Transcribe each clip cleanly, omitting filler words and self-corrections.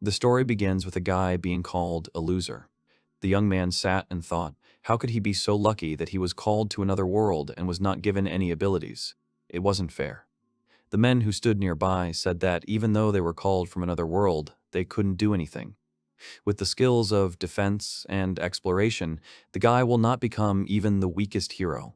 The story begins with a guy being called a loser. The young man sat and thought, how could he be so lucky that he was called to another world and was not given any abilities? It wasn't fair. The men who stood nearby said that even though they were called from another world, they couldn't do anything. With the skills of defense and exploration, the guy will not become even the weakest hero.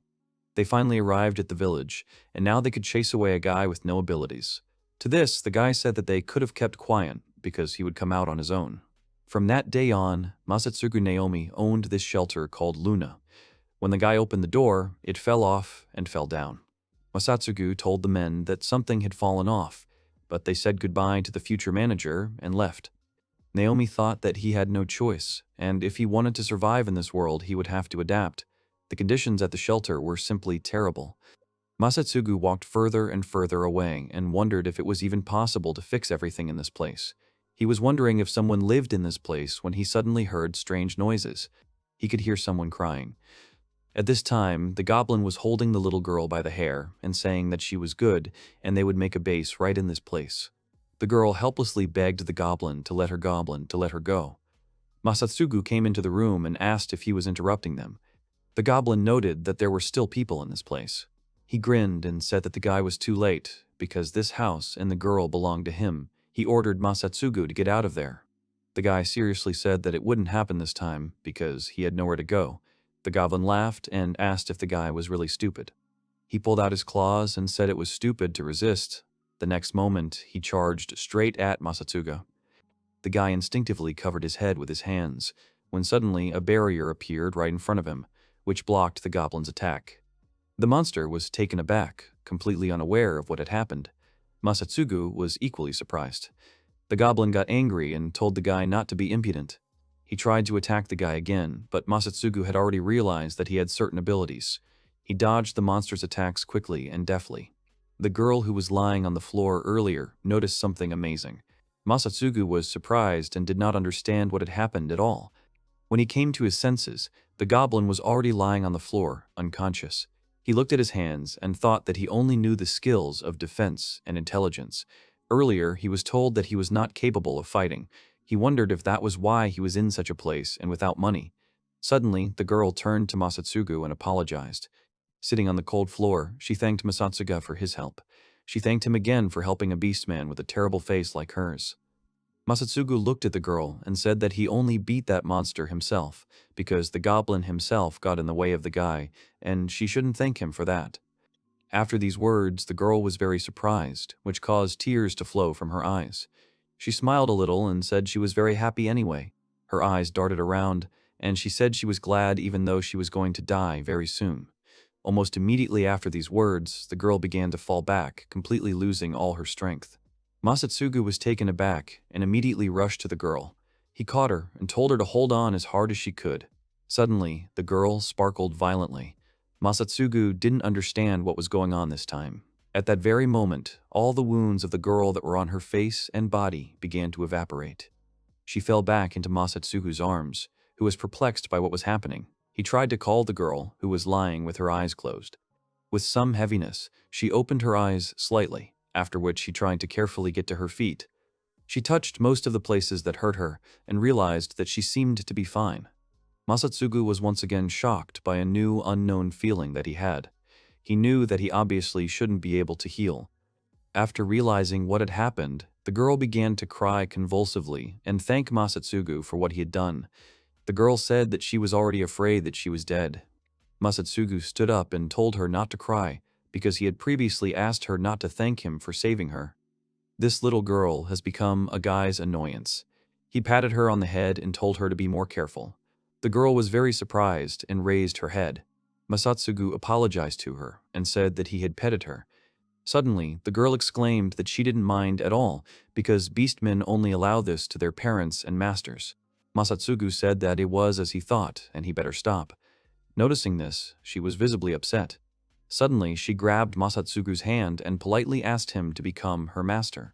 They finally arrived at the village, and now they could chase away a guy with no abilities. To this, the guy said that they could have kept quiet because he would come out on his own. From that day on, Masatsugu Naomi owned this shelter called Luna. When the guy opened the door, it fell off and fell down. Masatsugu told the men that something had fallen off, but they said goodbye to the future manager and left. Naomi thought that he had no choice, and if he wanted to survive in this world, he would have to adapt. The conditions at the shelter were simply terrible. Masatsugu walked further and further away and wondered if it was even possible to fix everything in this place. He was wondering if someone lived in this place when he suddenly heard strange noises. He could hear someone crying. At this time, the goblin was holding the little girl by the hair and saying that she was good and they would make a base right in this place. The girl helplessly begged the goblin to let her go. Masatsugu came into the room and asked if he was interrupting them. The goblin noted that there were still people in this place. He grinned and said that the guy was too late because this house and the girl belonged to him. He ordered Masatsugu to get out of there. The guy seriously said that it wouldn't happen this time because he had nowhere to go. The goblin laughed and asked if the guy was really stupid. He pulled out his claws and said it was stupid to resist. The next moment, he charged straight at Masatsugu. The guy instinctively covered his head with his hands, when suddenly a barrier appeared right in front of him, which blocked the goblin's attack. The monster was taken aback, completely unaware of what had happened. Masatsugu was equally surprised. The goblin got angry and told the guy not to be impudent. He tried to attack the guy again, but Masatsugu had already realized that he had certain abilities. He dodged the monster's attacks quickly and deftly. The girl who was lying on the floor earlier noticed something amazing. Masatsugu was surprised and did not understand what had happened at all. When he came to his senses, the goblin was already lying on the floor, unconscious. He looked at his hands and thought that he only knew the skills of defense and intelligence. Earlier, he was told that he was not capable of fighting. He wondered if that was why he was in such a place and without money. Suddenly, the girl turned to Masatsugu and apologized. Sitting on the cold floor, she thanked Masatsugu for his help. She thanked him again for helping a beastman with a terrible face like hers. Masatsugu looked at the girl and said that he only beat that monster himself because the goblin himself got in the way of the guy, and she shouldn't thank him for that. After these words, the girl was very surprised, which caused tears to flow from her eyes. She smiled a little and said she was very happy anyway. Her eyes darted around, and she said she was glad even though she was going to die very soon. Almost immediately after these words, the girl began to fall back, completely losing all her strength. Masatsugu was taken aback and immediately rushed to the girl. He caught her and told her to hold on as hard as she could. Suddenly, the girl sparkled violently. Masatsugu didn't understand what was going on this time. At that very moment, all the wounds of the girl that were on her face and body began to evaporate. She fell back into Masatsugu's arms, who was perplexed by what was happening. He tried to call the girl, who was lying with her eyes closed. With some heaviness, she opened her eyes slightly, after which she tried to carefully get to her feet. She touched most of the places that hurt her and realized that she seemed to be fine. Masatsugu was once again shocked by a new, unknown feeling that he had. He knew that he obviously shouldn't be able to heal. After realizing what had happened, the girl began to cry convulsively and thank Masatsugu for what he had done. The girl said that she was already afraid that she was dead. Masatsugu stood up and told her not to cry because he had previously asked her not to thank him for saving her. This little girl has become a guy's annoyance. He patted her on the head and told her to be more careful. The girl was very surprised and raised her head. Masatsugu apologized to her and said that he had petted her. Suddenly, the girl exclaimed that she didn't mind at all because beastmen only allow this to their parents and masters. Masatsugu said that it was as he thought and he better stop. Noticing this, she was visibly upset. Suddenly, she grabbed Masatsugu's hand and politely asked him to become her master.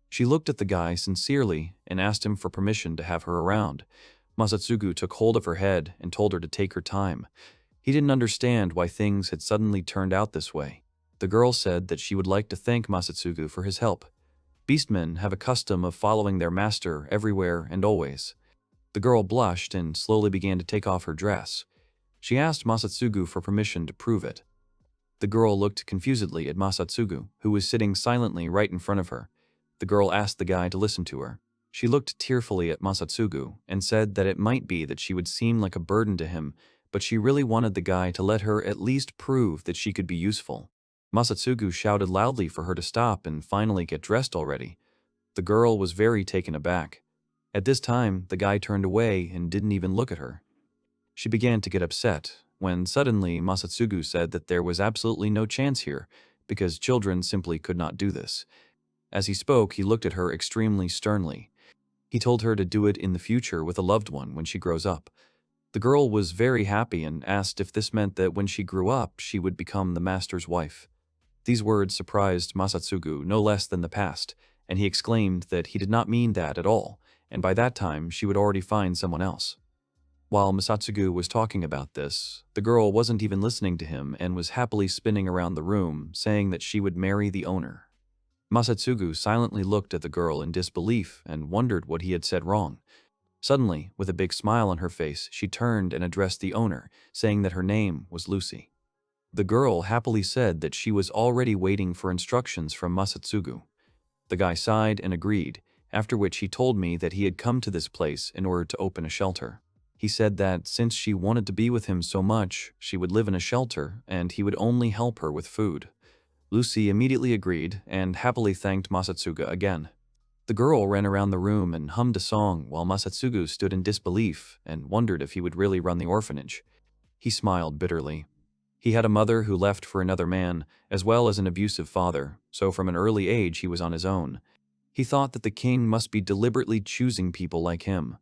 She looked at the guy sincerely and asked him for permission to have her around. Masatsugu took hold of her head and told her to take her time. He didn't understand why things had suddenly turned out this way. The girl said that she would like to thank Masatsugu for his help. Beastmen have a custom of following their master everywhere and always. The girl blushed and slowly began to take off her dress. She asked Masatsugu for permission to prove it. The girl looked confusedly at Masatsugu, who was sitting silently right in front of her. The girl asked the guy to listen to her. She looked tearfully at Masatsugu and said that it might be that she would seem like a burden to him, but she really wanted the guy to let her at least prove that she could be useful. Masatsugu shouted loudly for her to stop and finally get dressed already. The girl was very taken aback. At this time, the guy turned away and didn't even look at her. She began to get upset, when suddenly Masatsugu said that there was absolutely no chance here, because children simply could not do this. As he spoke, he looked at her extremely sternly. He told her to do it in the future with a loved one when she grows up. The girl was very happy and asked if this meant that when she grew up, she would become the master's wife. These words surprised Masatsugu no less than the past, and he exclaimed that he did not mean that at all, and by that time she would already find someone else. While Masatsugu was talking about this, the girl wasn't even listening to him and was happily spinning around the room, saying that she would marry the owner. Masatsugu silently looked at the girl in disbelief and wondered what he had said wrong. Suddenly, with a big smile on her face, she turned and addressed the owner, saying that her name was Lucy. The girl happily said that she was already waiting for instructions from Masatsugu. The guy sighed and agreed, after which he told me that he had come to this place in order to open a shelter. He said that since she wanted to be with him so much, she would live in a shelter and he would only help her with food. Lucy immediately agreed and happily thanked Masatsugu again. The girl ran around the room and hummed a song while Masatsugu stood in disbelief and wondered if he would really run the orphanage. He smiled bitterly. He had a mother who left for another man, as well as an abusive father, so from an early age he was on his own. He thought that the king must be deliberately choosing people like him.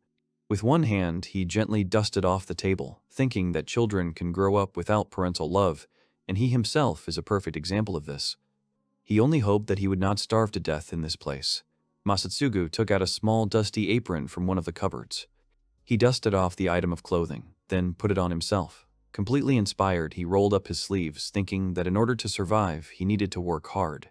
With one hand, he gently dusted off the table, thinking that children can grow up without parental love, and he himself is a perfect example of this. He only hoped that he would not starve to death in this place. Masatsugu took out a small dusty apron from one of the cupboards. He dusted off the item of clothing, then put it on himself. Completely inspired, he rolled up his sleeves, thinking that in order to survive, he needed to work hard.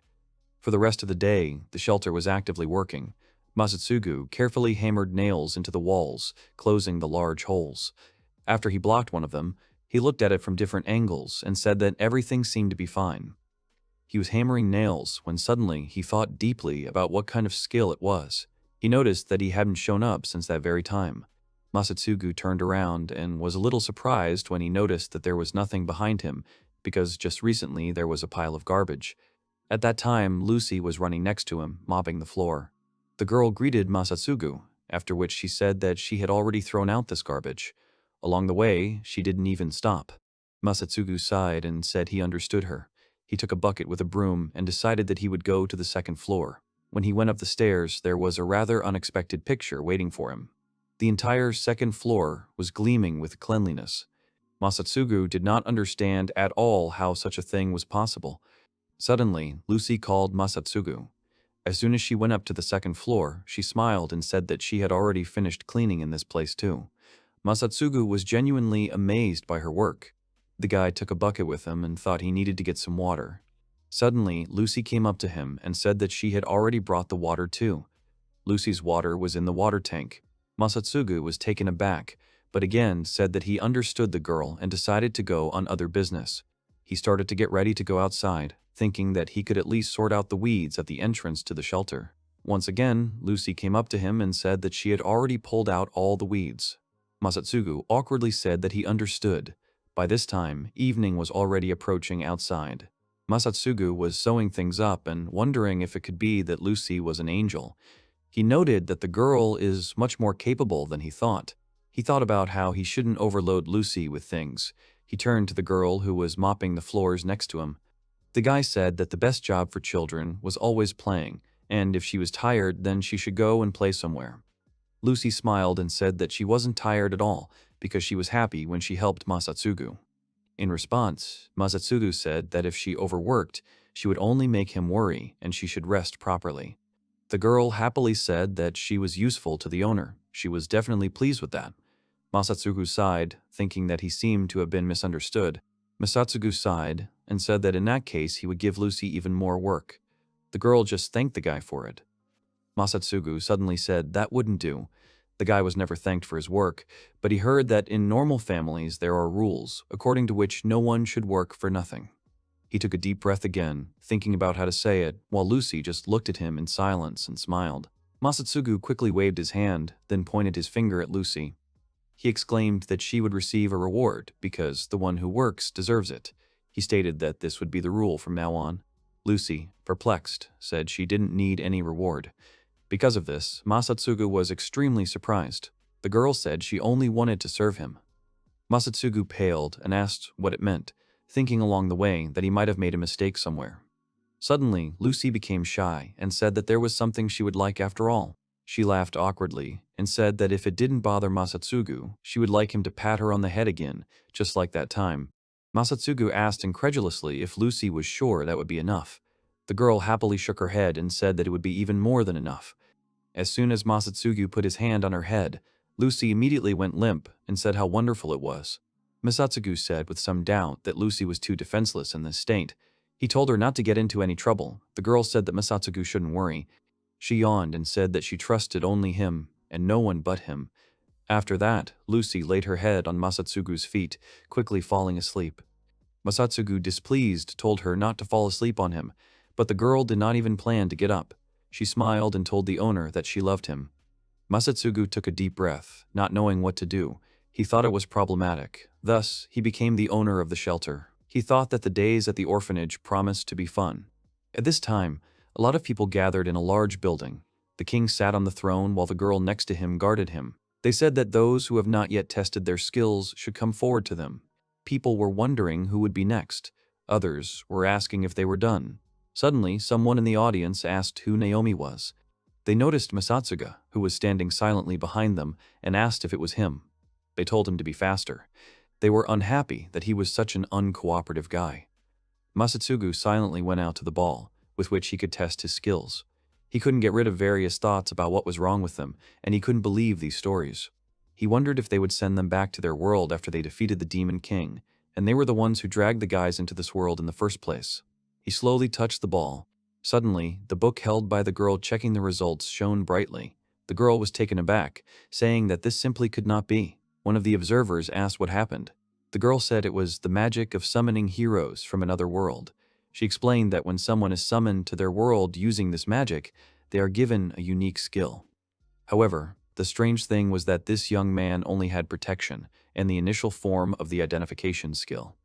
For the rest of the day, the shelter was actively working. Masatsugu carefully hammered nails into the walls, closing the large holes. After he blocked one of them, he looked at it from different angles and said that everything seemed to be fine. He was hammering nails when suddenly he thought deeply about what kind of skill it was. He noticed that he hadn't shown up since that very time. Masatsugu turned around and was a little surprised when he noticed that there was nothing behind him, because just recently there was a pile of garbage. At that time, Lucy was running next to him, mopping the floor. The girl greeted Masatsugu, after which she said that she had already thrown out this garbage. Along the way, she didn't even stop. Masatsugu sighed and said he understood her. He took a bucket with a broom and decided that he would go to the second floor. When he went up the stairs, there was a rather unexpected picture waiting for him. The entire second floor was gleaming with cleanliness. Masatsugu did not understand at all how such a thing was possible. Suddenly, Lucy called Masatsugu. As soon as she went up to the second floor, she smiled and said that she had already finished cleaning in this place too. Masatsugu was genuinely amazed by her work. The guy took a bucket with him and thought he needed to get some water. Suddenly, Lucy came up to him and said that she had already brought the water too. Lucy's water was in the water tank. Masatsugu was taken aback, but again said that he understood the girl and decided to go on other business. He started to get ready to go outside, thinking that he could at least sort out the weeds at the entrance to the shelter. Once again, Lucy came up to him and said that she had already pulled out all the weeds. Masatsugu awkwardly said that he understood. By this time, evening was already approaching outside. Masatsugu was sewing things up and wondering if it could be that Lucy was an angel. He noted that the girl is much more capable than he thought. He thought about how he shouldn't overload Lucy with things. He turned to the girl who was mopping the floors next to him. The guy said that the best job for children was always playing, and if she was tired, then she should go and play somewhere. Lucy smiled and said that she wasn't tired at all, because she was happy when she helped Masatsugu. In response, Masatsugu said that if she overworked, she would only make him worry and she should rest properly. The girl happily said that she was useful to the owner. She was definitely pleased with that. Masatsugu sighed, thinking that he seemed to have been misunderstood. Masatsugu sighed and said that in that case he would give Lucy even more work. The girl just thanked the guy for it. Masatsugu suddenly said that wouldn't do. The guy was never thanked for his work, but he heard that in normal families there are rules, according to which no one should work for nothing. He took a deep breath again, thinking about how to say it, while Lucy just looked at him in silence and smiled. Masatsugu quickly waved his hand, then pointed his finger at Lucy. He exclaimed that she would receive a reward because the one who works deserves it. He stated that this would be the rule from now on. Lucy, perplexed, said she didn't need any reward. Because of this, Masatsugu was extremely surprised. The girl said she only wanted to serve him. Masatsugu paled and asked what it meant, thinking along the way that he might have made a mistake somewhere. Suddenly, Lucy became shy and said that there was something she would like after all. She laughed awkwardly and said that if it didn't bother Masatsugu, she would like him to pat her on the head again, just like that time. Masatsugu asked incredulously if Lucy was sure that would be enough. The girl happily shook her head and said that it would be even more than enough. As soon as Masatsugu put his hand on her head, Lucy immediately went limp and said how wonderful it was. Masatsugu said with some doubt that Lucy was too defenseless in this state. He told her not to get into any trouble. The girl said that Masatsugu shouldn't worry. She yawned and said that she trusted only him and no one but him. After that, Lucy laid her head on Masatsugu's feet, quickly falling asleep. Masatsugu, displeased, told her not to fall asleep on him, but the girl did not even plan to get up. She smiled and told the owner that she loved him. Masatsugu took a deep breath, not knowing what to do. He thought it was problematic. Thus, he became the owner of the shelter. He thought that the days at the orphanage promised to be fun. At this time, a lot of people gathered in a large building. The king sat on the throne while the girl next to him guarded him. They said that those who have not yet tested their skills should come forward to them. People were wondering who would be next. Others were asking if they were done. Suddenly, someone in the audience asked who Naomi was. They noticed Masatsugu, who was standing silently behind them, and asked if it was him. They told him to be faster. They were unhappy that he was such an uncooperative guy. Masatsugu silently went out to the ball, with which he could test his skills. He couldn't get rid of various thoughts about what was wrong with them, and he couldn't believe these stories. He wondered if they would send them back to their world after they defeated the Demon King, and they were the ones who dragged the guys into this world in the first place. He slowly touched the ball. Suddenly, the book held by the girl checking the results shone brightly. The girl was taken aback, saying that this simply could not be. One of the observers asked what happened. The girl said it was the magic of summoning heroes from another world. She explained that when someone is summoned to their world using this magic, they are given a unique skill. However, the strange thing was that this young man only had protection and the initial form of the identification skill.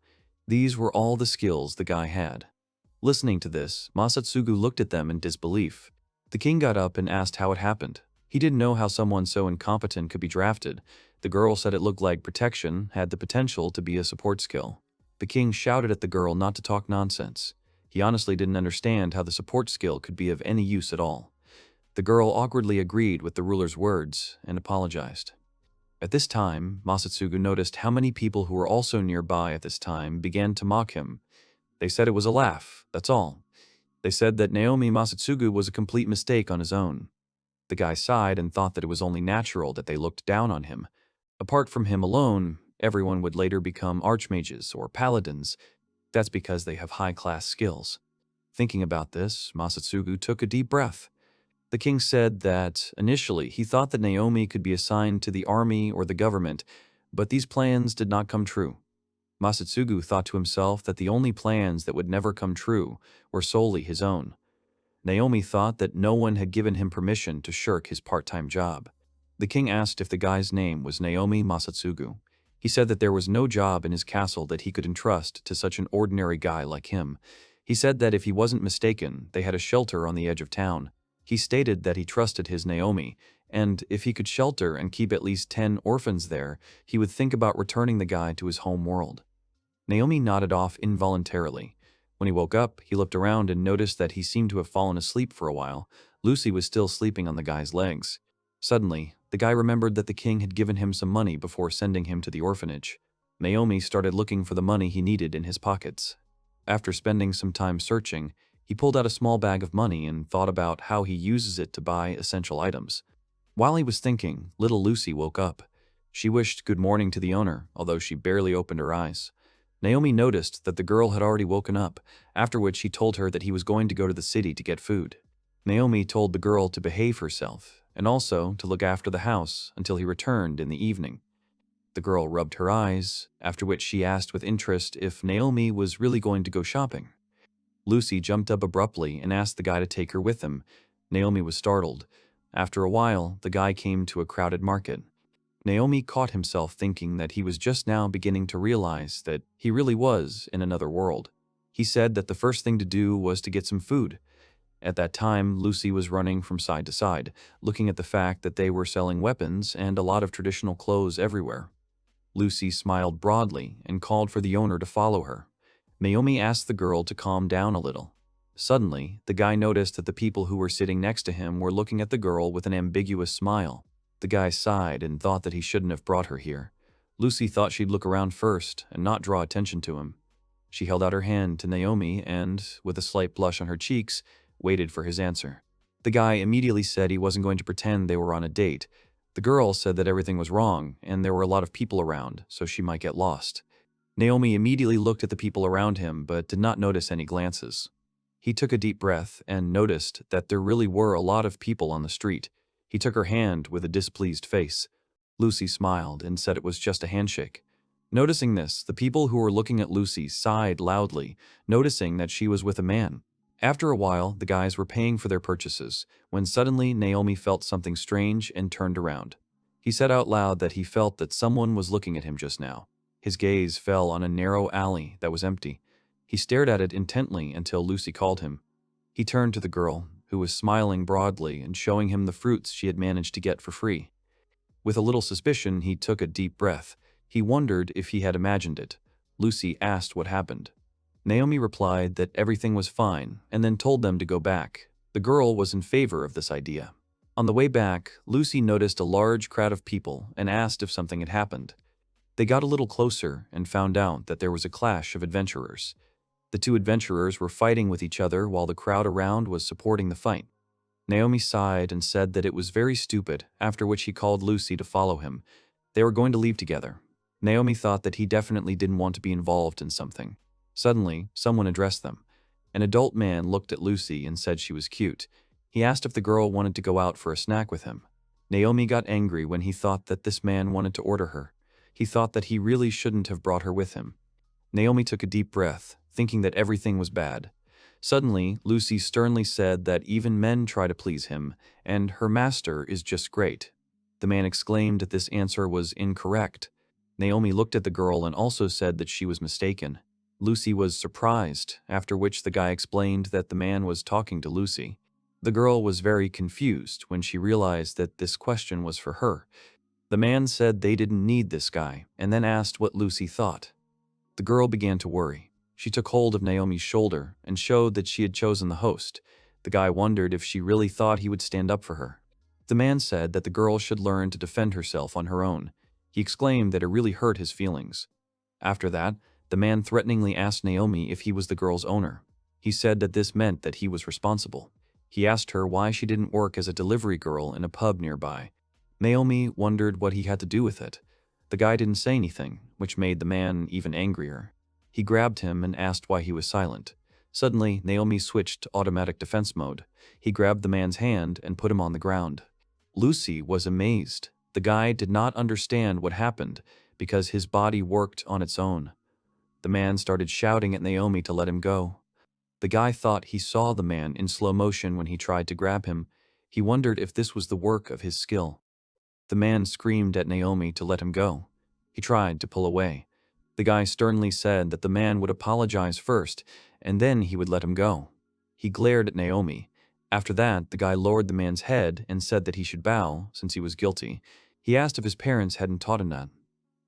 These were all the skills the guy had. Listening to this, Masatsugu looked at them in disbelief. The king got up and asked how it happened. He didn't know how someone so incompetent could be drafted. The girl said it looked like protection had the potential to be a support skill. The king shouted at the girl not to talk nonsense. He honestly didn't understand how the support skill could be of any use at all. The girl awkwardly agreed with the ruler's words and apologized. At this time, Masatsugu noticed how many people who were also nearby at this time began to mock him. They said it was a laugh, that's all. They said that Naomi Masatsugu was a complete mistake on his own. The guy sighed and thought that it was only natural that they looked down on him. Apart from him alone, everyone would later become archmages or paladins. That's because they have high-class skills. Thinking about this, Masatsugu took a deep breath. The king said that, initially, he thought that Naomi could be assigned to the army or the government, but these plans did not come true. Masatsugu thought to himself that the only plans that would never come true were solely his own. Naomi thought that no one had given him permission to shirk his part-time job. The king asked if the guy's name was Naomi Masatsugu. He said that there was no job in his castle that he could entrust to such an ordinary guy like him. He said that if he wasn't mistaken, they had a shelter on the edge of town. He stated that he trusted his Naomi, and if he could shelter and keep at least 10 orphans there, he would think about returning the guy to his home world. Naomi nodded off involuntarily. When he woke up, he looked around and noticed that he seemed to have fallen asleep for a while. Lucy was still sleeping on the guy's legs. Suddenly, the guy remembered that the king had given him some money before sending him to the orphanage. Naomi started looking for the money he needed in his pockets. After spending some time searching, he pulled out a small bag of money and thought about how he uses it to buy essential items. While he was thinking, little Lucy woke up. She wished good morning to the owner, although she barely opened her eyes. Naomi noticed that the girl had already woken up, after which he told her that he was going to go to the city to get food. Naomi told the girl to behave herself and also to look after the house until he returned in the evening. The girl rubbed her eyes, after which she asked with interest if Naomi was really going to go shopping. Lucy jumped up abruptly and asked the guy to take her with him. Naomi was startled. After a while, the guy came to a crowded market. Naomi caught himself thinking that he was just now beginning to realize that he really was in another world. He said that the first thing to do was to get some food. At that time, Lucy was running from side to side, looking at the fact that they were selling weapons and a lot of traditional clothes everywhere. Lucy smiled broadly and called for the owner to follow her. Naomi asked the girl to calm down a little. Suddenly, the guy noticed that the people who were sitting next to him were looking at the girl with an ambiguous smile. The guy sighed and thought that he shouldn't have brought her here. Lucy thought she'd look around first and not draw attention to him. She held out her hand to Naomi and, with a slight blush on her cheeks, waited for his answer. The guy immediately said he wasn't going to pretend they were on a date. The girl said that everything was wrong and there were a lot of people around, so she might get lost. Naomi immediately looked at the people around him but did not notice any glances. He took a deep breath and noticed that there really were a lot of people on the street. He took her hand with a displeased face. Lucy smiled and said it was just a handshake. Noticing this, the people who were looking at Lucy sighed loudly, noticing that she was with a man. After a while, the guys were paying for their purchases, when suddenly Naomi felt something strange and turned around. He said out loud that he felt that someone was looking at him just now. His gaze fell on a narrow alley that was empty. He stared at it intently until Lucy called him. He turned to the girl, who was smiling broadly and showing him the fruits she had managed to get for free. With a little suspicion, he took a deep breath. He wondered if he had imagined it. Lucy asked what happened. Naomi replied that everything was fine and then told them to go back. The girl was in favor of this idea. On the way back, Lucy noticed a large crowd of people and asked if something had happened. They got a little closer and found out that there was a clash of adventurers. The two adventurers were fighting with each other while the crowd around was supporting the fight. Naomi sighed and said that it was very stupid, after which he called Lucy to follow him. They were going to leave together. Naomi thought that he definitely didn't want to be involved in something. Suddenly, someone addressed them. An adult man looked at Lucy and said she was cute. He asked if the girl wanted to go out for a snack with him. Naomi got angry when he thought that this man wanted to order her. He thought that he really shouldn't have brought her with him. Naomi took a deep breath, thinking that everything was bad. Suddenly, Lucy sternly said that even men try to please him, and her master is just great. The man exclaimed that this answer was incorrect. Naomi looked at the girl and also said that she was mistaken. Lucy was surprised, after which the guy explained that the man was talking to Lucy. The girl was very confused when she realized that this question was for her. The man said they didn't need this guy, and then asked what Lucy thought. The girl began to worry. She took hold of Naomi's shoulder and showed that she had chosen the host. The guy wondered if she really thought he would stand up for her. The man said that the girl should learn to defend herself on her own. He exclaimed that it really hurt his feelings. After that, the man threateningly asked Naomi if he was the girl's owner. He said that this meant that he was responsible. He asked her why she didn't work as a delivery girl in a pub nearby. Naomi wondered what he had to do with it. The guy didn't say anything, which made the man even angrier. He grabbed him and asked why he was silent. Suddenly, Naomi switched to automatic defense mode. He grabbed the man's hand and put him on the ground. Lucy was amazed. The guy did not understand what happened because his body worked on its own. The man started shouting at Naomi to let him go. The guy thought he saw the man in slow motion when he tried to grab him. He wondered if this was the work of his skill. The man screamed at Naomi to let him go. He tried to pull away. The guy sternly said that the man would apologize first, and then he would let him go. He glared at Naomi. After that, the guy lowered the man's head and said that he should bow, since he was guilty. He asked if his parents hadn't taught him that.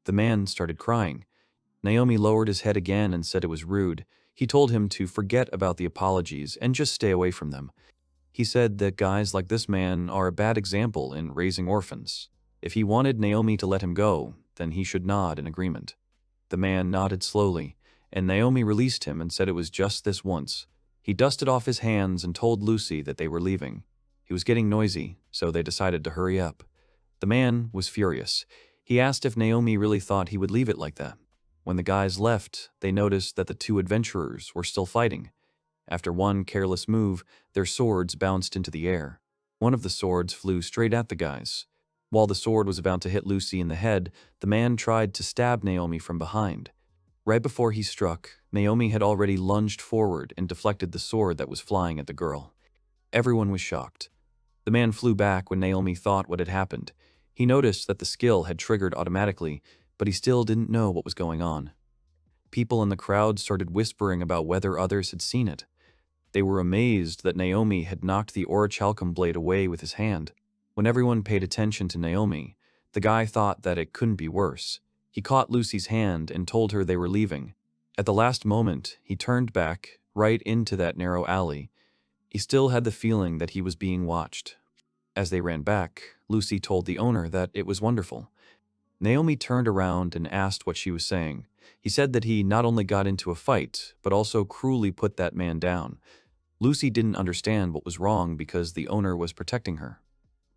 The man started crying. Naomi lowered his head again and said it was rude. He told him to forget about the apologies and just stay away from them. He said that guys like this man are a bad example in raising orphans. If he wanted Naomi to let him go, then he should nod in agreement. The man nodded slowly, and Naomi released him and said it was just this once. He dusted off his hands and told Lucy that they were leaving. He was getting noisy, so they decided to hurry up. The man was furious. He asked if Naomi really thought he would leave it like that. When the guys left, they noticed that the two adventurers were still fighting. After one careless move, their swords bounced into the air. One of the swords flew straight at the guys. While the sword was about to hit Lucy in the head, the man tried to stab Naomi from behind. Right before he struck, Naomi had already lunged forward and deflected the sword that was flying at the girl. Everyone was shocked. The man flew back when Naomi thought what had happened. He noticed that the skill had triggered automatically, but he still didn't know what was going on. People in the crowd started whispering about whether others had seen it. They were amazed that Naomi had knocked the orichalcum blade away with his hand. When everyone paid attention to Naomi, the guy thought that it couldn't be worse. He caught Lucy's hand and told her they were leaving. At the last moment, he turned back, right into that narrow alley. He still had the feeling that he was being watched. As they ran back, Lucy told the owner that it was wonderful. Naomi turned around and asked what she was saying. He said that he not only got into a fight, but also cruelly put that man down. Lucy didn't understand what was wrong because the owner was protecting her.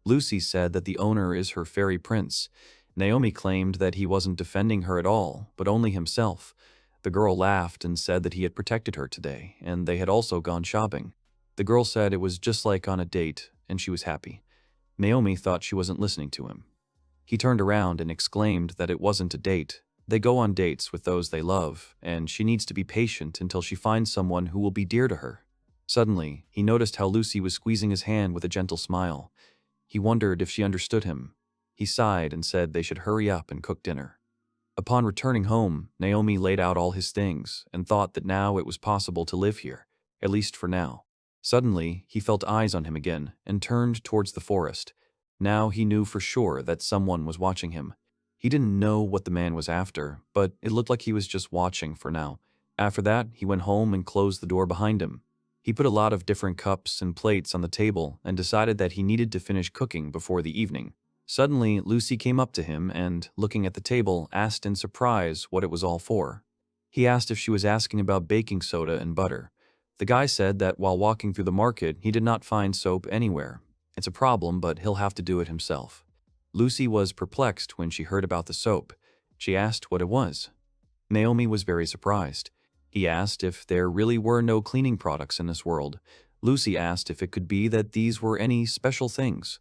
Lucy said that the owner is her fairy prince. Naomi claimed that he wasn't defending her at all, but only himself. The girl laughed and said that he had protected her today, and they had also gone shopping. The girl said it was just like on a date, and she was happy. Naomi thought she wasn't listening to him. He turned around and exclaimed that it wasn't a date. They go on dates with those they love, and she needs to be patient until she finds someone who will be dear to her. Suddenly, he noticed how Lucy was squeezing his hand with a gentle smile. He wondered if she understood him. He sighed and said they should hurry up and cook dinner. Upon returning home, Naomi laid out all his things and thought that now it was possible to live here, at least for now. Suddenly, he felt eyes on him again and turned towards the forest. Now he knew for sure that someone was watching him. He didn't know what the man was after, but it looked like he was just watching for now. After that, he went home and closed the door behind him. He put a lot of different cups and plates on the table and decided that he needed to finish cooking before the evening. Suddenly, Lucy came up to him and, looking at the table, asked in surprise what it was all for. He asked if she was asking about baking soda and butter. The guy said that while walking through the market, he did not find soap anywhere. It's a problem, but he'll have to do it himself. Lucy was perplexed when she heard about the soap. She asked what it was. Naomi was very surprised. He asked if there really were no cleaning products in this world. Lucy asked if it could be that these were any special things.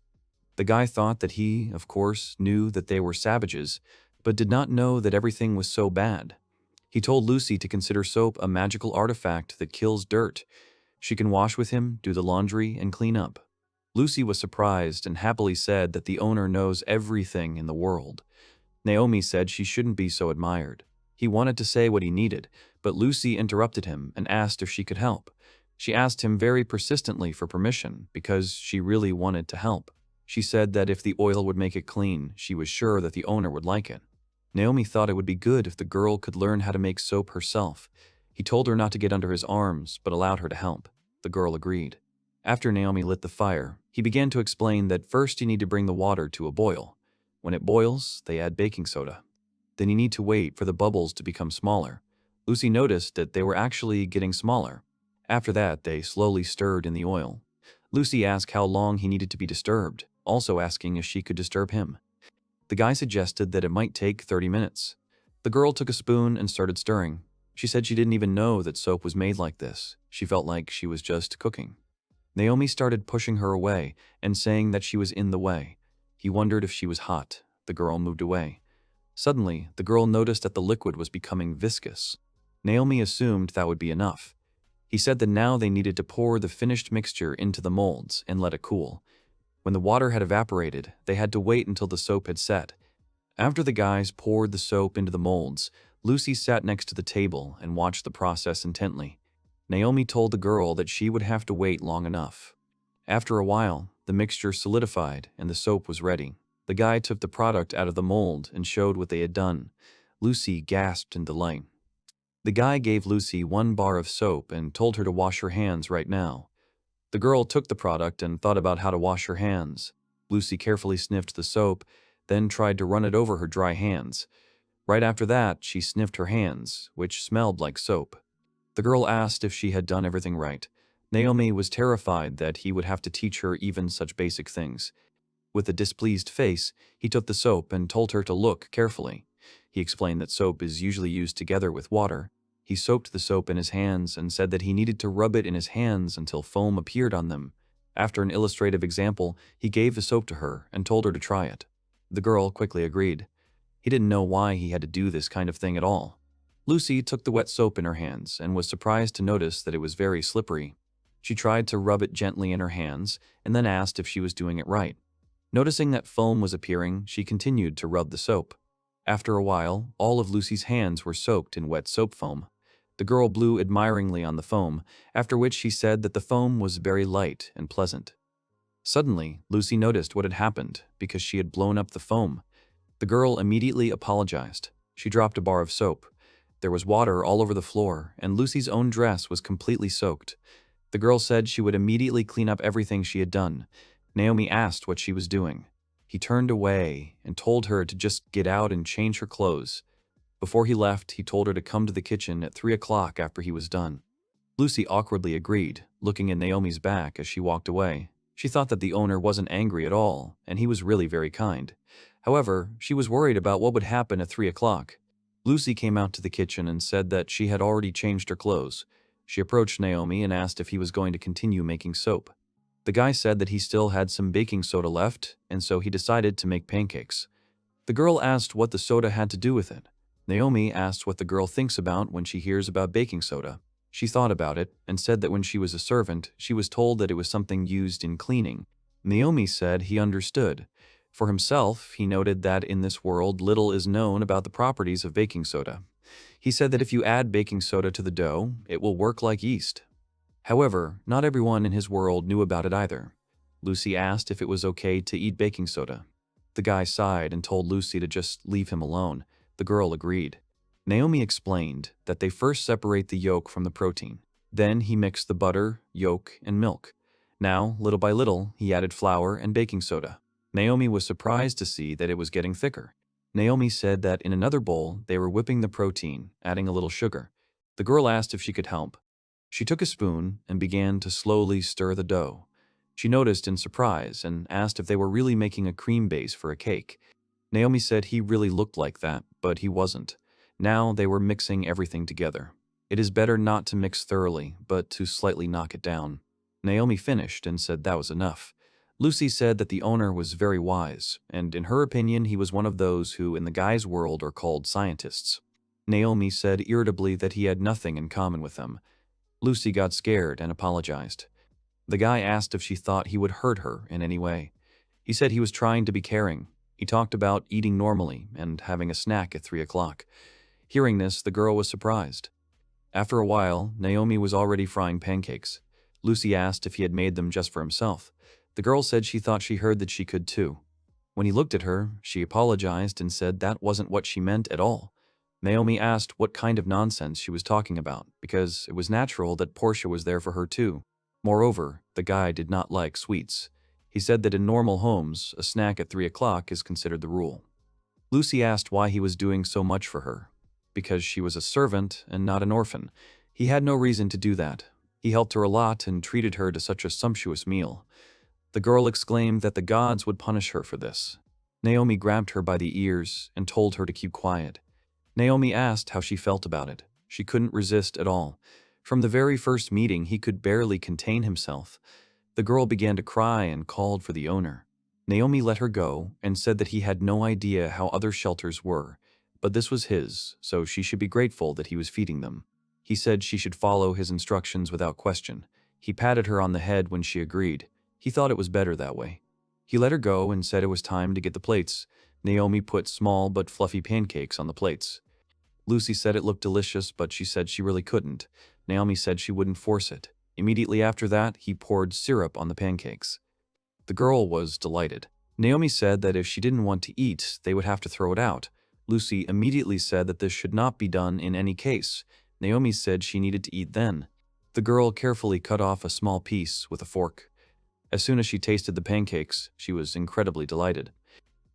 The guy thought that he, of course, knew that they were savages, but did not know that everything was so bad. He told Lucy to consider soap a magical artifact that kills dirt. She can wash with him, do the laundry, and clean up. Lucy was surprised and happily said that the owner knows everything in the world. Naomi said she shouldn't be so admired. He wanted to say what he needed, but Lucy interrupted him and asked if she could help. She asked him very persistently for permission because she really wanted to help. She said that if the oil would make it clean, she was sure that the owner would like it. Naomi thought it would be good if the girl could learn how to make soap herself. He told her not to get under his arms, but allowed her to help. The girl agreed. After Naomi lit the fire, he began to explain that first you need to bring the water to a boil. When it boils, they add baking soda. Then you need to wait for the bubbles to become smaller. Lucy noticed that they were actually getting smaller. After that, they slowly stirred in the oil. Lucy asked how long he needed to be disturbed, also asking if she could disturb him. The guy suggested that it might take 30 minutes. The girl took a spoon and started stirring. She said she didn't even know that soap was made like this. She felt like she was just cooking. Naomi started pushing her away and saying that she was in the way. He wondered if she was hot. The girl moved away. Suddenly, the girl noticed that the liquid was becoming viscous. Naomi assumed that would be enough. He said that now they needed to pour the finished mixture into the molds and let it cool. When the water had evaporated, they had to wait until the soap had set. After the guys poured the soap into the molds, Lucy sat next to the table and watched the process intently. Naomi told the girl that she would have to wait long enough. After a while, the mixture solidified and the soap was ready. The guy took the product out of the mold and showed what they had done. Lucy gasped in delight. The guy gave Lucy 1 bar of soap and told her to wash her hands right now. The girl took the product and thought about how to wash her hands. Lucy carefully sniffed the soap, then tried to run it over her dry hands. Right after that, she sniffed her hands, which smelled like soap. The girl asked if she had done everything right. Naomi was terrified that he would have to teach her even such basic things. With a displeased face, he took the soap and told her to look carefully. He explained that soap is usually used together with water. He soaked the soap in his hands and said that he needed to rub it in his hands until foam appeared on them. After an illustrative example, he gave the soap to her and told her to try it. The girl quickly agreed. He didn't know why he had to do this kind of thing at all. Lucy took the wet soap in her hands and was surprised to notice that it was very slippery. She tried to rub it gently in her hands and then asked if she was doing it right. Noticing that foam was appearing, she continued to rub the soap. After a while, all of Lucy's hands were soaked in wet soap foam. The girl blew admiringly on the foam, after which she said that the foam was very light and pleasant. Suddenly, Lucy noticed what had happened because she had blown up the foam. The girl immediately apologized. She dropped a bar of soap. There was water all over the floor, and Lucy's own dress was completely soaked. The girl said she would immediately clean up everything she had done. Naomi asked what she was doing. He turned away and told her to just get out and change her clothes. Before he left, he told her to come to the kitchen at 3 o'clock after he was done. Lucy awkwardly agreed, looking at Naomi's back as she walked away. She thought that the owner wasn't angry at all, and he was really very kind. However, she was worried about what would happen at 3 o'clock. Lucy came out to the kitchen and said that she had already changed her clothes. She approached Naomi and asked if he was going to continue making soap. The guy said that he still had some baking soda left, and so he decided to make pancakes. The girl asked what the soda had to do with it. Naomi asked what the girl thinks about when she hears about baking soda. She thought about it and said that when she was a servant, she was told that it was something used in cleaning. Naomi said he understood. For himself, he noted that in this world little is known about the properties of baking soda. He said that if you add baking soda to the dough, it will work like yeast. However, not everyone in his world knew about it either. Lucy asked if it was okay to eat baking soda. The guy sighed and told Lucy to just leave him alone. The girl agreed. Naomi explained that they first separate the yolk from the protein. Then he mixed the butter, yolk, and milk. Now, little by little, he added flour and baking soda. Naomi was surprised to see that it was getting thicker. Naomi said that in another bowl, they were whipping the protein, adding a little sugar. The girl asked if she could help. She took a spoon and began to slowly stir the dough. She noticed in surprise and asked if they were really making a cream base for a cake. Naomi said he really looked like that, but he wasn't. Now they were mixing everything together. It is better not to mix thoroughly, but to slightly knock it down. Naomi finished and said that was enough. Lucy said that the owner was very wise, and in her opinion he was one of those who in the guy's world are called scientists. Naomi said irritably that he had nothing in common with them. Lucy got scared and apologized. The guy asked if she thought he would hurt her in any way. He said he was trying to be caring. He talked about eating normally and having a snack at 3 o'clock. Hearing this, the girl was surprised. After a while, Naomi was already frying pancakes. Lucy asked if he had made them just for himself. The girl said she thought she heard that she could too. When he looked at her, she apologized and said that wasn't what she meant at all. Naomi asked what kind of nonsense she was talking about, because it was natural that Portia was there for her too. Moreover, the guy did not like sweets. He said that in normal homes, a snack at 3 o'clock is considered the rule. Lucy asked why he was doing so much for her. Because she was a servant and not an orphan. He had no reason to do that. He helped her a lot and treated her to such a sumptuous meal. The girl exclaimed that the gods would punish her for this. Naomi grabbed her by the ears and told her to keep quiet. Naomi asked how she felt about it. She couldn't resist at all. From the very first meeting, he could barely contain himself. The girl began to cry and called for the owner. Naomi let her go and said that he had no idea how other shelters were, but this was his, so she should be grateful that he was feeding them. He said she should follow his instructions without question. He patted her on the head when she agreed. He thought it was better that way. He let her go and said it was time to get the plates. Naomi put small but fluffy pancakes on the plates. Lucy said it looked delicious, but she said she really couldn't. Naomi said she wouldn't force it. Immediately after that, he poured syrup on the pancakes. The girl was delighted. Naomi said that if she didn't want to eat, they would have to throw it out. Lucy immediately said that this should not be done in any case. Naomi said she needed to eat then. The girl carefully cut off a small piece with a fork. As soon as she tasted the pancakes, she was incredibly delighted.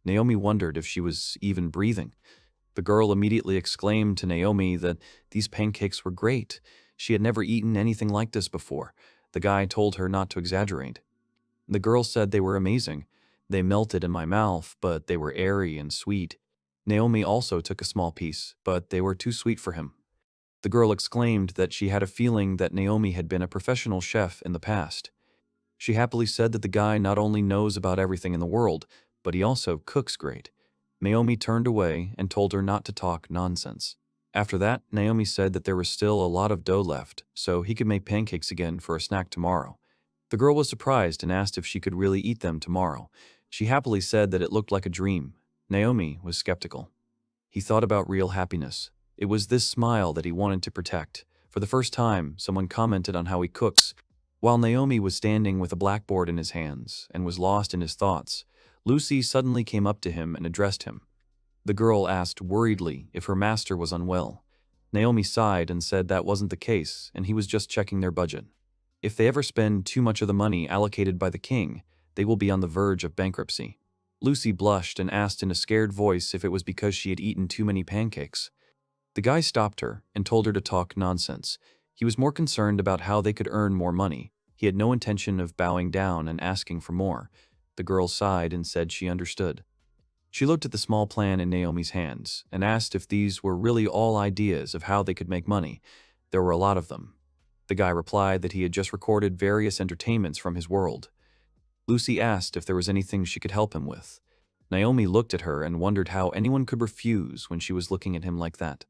Naomi wondered if she was even breathing. The girl immediately exclaimed to Naomi that these pancakes were great. She had never eaten anything like this before. The guy told her not to exaggerate. The girl said they were amazing. They melted in my mouth, but they were airy and sweet. Naomi also took a small piece, but they were too sweet for him. The girl exclaimed that she had a feeling that Naomi had been a professional chef in the past. She happily said that the guy not only knows about everything in the world, but he also cooks great. Naomi turned away and told her not to talk nonsense. After that, Naomi said that there was still a lot of dough left, so he could make pancakes again for a snack tomorrow. The girl was surprised and asked if she could really eat them tomorrow. She happily said that it looked like a dream. Naomi was skeptical. He thought about real happiness. It was this smile that he wanted to protect. For the first time, someone commented on how he cooks. While Naomi was standing with a blackboard in his hands and was lost in his thoughts, Lucy suddenly came up to him and addressed him. The girl asked worriedly if her master was unwell. Naomi sighed and said that wasn't the case, and he was just checking their budget. If they ever spend too much of the money allocated by the king, they will be on the verge of bankruptcy. Lucy blushed and asked in a scared voice if it was because she had eaten too many pancakes. The guy stopped her and told her to talk nonsense. He was more concerned about how they could earn more money. He had no intention of bowing down and asking for more. The girl sighed and said she understood. She looked at the small plan in Naomi's hands and asked if these were really all ideas of how they could make money. There were a lot of them. The guy replied that he had just recorded various entertainments from his world. Lucy asked if there was anything she could help him with. Naomi looked at her and wondered how anyone could refuse when she was looking at him like that.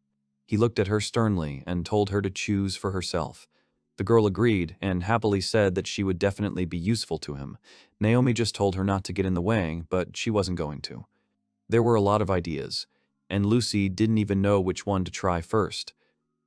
He looked at her sternly and told her to choose for herself. The girl agreed and happily said that she would definitely be useful to him. Naomi just told her not to get in the way, but she wasn't going to. There were a lot of ideas, and Lucy didn't even know which one to try first.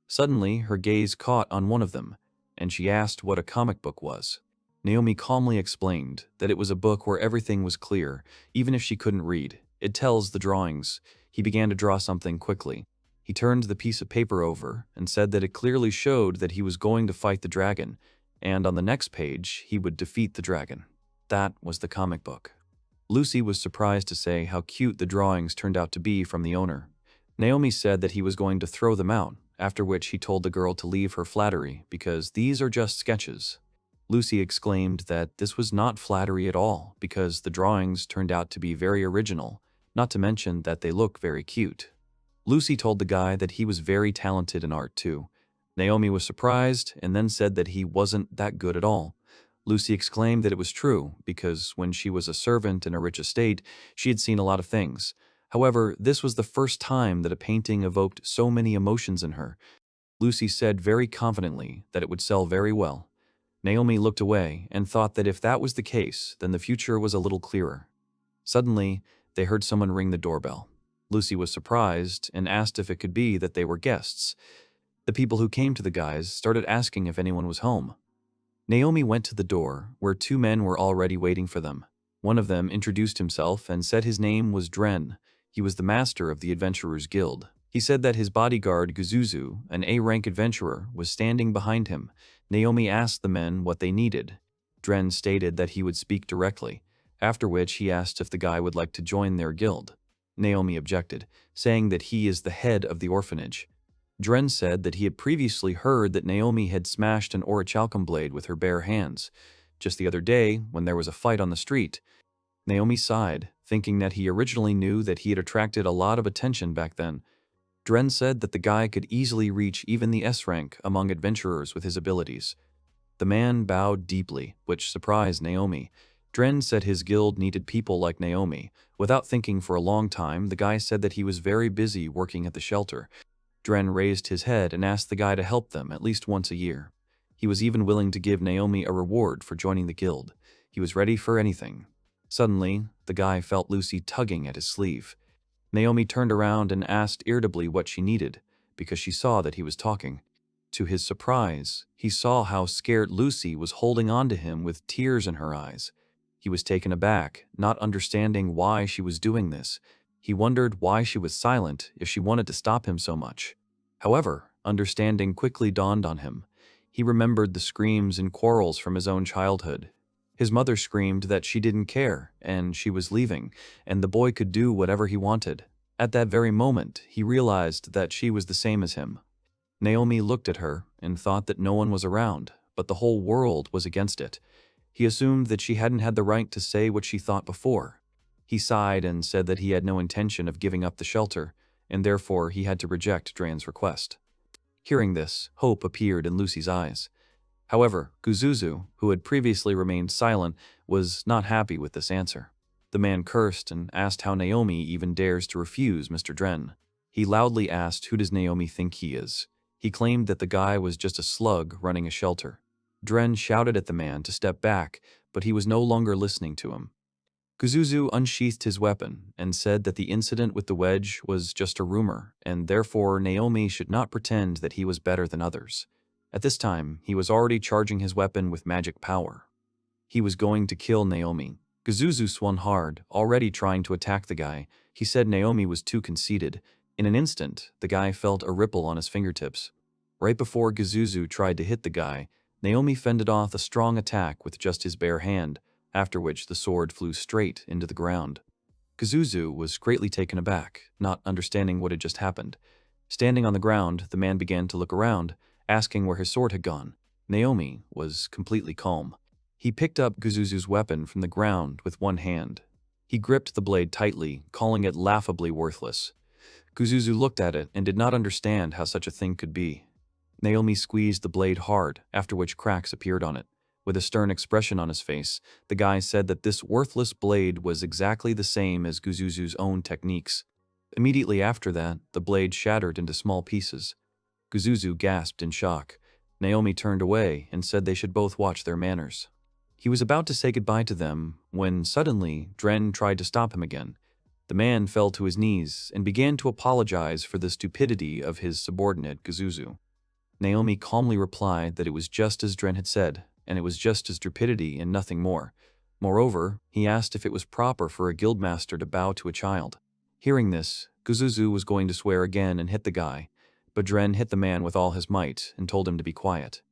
Suddenly, her gaze caught on one of them, and she asked what a comic book was. Naomi calmly explained that it was a book where everything was clear, even if she couldn't read. It tells the drawings. He began to draw something quickly. He turned the piece of paper over and said that it clearly showed that he was going to fight the dragon, and on the next page, he would defeat the dragon. That was the comic book. Lucy was surprised to say how cute the drawings turned out to be from the owner. Naomi said that he was going to throw them out, after which he told the girl to leave her flattery because these are just sketches. Lucy exclaimed that this was not flattery at all because the drawings turned out to be very original, not to mention that they look very cute. Lucy told the guy that he was very talented in art too. Naomi was surprised and then said that he wasn't that good at all. Lucy exclaimed that it was true because when she was a servant in a rich estate, she had seen a lot of things. However, this was the first time that a painting evoked so many emotions in her. Lucy said very confidently that it would sell very well. Naomi looked away and thought that if that was the case, then the future was a little clearer. Suddenly, they heard someone ring the doorbell. Lucy was surprised and asked if it could be that they were guests. The people who came to the guys started asking if anyone was home. Naomi went to the door, where two men were already waiting for them. One of them introduced himself and said his name was Dren. He was the master of the Adventurers Guild. He said that his bodyguard Guzuzu, an A-rank adventurer, was standing behind him. Naomi asked the men what they needed. Dren stated that he would speak directly, after which he asked if the guy would like to join their guild. Naomi objected, saying that he is the head of the orphanage. Dren said that he had previously heard that Naomi had smashed an orichalcum blade with her bare hands. Just the other day, when there was a fight on the street, Naomi sighed, thinking that he originally knew that he had attracted a lot of attention back then. Dren said that the guy could easily reach even the S-rank among adventurers with his abilities. The man bowed deeply, which surprised Naomi. Dren said his guild needed people like Naomi. Without thinking for a long time, the guy said that he was very busy working at the shelter. Dren raised his head and asked the guy to help them at least once a year. He was even willing to give Naomi a reward for joining the guild. He was ready for anything. Suddenly, the guy felt Lucy tugging at his sleeve. Naomi turned around and asked irritably what she needed, because she saw that he was talking. To his surprise, he saw how scared Lucy was holding on to him with tears in her eyes. He was taken aback, not understanding why she was doing this. He wondered why she was silent if she wanted to stop him so much. However, understanding quickly dawned on him. He remembered the screams and quarrels from his own childhood. His mother screamed that she didn't care, and she was leaving, and the boy could do whatever he wanted. At that very moment, he realized that she was the same as him. Naomi looked at her and thought that no one was around, but the whole world was against it. He assumed that she hadn't had the right to say what she thought before. He sighed and said that he had no intention of giving up the shelter, and therefore he had to reject Dren's request. Hearing this, hope appeared in Lucy's eyes. However, Guzuzu, who had previously remained silent, was not happy with this answer. The man cursed and asked how Naomi even dares to refuse Mr. Dren. He loudly asked who does Naomi think he is. He claimed that the guy was just a slug running a shelter. Dren shouted at the man to step back, but he was no longer listening to him. Guzuzu unsheathed his weapon and said that the incident with the wedge was just a rumor, and therefore Naomi should not pretend that he was better than others. At this time, he was already charging his weapon with magic power. He was going to kill Naomi. Guzuzu swung hard, already trying to attack the guy. He said Naomi was too conceited. In an instant, the guy felt a ripple on his fingertips. Right before Guzuzu tried to hit the guy, Naomi fended off a strong attack with just his bare hand, after which the sword flew straight into the ground. Guzuzu was greatly taken aback, not understanding what had just happened. Standing on the ground, the man began to look around, asking where his sword had gone. Naomi was completely calm. He picked up Guzuzu's weapon from the ground with one hand. He gripped the blade tightly, calling it laughably worthless. Guzuzu looked at it and did not understand how such a thing could be. Naomi squeezed the blade hard, after which cracks appeared on it. With a stern expression on his face, the guy said that this worthless blade was exactly the same as Guzuzu's own techniques. Immediately after that, the blade shattered into small pieces. Guzuzu gasped in shock. Naomi turned away and said they should both watch their manners. He was about to say goodbye to them when suddenly Dren tried to stop him again. The man fell to his knees and began to apologize for the stupidity of his subordinate Guzuzu. Naomi calmly replied that it was just as Dren had said, and it was just his stupidity and nothing more. Moreover, he asked if it was proper for a guildmaster to bow to a child. Hearing this, Guzuzu was going to swear again and hit the guy, but Dren hit the man with all his might and told him to be quiet.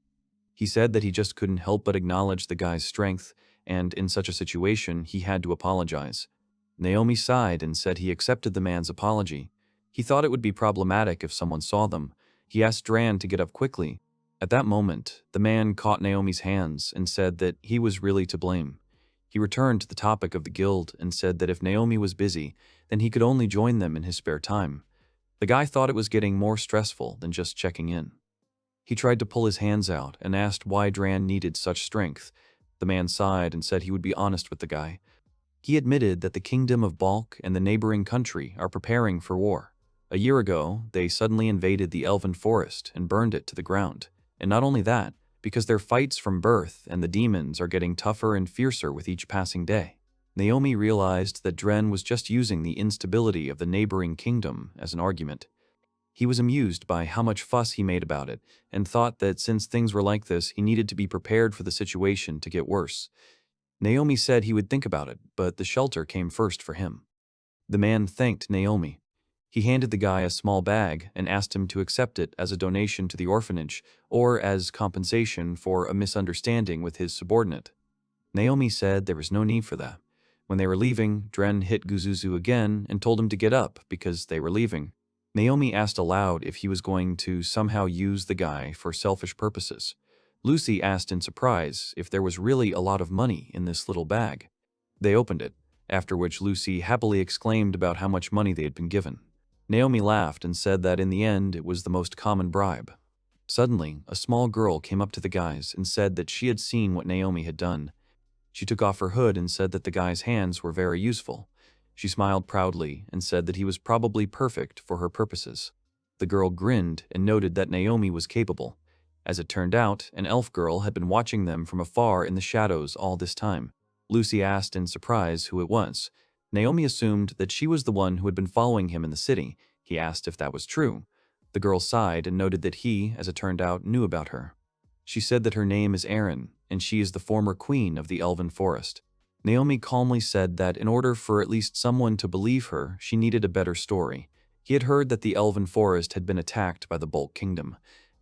He said that he just couldn't help but acknowledge the guy's strength, and in such a situation, he had to apologize. Naomi sighed and said he accepted the man's apology. He thought it would be problematic if someone saw them. He asked Dren to get up quickly. At that moment, the man caught Naomi's hands and said that he was really to blame. He returned to the topic of the guild and said that if Naomi was busy, then he could only join them in his spare time. The guy thought it was getting more stressful than just checking in. He tried to pull his hands out and asked why Dren needed such strength. The man sighed and said he would be honest with the guy. He admitted that the kingdom of Balk and the neighboring country are preparing for war. A year ago, they suddenly invaded the elven forest and burned it to the ground. And not only that, because their fights from birth and the demons are getting tougher and fiercer with each passing day. Naomi realized that Dren was just using the instability of the neighboring kingdom as an argument. He was amused by how much fuss he made about it, and thought that since things were like this, he needed to be prepared for the situation to get worse. Naomi said he would think about it, but the shelter came first for him. The man thanked Naomi. He handed the guy a small bag and asked him to accept it as a donation to the orphanage or as compensation for a misunderstanding with his subordinate. Naomi said there was no need for that. When they were leaving, Dren hit Guzuzu again and told him to get up because they were leaving. Naomi asked aloud if he was going to somehow use the guy for selfish purposes. Lucy asked in surprise if there was really a lot of money in this little bag. They opened it, after which Lucy happily exclaimed about how much money they had been given. Naomi laughed and said that in the end it was the most common bribe. Suddenly, a small girl came up to the guys and said that she had seen what Naomi had done. She took off her hood and said that the guy's hands were very useful. She smiled proudly and said that he was probably perfect for her purposes. The girl grinned and noted that Naomi was capable. As it turned out, an elf girl had been watching them from afar in the shadows all this time. Lucy asked in surprise who it was. Naomi assumed that she was the one who had been following him in the city. He asked if that was true. The girl sighed and noted that he, as it turned out, knew about her. She said that her name is Erin, and she is the former queen of the Elven Forest. Naomi calmly said that in order for at least someone to believe her, she needed a better story. He had heard that the Elven Forest had been attacked by the Bulk Kingdom.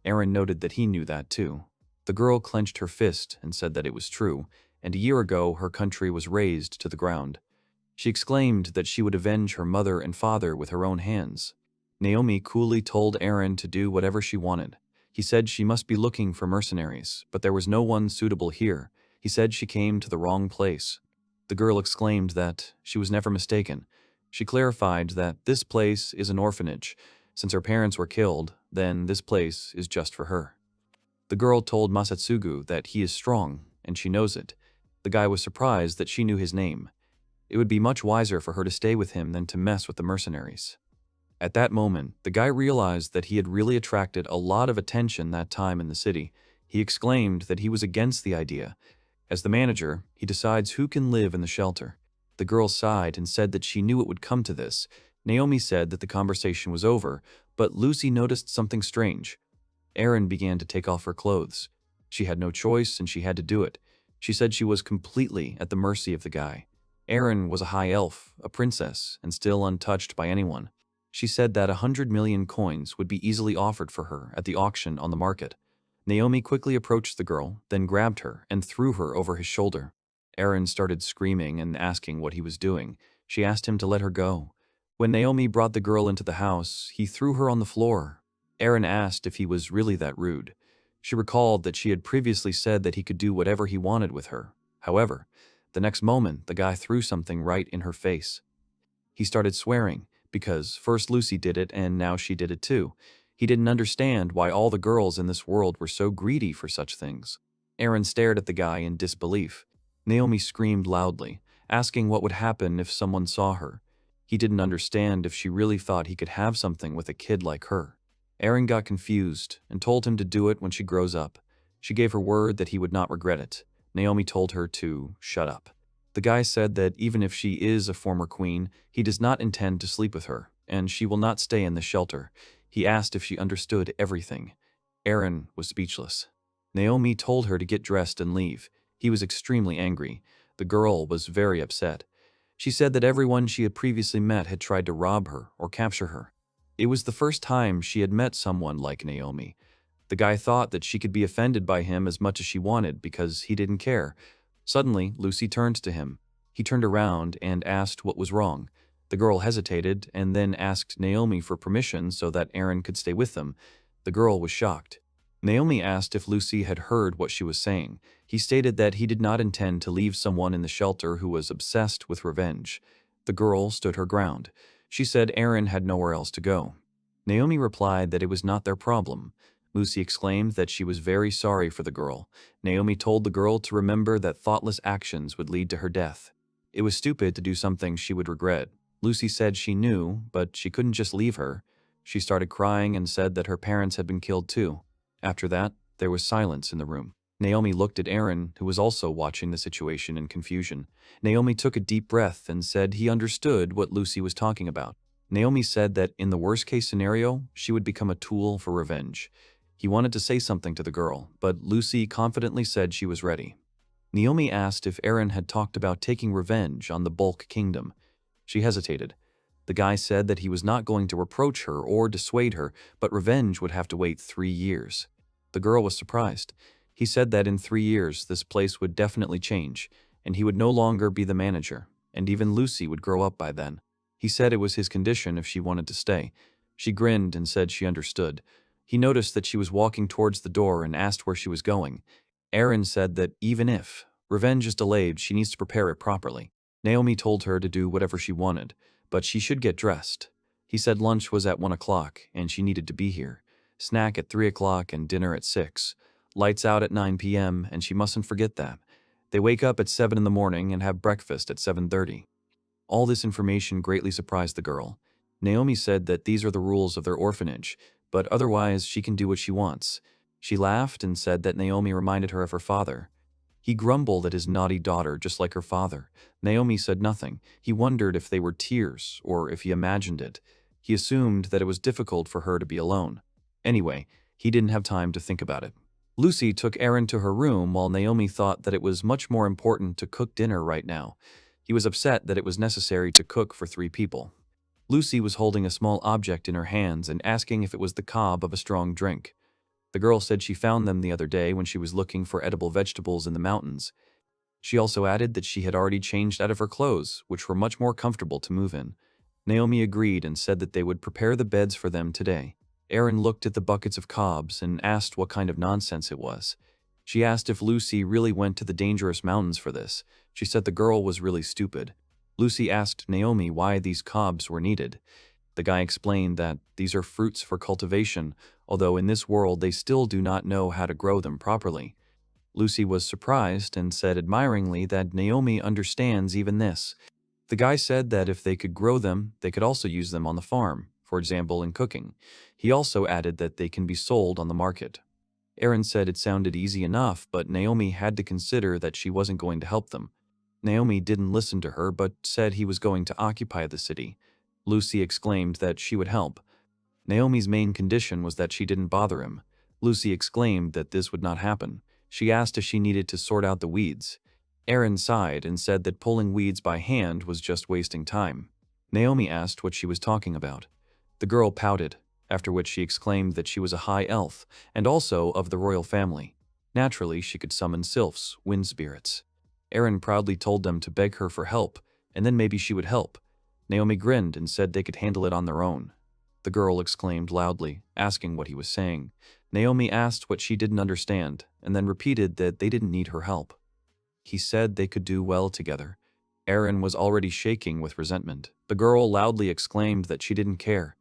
Erin noted that he knew that too. The girl clenched her fist and said that it was true, and a year ago her country was razed to the ground. She exclaimed that she would avenge her mother and father with her own hands. Naomi coolly told Erin to do whatever she wanted. He said she must be looking for mercenaries, but there was no one suitable here. He said she came to the wrong place. The girl exclaimed that she was never mistaken. She clarified that this place is an orphanage. Since her parents were killed, then this place is just for her. The girl told Masatsugu that he is strong, and she knows it. The guy was surprised that she knew his name. It would be much wiser for her to stay with him than to mess with the mercenaries. At that moment, the guy realized that he had really attracted a lot of attention that time in the city. He exclaimed that he was against the idea. As the manager, he decides who can live in the shelter. The girl sighed and said that she knew it would come to this. Naomi said that the conversation was over, but Lucy noticed something strange. Erin began to take off her clothes. She had no choice and she had to do it. She said she was completely at the mercy of the guy. Erin was a high elf, a princess, and still untouched by anyone. She said that 100 million coins would be easily offered for her at the auction on the market. Naomi quickly approached the girl, then grabbed her and threw her over his shoulder. Erin started screaming and asking what he was doing. She asked him to let her go. When Naomi brought the girl into the house, he threw her on the floor. Erin asked if he was really that rude. She recalled that she had previously said that he could do whatever he wanted with her. However, the next moment, the guy threw something right in her face. He started swearing, because first Lucy did it and now she did it too. He didn't understand why all the girls in this world were so greedy for such things. Erin stared at the guy in disbelief. Naomi screamed loudly, asking what would happen if someone saw her. He didn't understand if she really thought he could have something with a kid like her. Erin got confused and told him to do it when she grows up. She gave her word that he would not regret it. Naomi told her to shut up. The guy said that even if she is a former queen, he does not intend to sleep with her, and she will not stay in the shelter. He asked if she understood everything. Erin was speechless. Naomi told her to get dressed and leave. He was extremely angry. The girl was very upset. She said that everyone she had previously met had tried to rob her or capture her. It was the first time she had met someone like Naomi. The guy thought that she could be offended by him as much as she wanted because he didn't care. Suddenly, Lucy turned to him. He turned around and asked what was wrong. The girl hesitated and then asked Naomi for permission so that Erin could stay with them. The girl was shocked. Naomi asked if Lucy had heard what she was saying. He stated that he did not intend to leave someone in the shelter who was obsessed with revenge. The girl stood her ground. She said Erin had nowhere else to go. Naomi replied that it was not their problem. Lucy exclaimed that she was very sorry for the girl. Naomi told the girl to remember that thoughtless actions would lead to her death. It was stupid to do something she would regret. Lucy said she knew, but she couldn't just leave her. She started crying and said that her parents had been killed too. After that, there was silence in the room. Naomi looked at Erin, who was also watching the situation in confusion. Naomi took a deep breath and said he understood what Lucy was talking about. Naomi said that in the worst-case scenario, she would become a tool for revenge. He wanted to say something to the girl, but Lucy confidently said she was ready. Naomi asked if Erin had talked about taking revenge on the Bulk Kingdom. She hesitated. The guy said that he was not going to reproach her or dissuade her, but revenge would have to wait 3 years. The girl was surprised. He said that in 3 years this place would definitely change, and he would no longer be the manager, and even Lucy would grow up by then. He said it was his condition if she wanted to stay. She grinned and said she understood. He noticed that she was walking towards the door and asked where she was going. Erin said that even if revenge is delayed, she needs to prepare it properly. Naomi told her to do whatever she wanted, but she should get dressed. He said lunch was at 1 o'clock and she needed to be here. Snack at 3 o'clock and dinner at 6. Lights out at 9 p.m. and she mustn't forget that. They wake up at 7 in the morning and have breakfast at 7:30. All this information greatly surprised the girl. Naomi said that these are the rules of their orphanage, but otherwise she can do what she wants. She laughed and said that Naomi reminded her of her father. He grumbled at his naughty daughter just like her father. Naomi said nothing. He wondered if they were tears or if he imagined it. He assumed that it was difficult for her to be alone. Anyway, he didn't have time to think about it. Lucy took Erin to her room while Naomi thought that it was much more important to cook dinner right now. He was upset that it was necessary to cook for 3 people. Lucy was holding a small object in her hands and asking if it was the cob of a strong drink. The girl said she found them the other day when she was looking for edible vegetables in the mountains. She also added that she had already changed out of her clothes, which were much more comfortable to move in. Naomi agreed and said that they would prepare the beds for them today. Erin looked at the buckets of cobs and asked what kind of nonsense it was. She asked if Lucy really went to the dangerous mountains for this. She said the girl was really stupid. Lucy asked Naomi why these cobs were needed. The guy explained that these are fruits for cultivation, although in this world they still do not know how to grow them properly. Lucy was surprised and said admiringly that Naomi understands even this. The guy said that if they could grow them, they could also use them on the farm, for example in cooking. He also added that they can be sold on the market. Aaron said it sounded easy enough, but Naomi had to consider that she wasn't going to help them. Naomi didn't listen to her, but said he was going to occupy the city. Lucy exclaimed that she would help. Naomi's main condition was that she didn't bother him. Lucy exclaimed that this would not happen. She asked if she needed to sort out the weeds. Aaron sighed and said that pulling weeds by hand was just wasting time. Naomi asked what she was talking about. The girl pouted, after which she exclaimed that she was a high elf, and also of the royal family. Naturally, she could summon sylphs, wind spirits. Aaron proudly told them to beg her for help, and then maybe she would help. Naomi grinned and said they could handle it on their own. The girl exclaimed loudly, asking what he was saying. Naomi asked what she didn't understand, and then repeated that they didn't need her help. He said they could do well together. Aaron was already shaking with resentment. The girl loudly exclaimed that she didn't care.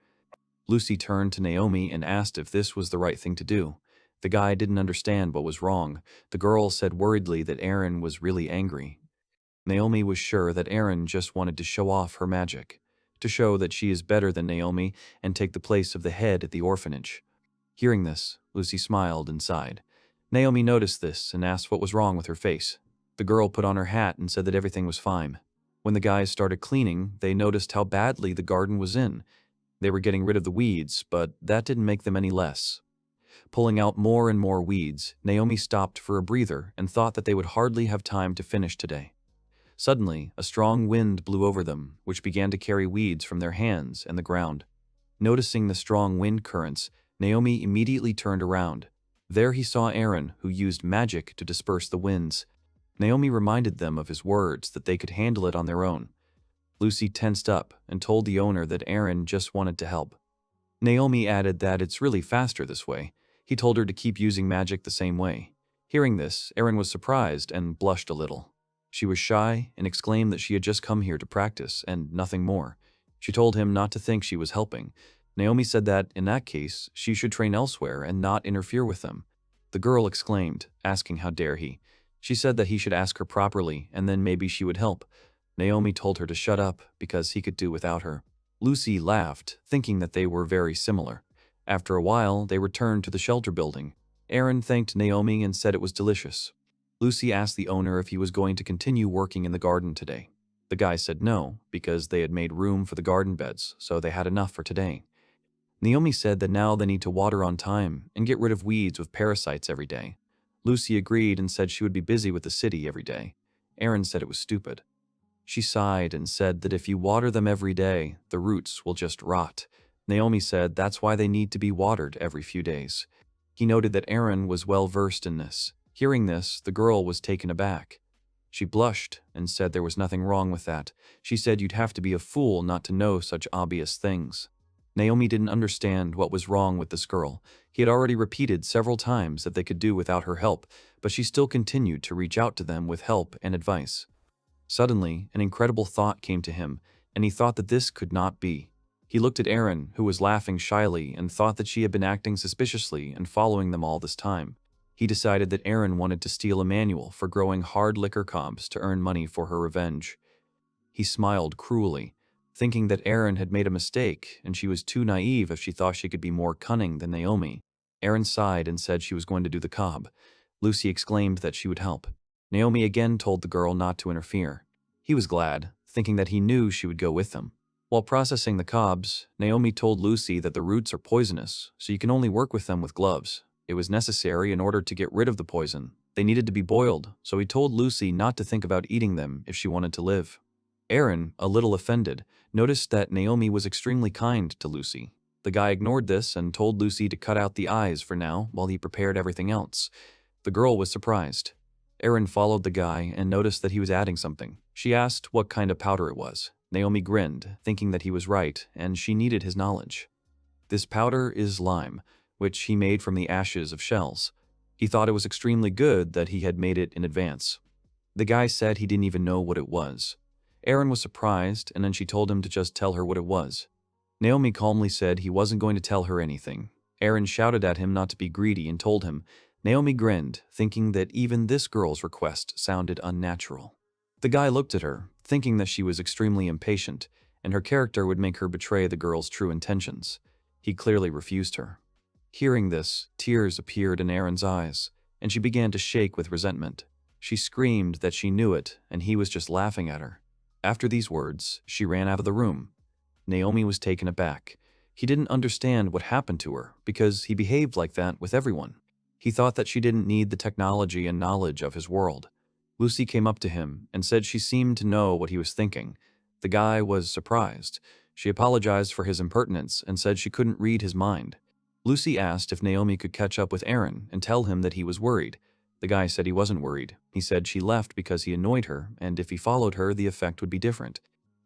Lucy turned to Naomi and asked if this was the right thing to do. The guy didn't understand what was wrong. The girl said worriedly that Aaron was really angry. Naomi was sure that Aaron just wanted to show off her magic, to show that she is better than Naomi and take the place of the head at the orphanage. Hearing this, Lucy smiled and sighed. Naomi noticed this and asked what was wrong with her face. The girl put on her hat and said that everything was fine. When the guys started cleaning, they noticed how badly the garden was in. They were getting rid of the weeds, but that didn't make them any less. Pulling out more and more weeds, Naomi stopped for a breather and thought that they would hardly have time to finish today. Suddenly, a strong wind blew over them, which began to carry weeds from their hands and the ground. Noticing the strong wind currents, Naomi immediately turned around. There he saw Aaron, who used magic to disperse the winds. Naomi reminded them of his words that they could handle it on their own. Lucy tensed up and told the owner that Aaron just wanted to help. Naomi added that it's really faster this way. He told her to keep using magic the same way. Hearing this, Aaron was surprised and blushed a little. She was shy and exclaimed that she had just come here to practice and nothing more. She told him not to think she was helping. Naomi said that, in that case, she should train elsewhere and not interfere with them. The girl exclaimed, asking how dare he. She said that he should ask her properly and then maybe she would help. Naomi told her to shut up because he could do without her. Lucy laughed, thinking that they were very similar. After a while, they returned to the shelter building. Aaron thanked Naomi and said it was delicious. Lucy asked the owner if he was going to continue working in the garden today. The guy said no, because they had made room for the garden beds, so they had enough for today. Naomi said that now they need to water on time and get rid of weeds with parasites every day. Lucy agreed and said she would be busy with the city every day. Aaron said it was stupid. She sighed and said that if you water them every day, the roots will just rot. Naomi said that's why they need to be watered every few days. He noted that Aaron was well versed in this. Hearing this, the girl was taken aback. She blushed and said there was nothing wrong with that. She said you'd have to be a fool not to know such obvious things. Naomi didn't understand what was wrong with this girl. He had already repeated several times that they could do without her help, but she still continued to reach out to them with help and advice. Suddenly, an incredible thought came to him, and he thought that this could not be. He looked at Aaron, who was laughing shyly, and thought that she had been acting suspiciously and following them all this time. He decided that Aaron wanted to steal a manual for growing hard liquor cobs to earn money for her revenge. He smiled cruelly, thinking that Aaron had made a mistake and she was too naive if she thought she could be more cunning than Naomi. Aaron sighed and said she was going to do the cob. Lucy exclaimed that she would help. Naomi again told the girl not to interfere. He was glad, thinking that he knew she would go with them. While processing the cobs, Naomi told Lucy that the roots are poisonous, so you can only work with them with gloves. It was necessary in order to get rid of the poison. They needed to be boiled, so he told Lucy not to think about eating them if she wanted to live. Aaron, a little offended, noticed that Naomi was extremely kind to Lucy. The guy ignored this and told Lucy to cut out the eyes for now while he prepared everything else. The girl was surprised. Aaron followed the guy and noticed that he was adding something. She asked what kind of powder it was. Naomi grinned, thinking that he was right, and she needed his knowledge. This powder is lime, which he made from the ashes of shells. He thought it was extremely good that he had made it in advance. The guy said he didn't even know what it was. Aaron was surprised, and then she told him to just tell her what it was. Naomi calmly said he wasn't going to tell her anything. Aaron shouted at him not to be greedy and told him. Naomi grinned, thinking that even this girl's request sounded unnatural. The guy looked at her, thinking that she was extremely impatient, and her character would make her betray the girl's true intentions. He clearly refused her. Hearing this, tears appeared in Erin's eyes, and she began to shake with resentment. She screamed that she knew it, and he was just laughing at her. After these words, she ran out of the room. Naomi was taken aback. He didn't understand what happened to her, because he behaved like that with everyone. He thought that she didn't need the technology and knowledge of his world. Lucy came up to him and said she seemed to know what he was thinking. The guy was surprised. She apologized for his impertinence and said she couldn't read his mind. Lucy asked if Naomi could catch up with Aaron and tell him that he was worried. The guy said he wasn't worried. He said she left because he annoyed her, and if he followed her, the effect would be different.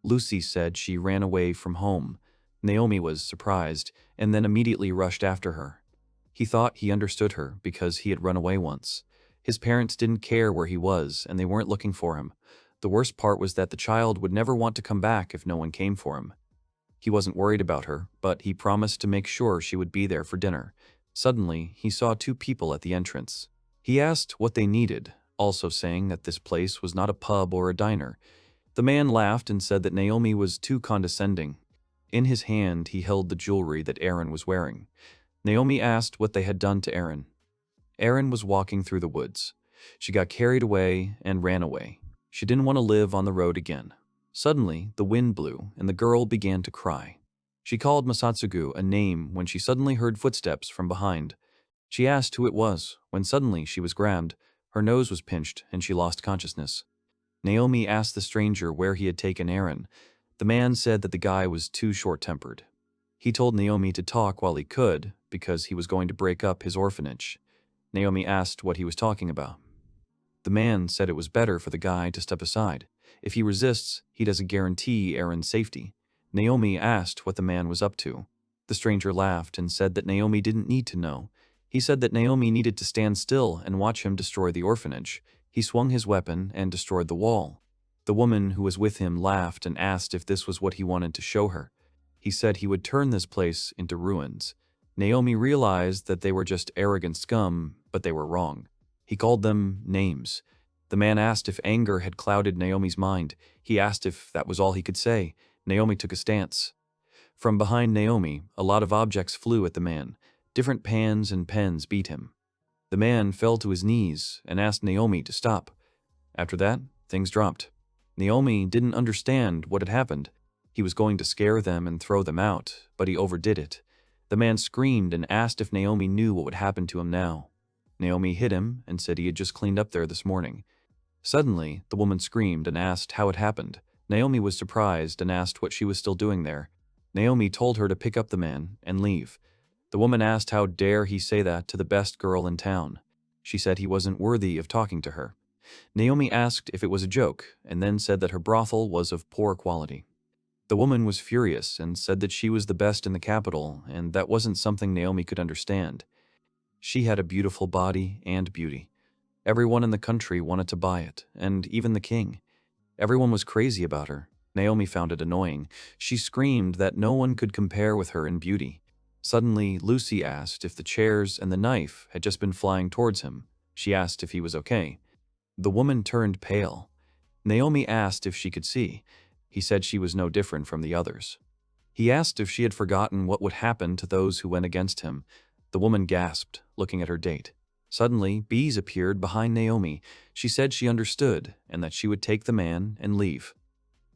Lucy said she ran away from home. Naomi was surprised, and then immediately rushed after her. He thought he understood her because he had run away once. His parents didn't care where he was, and they weren't looking for him. The worst part was that the child would never want to come back if no one came for him. He wasn't worried about her, but he promised to make sure she would be there for dinner. Suddenly, he saw two people at the entrance. He asked what they needed, also saying that this place was not a pub or a diner. The man laughed and said that Naomi was too condescending. In his hand, he held the jewelry that Aaron was wearing. Naomi asked what they had done to Aaron. Aaron was walking through the woods. She got carried away and ran away. She didn't want to live on the road again. Suddenly, the wind blew, and the girl began to cry. She called Masatsugu a name when she suddenly heard footsteps from behind. She asked who it was, when suddenly she was grabbed. Her nose was pinched, and she lost consciousness. Naomi asked the stranger where he had taken Aaron. The man said that the guy was too short-tempered. He told Naomi to talk while he could, because he was going to break up his orphanage. Naomi asked what he was talking about. The man said it was better for the guy to step aside. If he resists, he doesn't guarantee Aaron's safety. Naomi asked what the man was up to. The stranger laughed and said that Naomi didn't need to know. He said that Naomi needed to stand still and watch him destroy the orphanage. He swung his weapon and destroyed the wall. The woman who was with him laughed and asked if this was what he wanted to show her. He said he would turn this place into ruins. Naomi realized that they were just arrogant scum, but they were wrong. He called them names. The man asked if anger had clouded Naomi's mind. He asked if that was all he could say. Naomi took a stance. From behind Naomi, a lot of objects flew at the man. Different pans and pens beat him. The man fell to his knees and asked Naomi to stop. After that, things dropped. Naomi didn't understand what had happened. He was going to scare them and throw them out, but he overdid it. The man screamed and asked if Naomi knew what would happen to him now. Naomi hit him and said he had just cleaned up there this morning. Suddenly, the woman screamed and asked how it happened. Naomi was surprised and asked what she was still doing there. Naomi told her to pick up the man and leave. The woman asked how dare he say that to the best girl in town. She said he wasn't worthy of talking to her. Naomi asked if it was a joke, and then said that her brothel was of poor quality. The woman was furious and said that she was the best in the capital, and that wasn't something Naomi could understand. She had a beautiful body and beauty. Everyone in the country wanted to buy it, and even the king. Everyone was crazy about her. Naomi found it annoying. She screamed that no one could compare with her in beauty. Suddenly, Lucy asked if the chairs and the knife had just been flying towards him. She asked if he was okay. The woman turned pale. Naomi asked if she could see. He said she was no different from the others. He asked if she had forgotten what would happen to those who went against him. The woman gasped, looking at her date. Suddenly, bees appeared behind Naomi. She said she understood and that she would take the man and leave.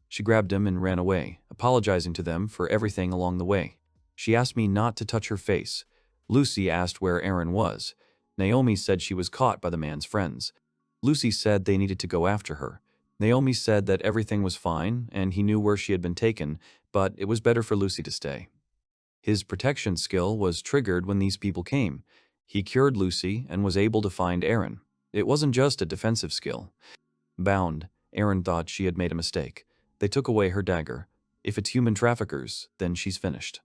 She grabbed him and ran away, apologizing to them for everything along the way. She asked me not to touch her face. Lucy asked where Aaron was. Naomi said she was caught by the man's friends. Lucy said they needed to go after her. Naomi said that everything was fine and he knew where she had been taken, but it was better for Lucy to stay. His protection skill was triggered when these people came. He cured Lucy and was able to find Aaron. It wasn't just a defensive skill. Bound, Aaron thought she had made a mistake. They took away her dagger. If it's human traffickers, then she's finished.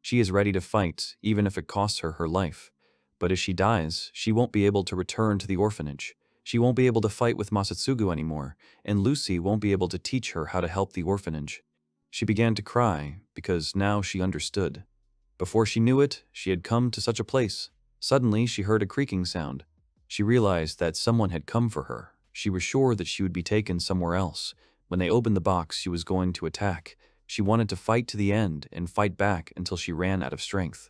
She is ready to fight, even if it costs her her life. But if she dies, she won't be able to return to the orphanage. She won't be able to fight with Masatsugu anymore, and Lucy won't be able to teach her how to help the orphanage. She began to cry because now she understood. Before she knew it, she had come to such a place. Suddenly, she heard a creaking sound. She realized that someone had come for her. She was sure that she would be taken somewhere else. When they opened the box, she was going to attack. She wanted to fight to the end and fight back until she ran out of strength.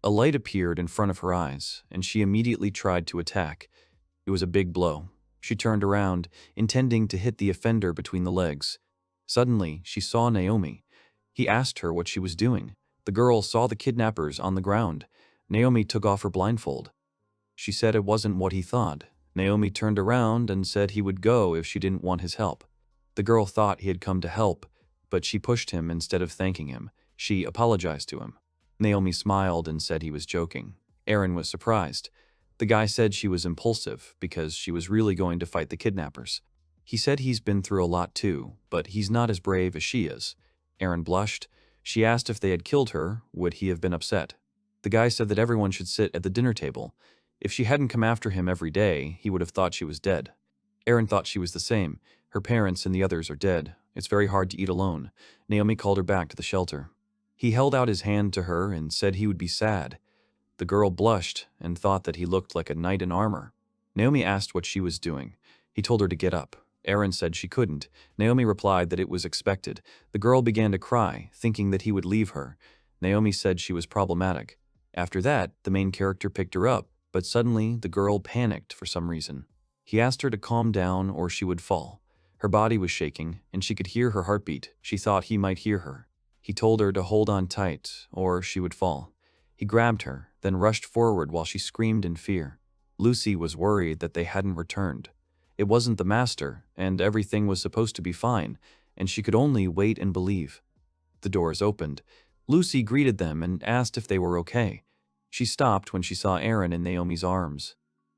A light appeared in front of her eyes, and she immediately tried to attack. It was a big blow. She turned around, intending to hit the offender between the legs. Suddenly, she saw Naomi. He asked her what she was doing. The girl saw the kidnappers on the ground. Naomi took off her blindfold. She said it wasn't what he thought. Naomi turned around and said he would go if she didn't want his help. The girl thought he had come to help, but she pushed him instead of thanking him. She apologized to him. Naomi smiled and said he was joking. Aaron was surprised. The guy said she was impulsive because she was really going to fight the kidnappers. He said he's been through a lot too, but he's not as brave as she is. Aaron blushed. She asked if they had killed her, would he have been upset? The guy said that everyone should sit at the dinner table. If she hadn't come after him every day, he would have thought she was dead. Aaron thought she was the same. Her parents and the others are dead. It's very hard to eat alone. Naomi called her back to the shelter. He held out his hand to her and said he would be sad. The girl blushed and thought that he looked like a knight in armor. Naomi asked what she was doing. He told her to get up. Aaron said she couldn't. Naomi replied that it was expected. The girl began to cry, thinking that he would leave her. Naomi said she was problematic. After that, the main character picked her up, but suddenly the girl panicked for some reason. He asked her to calm down or she would fall. Her body was shaking, and she could hear her heartbeat. She thought he might hear her. He told her to hold on tight, or she would fall. He grabbed her, then rushed forward while she screamed in fear. Lucy was worried that they hadn't returned. It wasn't the master, and everything was supposed to be fine, and she could only wait and believe. The doors opened. Lucy greeted them and asked if they were okay. She stopped when she saw Aaron in Naomi's arms.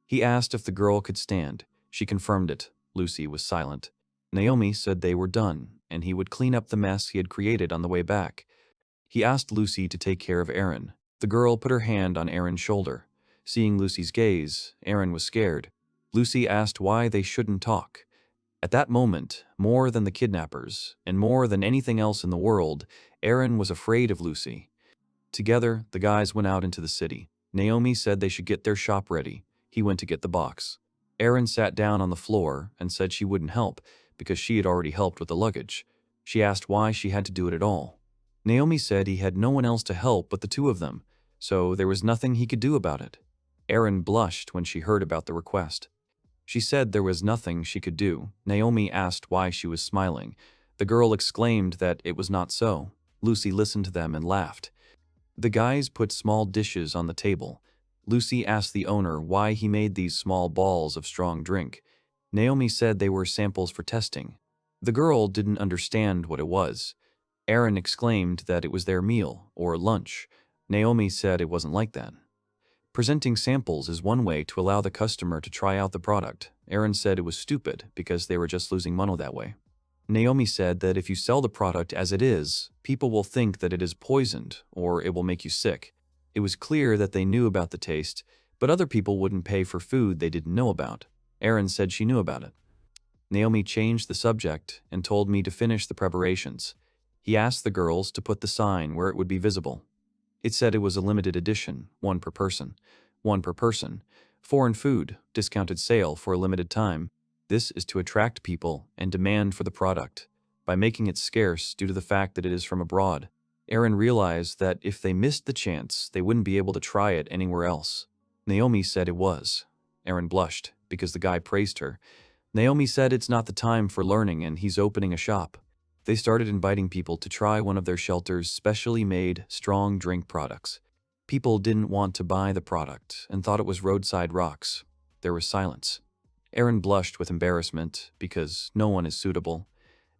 He asked if the girl could stand. She confirmed it. Lucy was silent. Naomi said they were done, and he would clean up the mess he had created on the way back. He asked Lucy to take care of Aaron. The girl put her hand on Aaron's shoulder. Seeing Lucy's gaze, Aaron was scared. Lucy asked why they shouldn't talk. At that moment, more than the kidnappers, and more than anything else in the world, Aaron was afraid of Lucy. Together, the guys went out into the city. Naomi said they should get their shop ready. He went to get the box. Aaron sat down on the floor and said she wouldn't help because she had already helped with the luggage. She asked why she had to do it at all. Naomi said he had no one else to help but the two of them, so there was nothing he could do about it. Aaron blushed when she heard about the request. She said there was nothing she could do. Naomi asked why she was smiling. The girl exclaimed that it was not so. Lucy listened to them and laughed. The guys put small dishes on the table. Lucy asked the owner why he made these small balls of strong drink. Naomi said they were samples for testing. The girl didn't understand what it was. Aaron exclaimed that it was their meal, or lunch. Naomi said it wasn't like that. Presenting samples is one way to allow the customer to try out the product. Aaron said it was stupid because they were just losing money that way. Naomi said that if you sell the product as it is, people will think that it is poisoned or it will make you sick. It was clear that they knew about the taste, but other people wouldn't pay for food they didn't know about. Aaron said she knew about it. Naomi changed the subject and told me to finish the preparations. He asked the girls to put the sign where it would be visible. It said it was a limited edition, one per person. One per person. Foreign food, discounted sale for a limited time. This is to attract people and demand for the product, by making it scarce due to the fact that it is from abroad. Aaron realized that if they missed the chance, they wouldn't be able to try it anywhere else. Naomi said it was. Aaron blushed, because the guy praised her. Naomi said it's not the time for learning and he's opening a shop. They started inviting people to try one of their shelter's specially made, strong drink products. People didn't want to buy the product and thought it was roadside rocks. There was silence. Aaron blushed with embarrassment because no one is suitable.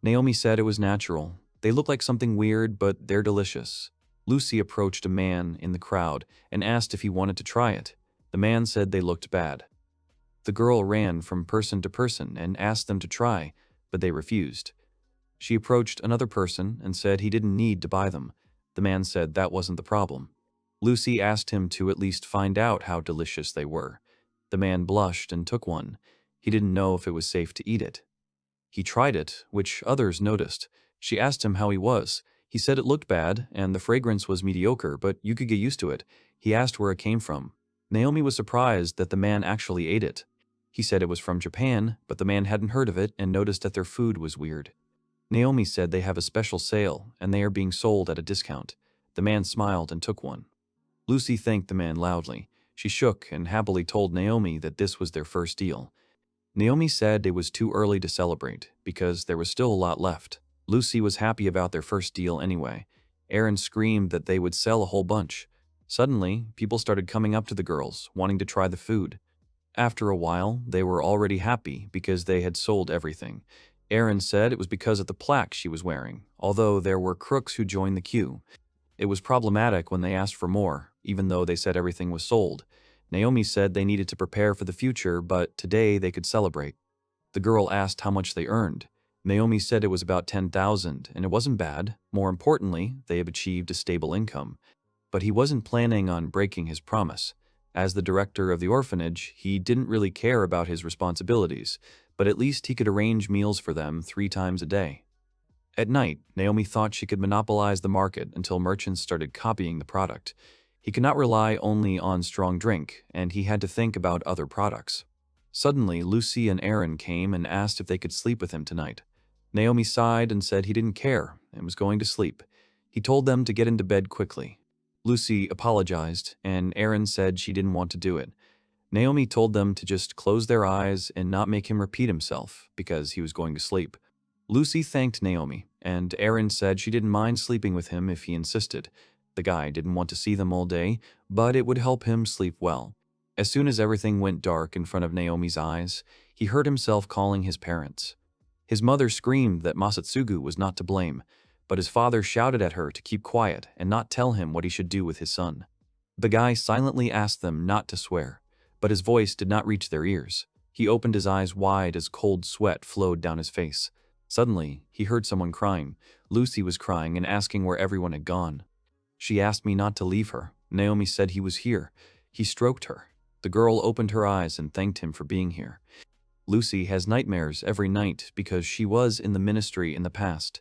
Naomi said it was natural. They look like something weird, but they're delicious. Lucy approached a man in the crowd and asked if he wanted to try it. The man said they looked bad. The girl ran from person to person and asked them to try, but they refused. She approached another person and said he didn't need to buy them. The man said that wasn't the problem. Lucy asked him to at least find out how delicious they were. The man blushed and took one. He didn't know if it was safe to eat it. He tried it, which others noticed. She asked him how he was. He said it looked bad, and the fragrance was mediocre, but you could get used to it. He asked where it came from. Naomi was surprised that the man actually ate it. He said it was from Japan, but the man hadn't heard of it and noticed that their food was weird. Naomi said they have a special sale, and they are being sold at a discount. The man smiled and took one. Lucy thanked the man loudly. She shook and happily told Naomi that this was their first deal. Naomi said it was too early to celebrate, because there was still a lot left. Lucy was happy about their first deal anyway. Aaron screamed that they would sell a whole bunch. Suddenly, people started coming up to the girls, wanting to try the food. After a while, they were already happy because they had sold everything. Aaron said it was because of the plaque she was wearing, although there were crooks who joined the queue. It was problematic when they asked for more, even though they said everything was sold. Naomi said they needed to prepare for the future, but today they could celebrate. The girl asked how much they earned. Naomi said it was about 10,000, and it wasn't bad. More importantly, they have achieved a stable income. But he wasn't planning on breaking his promise. As the director of the orphanage, he didn't really care about his responsibilities, but at least he could arrange meals for them 3 times a day. At night, Naomi thought she could monopolize the market until merchants started copying the product. He could not rely only on strong drink, and he had to think about other products. Suddenly, Lucy and Aaron came and asked if they could sleep with him tonight. Naomi sighed and said he didn't care and was going to sleep. He told them to get into bed quickly. Lucy apologized, and Aaron said she didn't want to do it. Naomi told them to just close their eyes and not make him repeat himself, because he was going to sleep. Lucy thanked Naomi, and Aaron said she didn't mind sleeping with him if he insisted. The guy didn't want to see them all day, but it would help him sleep well. As soon as everything went dark in front of Naomi's eyes, he heard himself calling his parents. His mother screamed that Masatsugu was not to blame, but his father shouted at her to keep quiet and not tell him what he should do with his son. The guy silently asked them not to swear, but his voice did not reach their ears. He opened his eyes wide as cold sweat flowed down his face. Suddenly, he heard someone crying. Lucy was crying and asking where everyone had gone. She asked me not to leave her. Naomi said he was here. He stroked her. The girl opened her eyes and thanked him for being here. Lucy has nightmares every night because she was in the ministry in the past.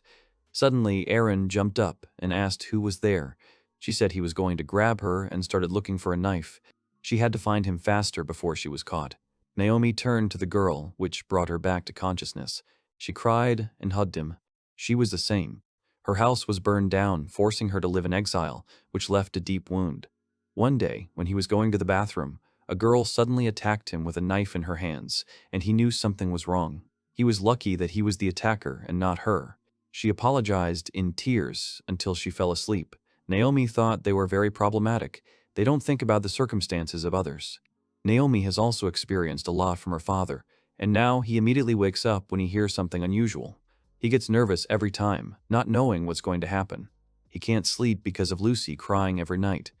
Suddenly, Aaron jumped up and asked who was there. She said he was going to grab her and started looking for a knife. She had to find him faster before she was caught. Naomi turned to the girl, which brought her back to consciousness. She cried and hugged him. She was the same. Her house was burned down, forcing her to live in exile, which left a deep wound. One day, when he was going to the bathroom, a girl suddenly attacked him with a knife in her hands, and he knew something was wrong. He was lucky that he was the attacker and not her. She apologized in tears until she fell asleep. Naomi thought they were very problematic. They don't think about the circumstances of others. Naomi has also experienced a lot from her father, and now he immediately wakes up when he hears something unusual. He gets nervous every time, not knowing what's going to happen. He can't sleep because of Lucy crying every night.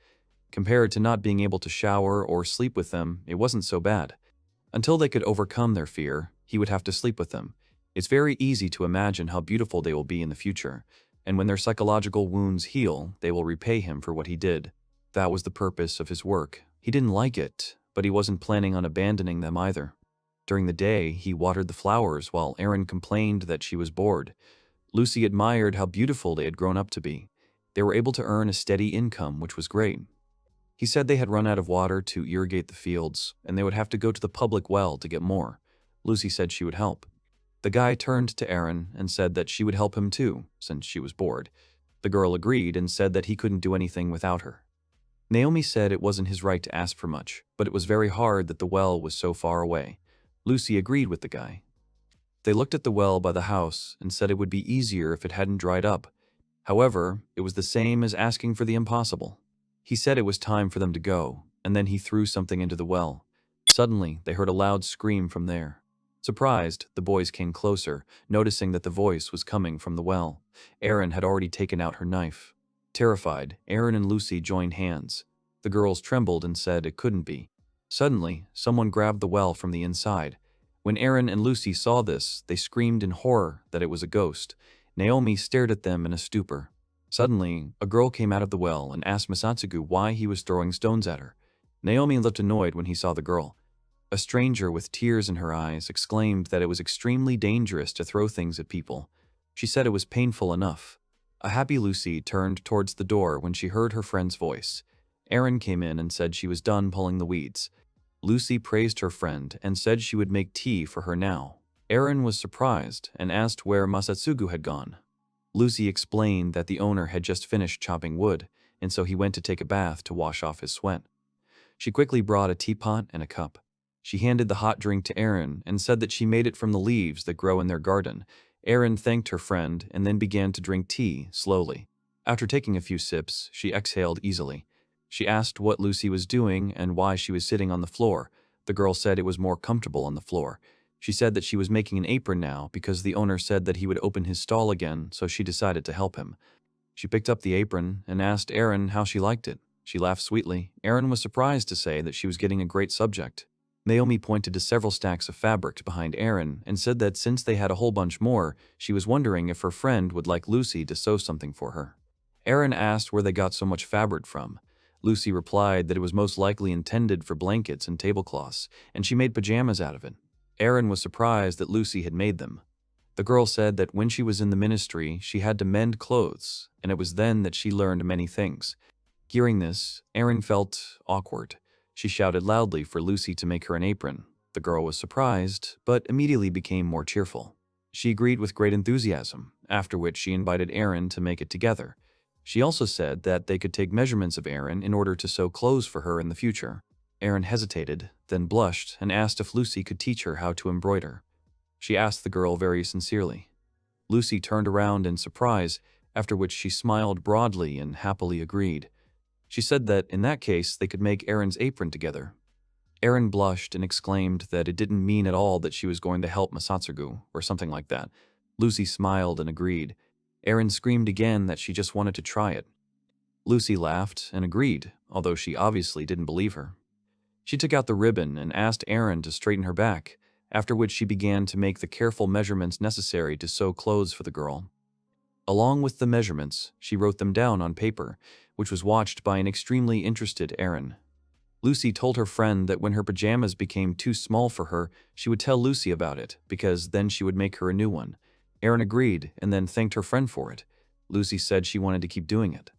Compared to not being able to shower or sleep with them, it wasn't so bad. Until they could overcome their fear, he would have to sleep with them. It's very easy to imagine how beautiful they will be in the future, and when their psychological wounds heal, they will repay him for what he did. That was the purpose of his work. He didn't like it, but he wasn't planning on abandoning them either. During the day, he watered the flowers while Aaron complained that she was bored. Lucy admired how beautiful they had grown up to be. They were able to earn a steady income, which was great. He said they had run out of water to irrigate the fields, and they would have to go to the public well to get more. Lucy said she would help. The guy turned to Aaron and said that she would help him too, since she was bored. The girl agreed and said that he couldn't do anything without her. Naomi said it wasn't his right to ask for much, but it was very hard that the well was so far away. Lucy agreed with the guy. They looked at the well by the house and said it would be easier if it hadn't dried up. However, it was the same as asking for the impossible. He said it was time for them to go, and then he threw something into the well. Suddenly, they heard a loud scream from there. Surprised, the boys came closer, noticing that the voice was coming from the well. Aaron had already taken out her knife. Terrified, Aaron and Lucy joined hands. The girls trembled and said it couldn't be. Suddenly, someone grabbed the well from the inside. When Aaron and Lucy saw this, they screamed in horror that it was a ghost. Naomi stared at them in a stupor. Suddenly, a girl came out of the well and asked Masatsugu why he was throwing stones at her. Naomi looked annoyed when he saw the girl. A stranger with tears in her eyes exclaimed that it was extremely dangerous to throw things at people. She said it was painful enough. A happy Lucy turned towards the door when she heard her friend's voice. Erin came in and said she was done pulling the weeds. Lucy praised her friend and said she would make tea for her now. Erin was surprised and asked where Masatsugu had gone. Lucy explained that the owner had just finished chopping wood, and so he went to take a bath to wash off his sweat. She quickly brought a teapot and a cup. She handed the hot drink to Erin and said that she made it from the leaves that grow in their garden. Erin thanked her friend and then began to drink tea slowly. After taking a few sips, she exhaled easily. She asked what Lucy was doing and why she was sitting on the floor. The girl said it was more comfortable on the floor. She said that she was making an apron now because the owner said that he would open his stall again, so she decided to help him. She picked up the apron and asked Erin how she liked it. She laughed sweetly. Erin was surprised to say that she was getting a great subject. Naomi pointed to several stacks of fabric behind Erin and said that since they had a whole bunch more, she was wondering if her friend would like Lucy to sew something for her. Erin asked where they got so much fabric from. Lucy replied that it was most likely intended for blankets and tablecloths, and she made pajamas out of it. Erin was surprised that Lucy had made them. The girl said that when she was in the ministry, she had to mend clothes, and it was then that she learned many things. Hearing this, Erin felt awkward. She shouted loudly for Lucy to make her an apron. The girl was surprised, but immediately became more cheerful. She agreed with great enthusiasm, after which she invited Erin to make it together. She also said that they could take measurements of Erin in order to sew clothes for her in the future. Erin hesitated, then blushed and asked if Lucy could teach her how to embroider. She asked the girl very sincerely. Lucy turned around in surprise, after which she smiled broadly and happily agreed. She said that in that case they could make Erin's apron together. Erin blushed and exclaimed that it didn't mean at all that she was going to help Masatsugu, or something like that. Lucy smiled and agreed. Erin screamed again that she just wanted to try it. Lucy laughed and agreed, although she obviously didn't believe her. She took out the ribbon and asked Erin to straighten her back, after which she began to make the careful measurements necessary to sew clothes for the girl. Along with the measurements, she wrote them down on paper, which was watched by an extremely interested Erin. Lucy told her friend that when her pajamas became too small for her, she would tell Lucy about it, because then she would make her a new one. Erin agreed and then thanked her friend for it. Lucy said she wanted to keep doing it.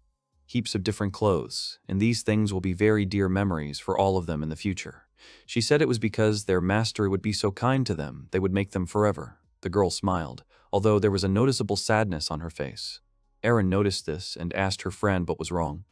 Heaps of different clothes, and these things will be very dear memories for all of them in the future. She said it was because their master would be so kind to them, they would make them forever. The girl smiled, although there was a noticeable sadness on her face. Erin noticed this and asked her friend what was wrong.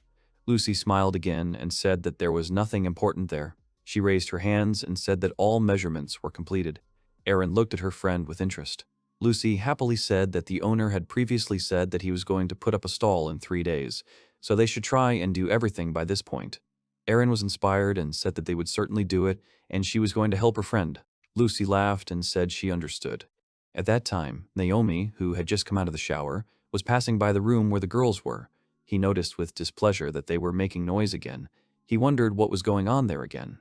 Lucy smiled again and said that there was nothing important there. She raised her hands and said that all measurements were completed. Erin looked at her friend with interest. Lucy happily said that the owner had previously said that he was going to put up a stall in 3 days, so they should try and do everything by this point. Erin was inspired and said that they would certainly do it, and she was going to help her friend. Lucy laughed and said she understood. At that time, Naomi, who had just come out of the shower, was passing by the room where the girls were. He noticed with displeasure that they were making noise again. He wondered what was going on there again.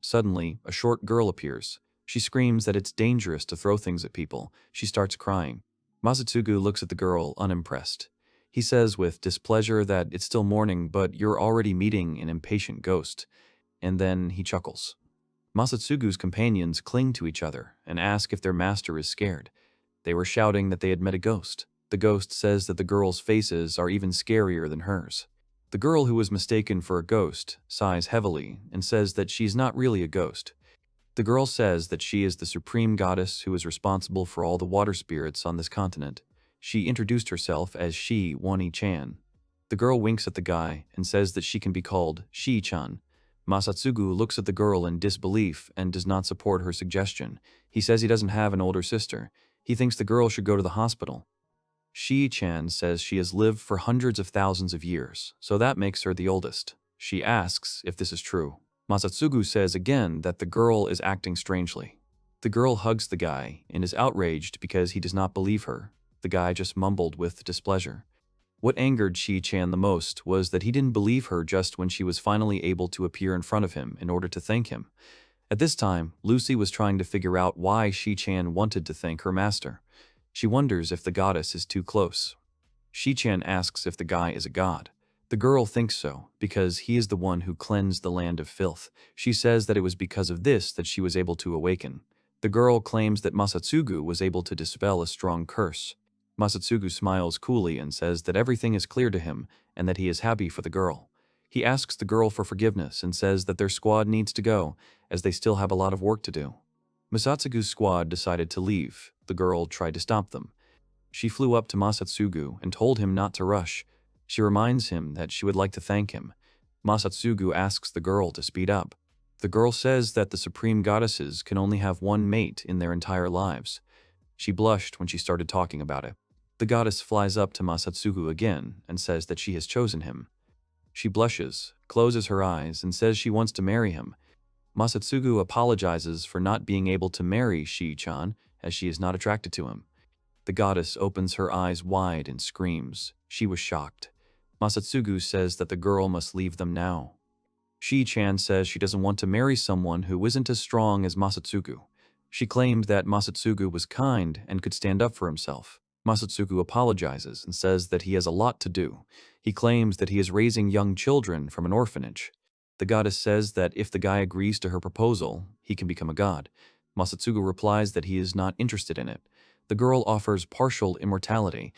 Suddenly, a short girl appears. She screams that it's dangerous to throw things at people. She starts crying. Masatsugu looks at the girl, unimpressed. He says with displeasure that it's still morning, but you're already meeting an impatient ghost. And then he chuckles. Masatsugu's companions cling to each other and ask if their master is scared. They were shouting that they had met a ghost. The ghost says that the girls' faces are even scarier than hers. The girl who was mistaken for a ghost sighs heavily and says that she's not really a ghost. The girl says that she is the supreme goddess who is responsible for all the water spirits on this continent. She introduced herself as Shi Wani-chan. The girl winks at the guy and says that she can be called Shi-chan. Masatsugu looks at the girl in disbelief and does not support her suggestion. He says he doesn't have an older sister. He thinks the girl should go to the hospital. Shi-chan says she has lived for hundreds of thousands of years, so that makes her the oldest. She asks if this is true. Masatsugu says again that the girl is acting strangely. The girl hugs the guy and is outraged because he does not believe her. The guy just mumbled with displeasure. What angered Shi-chan the most was that he didn't believe her just when she was finally able to appear in front of him in order to thank him. At this time, Lucy was trying to figure out why Shi-chan wanted to thank her master. She wonders if the goddess is too close. Shi-chan asks if the guy is a god. The girl thinks so, because he is the one who cleansed the land of filth. She says that it was because of this that she was able to awaken. The girl claims that Masatsugu was able to dispel a strong curse. Masatsugu smiles coolly and says that everything is clear to him and that he is happy for the girl. He asks the girl for forgiveness and says that their squad needs to go, as they still have a lot of work to do. Masatsugu's squad decided to leave. The girl tried to stop them. She flew up to Masatsugu and told him not to rush. She reminds him that she would like to thank him. Masatsugu asks the girl to speed up. The girl says that the supreme goddesses can only have one mate in their entire lives. She blushed when she started talking about it. The goddess flies up to Masatsugu again and says that she has chosen him. She blushes, closes her eyes, and says she wants to marry him. Masatsugu apologizes for not being able to marry Shi-chan, as she is not attracted to him. The goddess opens her eyes wide and screams. She was shocked. Masatsugu says that the girl must leave them now. Shi-chan says she doesn't want to marry someone who isn't as strong as Masatsugu. She claimed that Masatsugu was kind and could stand up for himself. Masatsugu apologizes and says that he has a lot to do. He claims that he is raising young children from an orphanage. The goddess says that if the guy agrees to her proposal, he can become a god. Masatsugu replies that he is not interested in it. The girl offers partial immortality.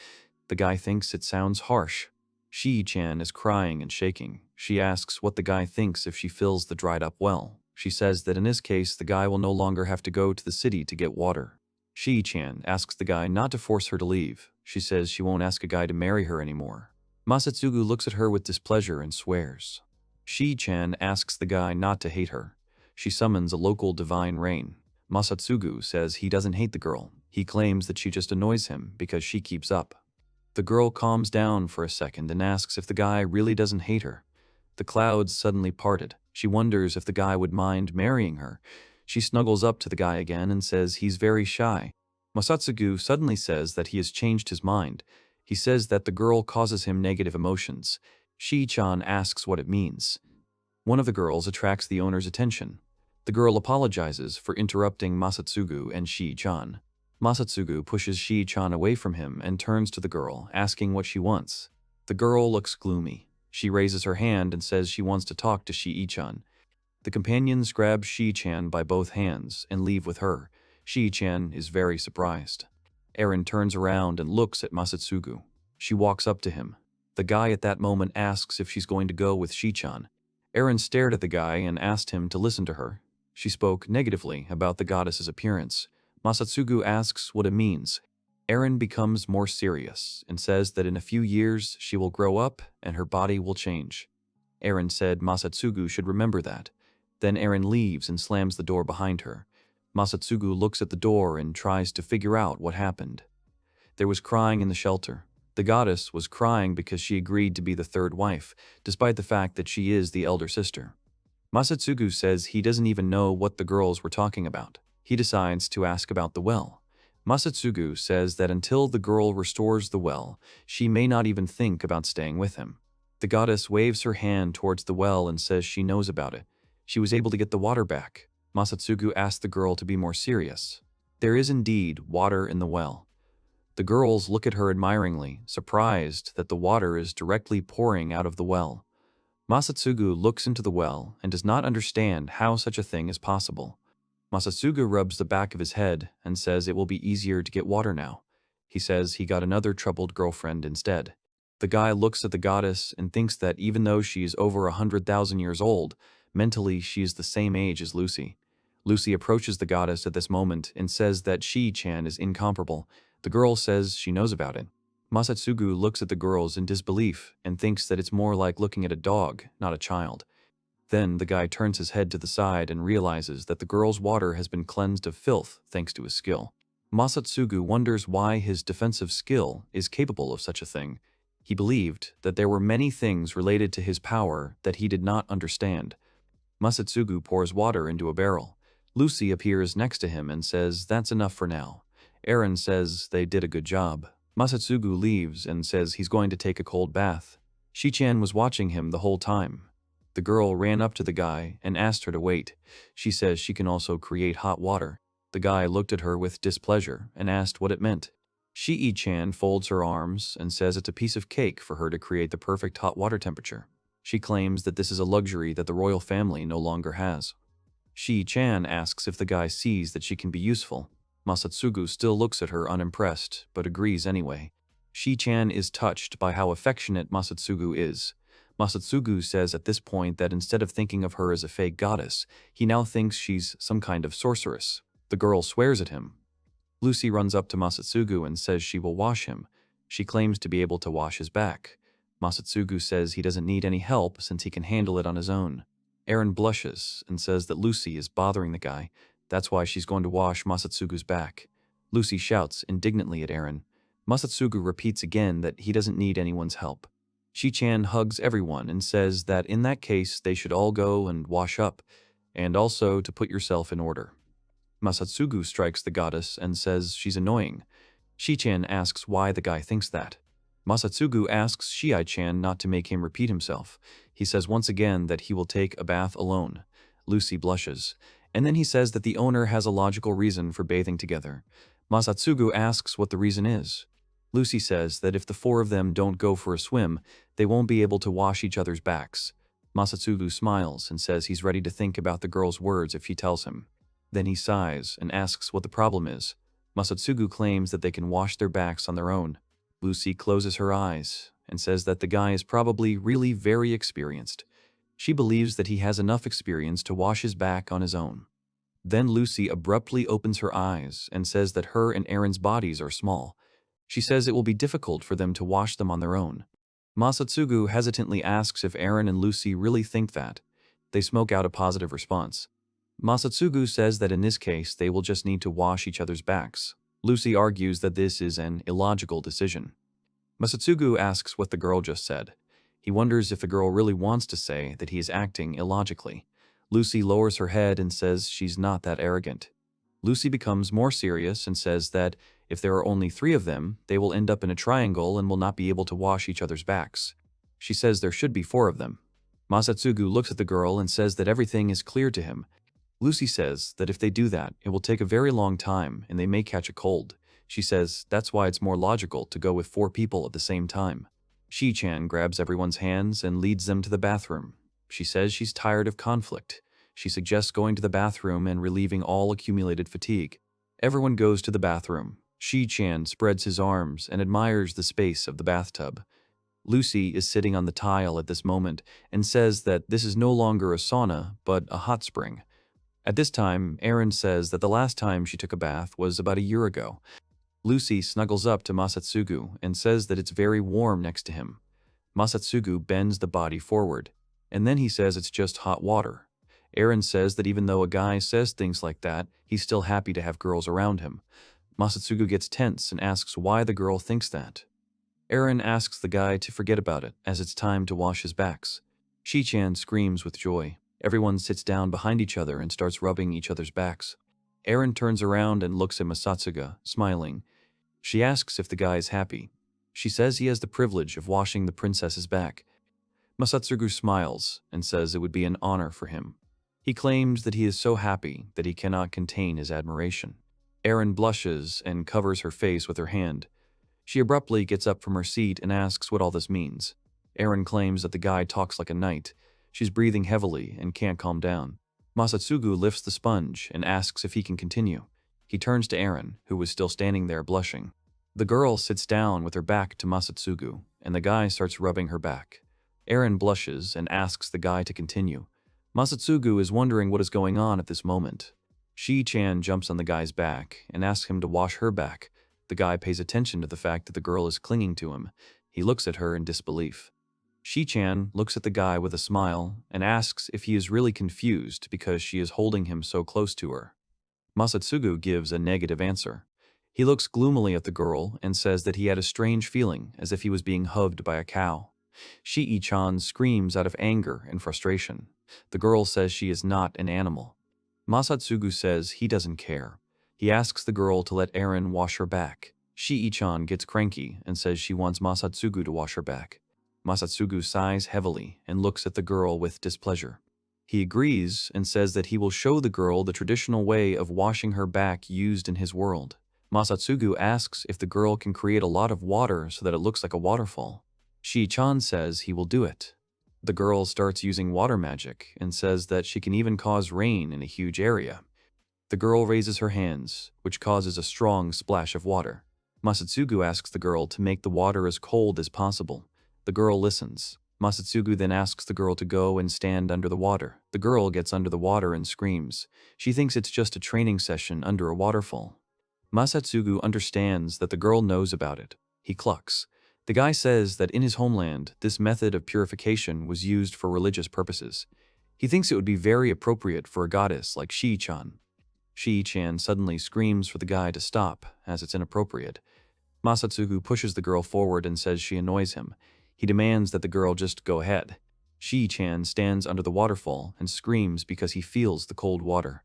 The guy thinks it sounds harsh. Shi-chan is crying and shaking. She asks what the guy thinks if she fills the dried-up well. She says that in this case, the guy will no longer have to go to the city to get water. Shi-chan asks the guy not to force her to leave. She says she won't ask a guy to marry her anymore. Masatsugu looks at her with displeasure and swears. Shi-chan asks the guy not to hate her. She summons a local divine rain. Masatsugu says he doesn't hate the girl. He claims that she just annoys him because she keeps up. The girl calms down for a second and asks if the guy really doesn't hate her. The clouds suddenly parted. She wonders if the guy would mind marrying her. She snuggles up to the guy again and says he's very shy. Masatsugu suddenly says that he has changed his mind. He says that the girl causes him negative emotions. Shi-chan asks what it means. One of the girls attracts the owner's attention. The girl apologizes for interrupting Masatsugu and Shi-chan. Masatsugu pushes Shi-chan away from him and turns to the girl, asking what she wants. The girl looks gloomy. She raises her hand and says she wants to talk to Shi-chan. The companions grab Shi-chan by both hands and leave with her. Shi-chan is very surprised. Eren turns around and looks at Masatsugu. She walks up to him. The guy at that moment asks if she's going to go with Shi-chan. Eren stared at the guy and asked him to listen to her. She spoke negatively about the goddess's appearance. Masatsugu asks what it means. Eren becomes more serious and says that in a few years she will grow up and her body will change. Eren said Masatsugu should remember that. Then Eren leaves and slams the door behind her. Masatsugu looks at the door and tries to figure out what happened. There was crying in the shelter. The goddess was crying because she agreed to be the third wife, despite the fact that she is the elder sister. Masatsugu says he doesn't even know what the girls were talking about. He decides to ask about the well. Masatsugu says that until the girl restores the well, she may not even think about staying with him. The goddess waves her hand towards the well and says she knows about it. She was able to get the water back. Masatsugu asks the girl to be more serious. There is indeed water in the well. The girls look at her admiringly, surprised that the water is directly pouring out of the well. Masatsugu looks into the well and does not understand how such a thing is possible. Masatsugu rubs the back of his head and says it will be easier to get water now. He says he got another troubled girlfriend instead. The guy looks at the goddess and thinks that even though she is over 100,000 years old, mentally she is the same age as Lucy. Lucy approaches the goddess at this moment and says that Shi-chan is incomparable. The girl says she knows about it. Masatsugu looks at the girls in disbelief and thinks that it's more like looking at a dog, not a child. Then the guy turns his head to the side and realizes that the girl's water has been cleansed of filth thanks to his skill. Masatsugu wonders why his defensive skill is capable of such a thing. He believed that there were many things related to his power that he did not understand. Masatsugu pours water into a barrel. Lucy appears next to him and says that's enough for now. Eren says they did a good job. Masatsugu leaves and says he's going to take a cold bath. Shi-chan was watching him the whole time. The girl ran up to the guy and asked her to wait. She says she can also create hot water. The guy looked at her with displeasure and asked what it meant. Shi-chan folds her arms and says it's a piece of cake for her to create the perfect hot water temperature. She claims that this is a luxury that the royal family no longer has. Shi-chan asks if the guy sees that she can be useful. Masatsugu still looks at her unimpressed, but agrees anyway. Shi-chan is touched by how affectionate Masatsugu is. Masatsugu says at this point that instead of thinking of her as a fake goddess, he now thinks she's some kind of sorceress. The girl swears at him. Lucy runs up to Masatsugu and says she will wash him. She claims to be able to wash his back. Masatsugu says he doesn't need any help since he can handle it on his own. Eren blushes and says that Lucy is bothering the guy. That's why she's going to wash Masatsugu's back. Lucy shouts indignantly at Eren. Masatsugu repeats again that he doesn't need anyone's help. Shi-chan hugs everyone and says that in that case they should all go and wash up, and also to put yourself in order. Masatsugu strikes the goddess and says she's annoying. Shi-chan asks why the guy thinks that. Masatsugu asks Shi-chan not to make him repeat himself. He says once again that he will take a bath alone. Lucy blushes, and then he says that the owner has a logical reason for bathing together. Masatsugu asks what the reason is. Lucy says that if the four of them don't go for a swim, they won't be able to wash each other's backs. Masatsugu smiles and says he's ready to think about the girl's words if she tells him. Then he sighs and asks what the problem is. Masatsugu claims that they can wash their backs on their own. Lucy closes her eyes and says that the guy is probably really very experienced. She believes that he has enough experience to wash his back on his own. Then Lucy abruptly opens her eyes and says that her and Eren's bodies are small. She says it will be difficult for them to wash them on their own. Masatsugu hesitantly asks if Eren and Lucy really think that. They smoke out a positive response. Masatsugu says that in this case they will just need to wash each other's backs. Lucy argues that this is an illogical decision. Masatsugu asks what the girl just said. He wonders if the girl really wants to say that he is acting illogically. Lucy lowers her head and says she's not that arrogant. Lucy becomes more serious and says that if there are only 3 of them, they will end up in a triangle and will not be able to wash each other's backs. She says there should be 4 of them. Masatsugu looks at the girl and says that everything is clear to him. Lucy says that if they do that, it will take a very long time and they may catch a cold. She says that's why it's more logical to go with 4 people at the same time. Shi-chan grabs everyone's hands and leads them to the bathroom. She says she's tired of conflict. She suggests going to the bathroom and relieving all accumulated fatigue. Everyone goes to the bathroom. Shi-chan spreads his arms and admires the space of the bathtub. Lucy is sitting on the tile at this moment and says that this is no longer a sauna, but a hot spring. At this time, Eren says that the last time she took a bath was about a year ago. Lucy snuggles up to Masatsugu and says that it's very warm next to him. Masatsugu bends the body forward, and then he says it's just hot water. Eren says that even though a guy says things like that, he's still happy to have girls around him. Masatsugu gets tense and asks why the girl thinks that. Eren asks the guy to forget about it, as it's time to wash his backs. Shi-chan screams with joy. Everyone sits down behind each other and starts rubbing each other's backs. Eren turns around and looks at Masatsugu, smiling. She asks if the guy is happy. She says he has the privilege of washing the princess's back. Masatsugu smiles and says it would be an honor for him. He claims that he is so happy that he cannot contain his admiration. Eren blushes and covers her face with her hand. She abruptly gets up from her seat and asks what all this means. Eren claims that the guy talks like a knight. She's breathing heavily and can't calm down. Masatsugu lifts the sponge and asks if he can continue. He turns to Eren, who was still standing there blushing. The girl sits down with her back to Masatsugu, and the guy starts rubbing her back. Eren blushes and asks the guy to continue. Masatsugu is wondering what is going on at this moment. Shi-chan jumps on the guy's back and asks him to wash her back. The guy pays attention to the fact that the girl is clinging to him. He looks at her in disbelief. Shi-chan looks at the guy with a smile and asks if he is really confused because she is holding him so close to her. Masatsugu gives a negative answer. He looks gloomily at the girl and says that he had a strange feeling as if he was being hugged by a cow. Shi-chan screams out of anger and frustration. The girl says she is not an animal. Masatsugu says he doesn't care. He asks the girl to let Eren wash her back. Shi-chan gets cranky and says she wants Masatsugu to wash her back. Masatsugu sighs heavily and looks at the girl with displeasure. He agrees and says that he will show the girl the traditional way of washing her back used in his world. Masatsugu asks if the girl can create a lot of water so that it looks like a waterfall. Shi-chan says he will do it. The girl starts using water magic and says that she can even cause rain in a huge area. The girl raises her hands, which causes a strong splash of water. Masatsugu asks the girl to make the water as cold as possible. The girl listens. Masatsugu then asks the girl to go and stand under the water. The girl gets under the water and screams. She thinks it's just a training session under a waterfall. Masatsugu understands that the girl knows about it. He clucks. The guy says that in his homeland, this method of purification was used for religious purposes. He thinks it would be very appropriate for a goddess like Shi-chan. Shi-chan suddenly screams for the guy to stop, as it's inappropriate. Masatsugu pushes the girl forward and says she annoys him. He demands that the girl just go ahead. Shi-chan stands under the waterfall and screams because he feels the cold water.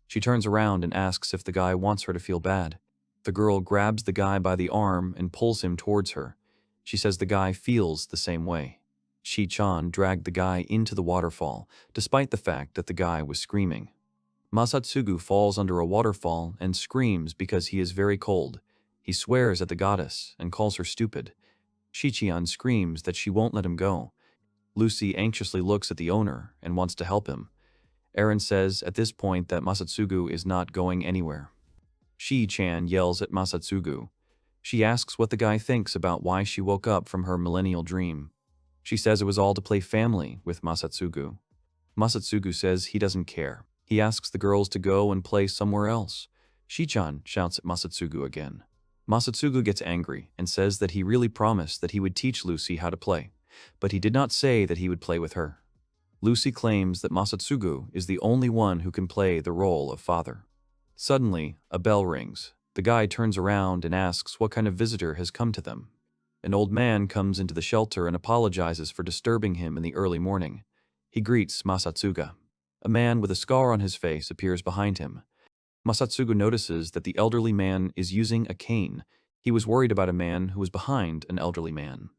She turns around and asks if the guy wants her to feel bad. The girl grabs the guy by the arm and pulls him towards her. She says the guy feels the same way. Shi-chan dragged the guy into the waterfall, despite the fact that the guy was screaming. Masatsugu falls under a waterfall and screams because he is very cold. He swears at the goddess and calls her stupid. Shi-chan screams that she won't let him go. Lucy anxiously looks at the owner and wants to help him. Aaron says at this point that Masatsugu is not going anywhere. Shi-chan yells at Masatsugu. She asks what the guy thinks about why she woke up from her millennial dream. She says it was all to play family with Masatsugu. Masatsugu says he doesn't care. He asks the girls to go and play somewhere else. Shi-chan shouts at Masatsugu again. Masatsugu gets angry and says that he really promised that he would teach Lucy how to play, but he did not say that he would play with her. Lucy claims that Masatsugu is the only one who can play the role of father. Suddenly, a bell rings. The guy turns around and asks what kind of visitor has come to them. An old man comes into the shelter and apologizes for disturbing him in the early morning. He greets Masatsugu. A man with a scar on his face appears behind him. Masatsugu notices that the elderly man is using a cane. He was worried about a man who was behind an elderly man.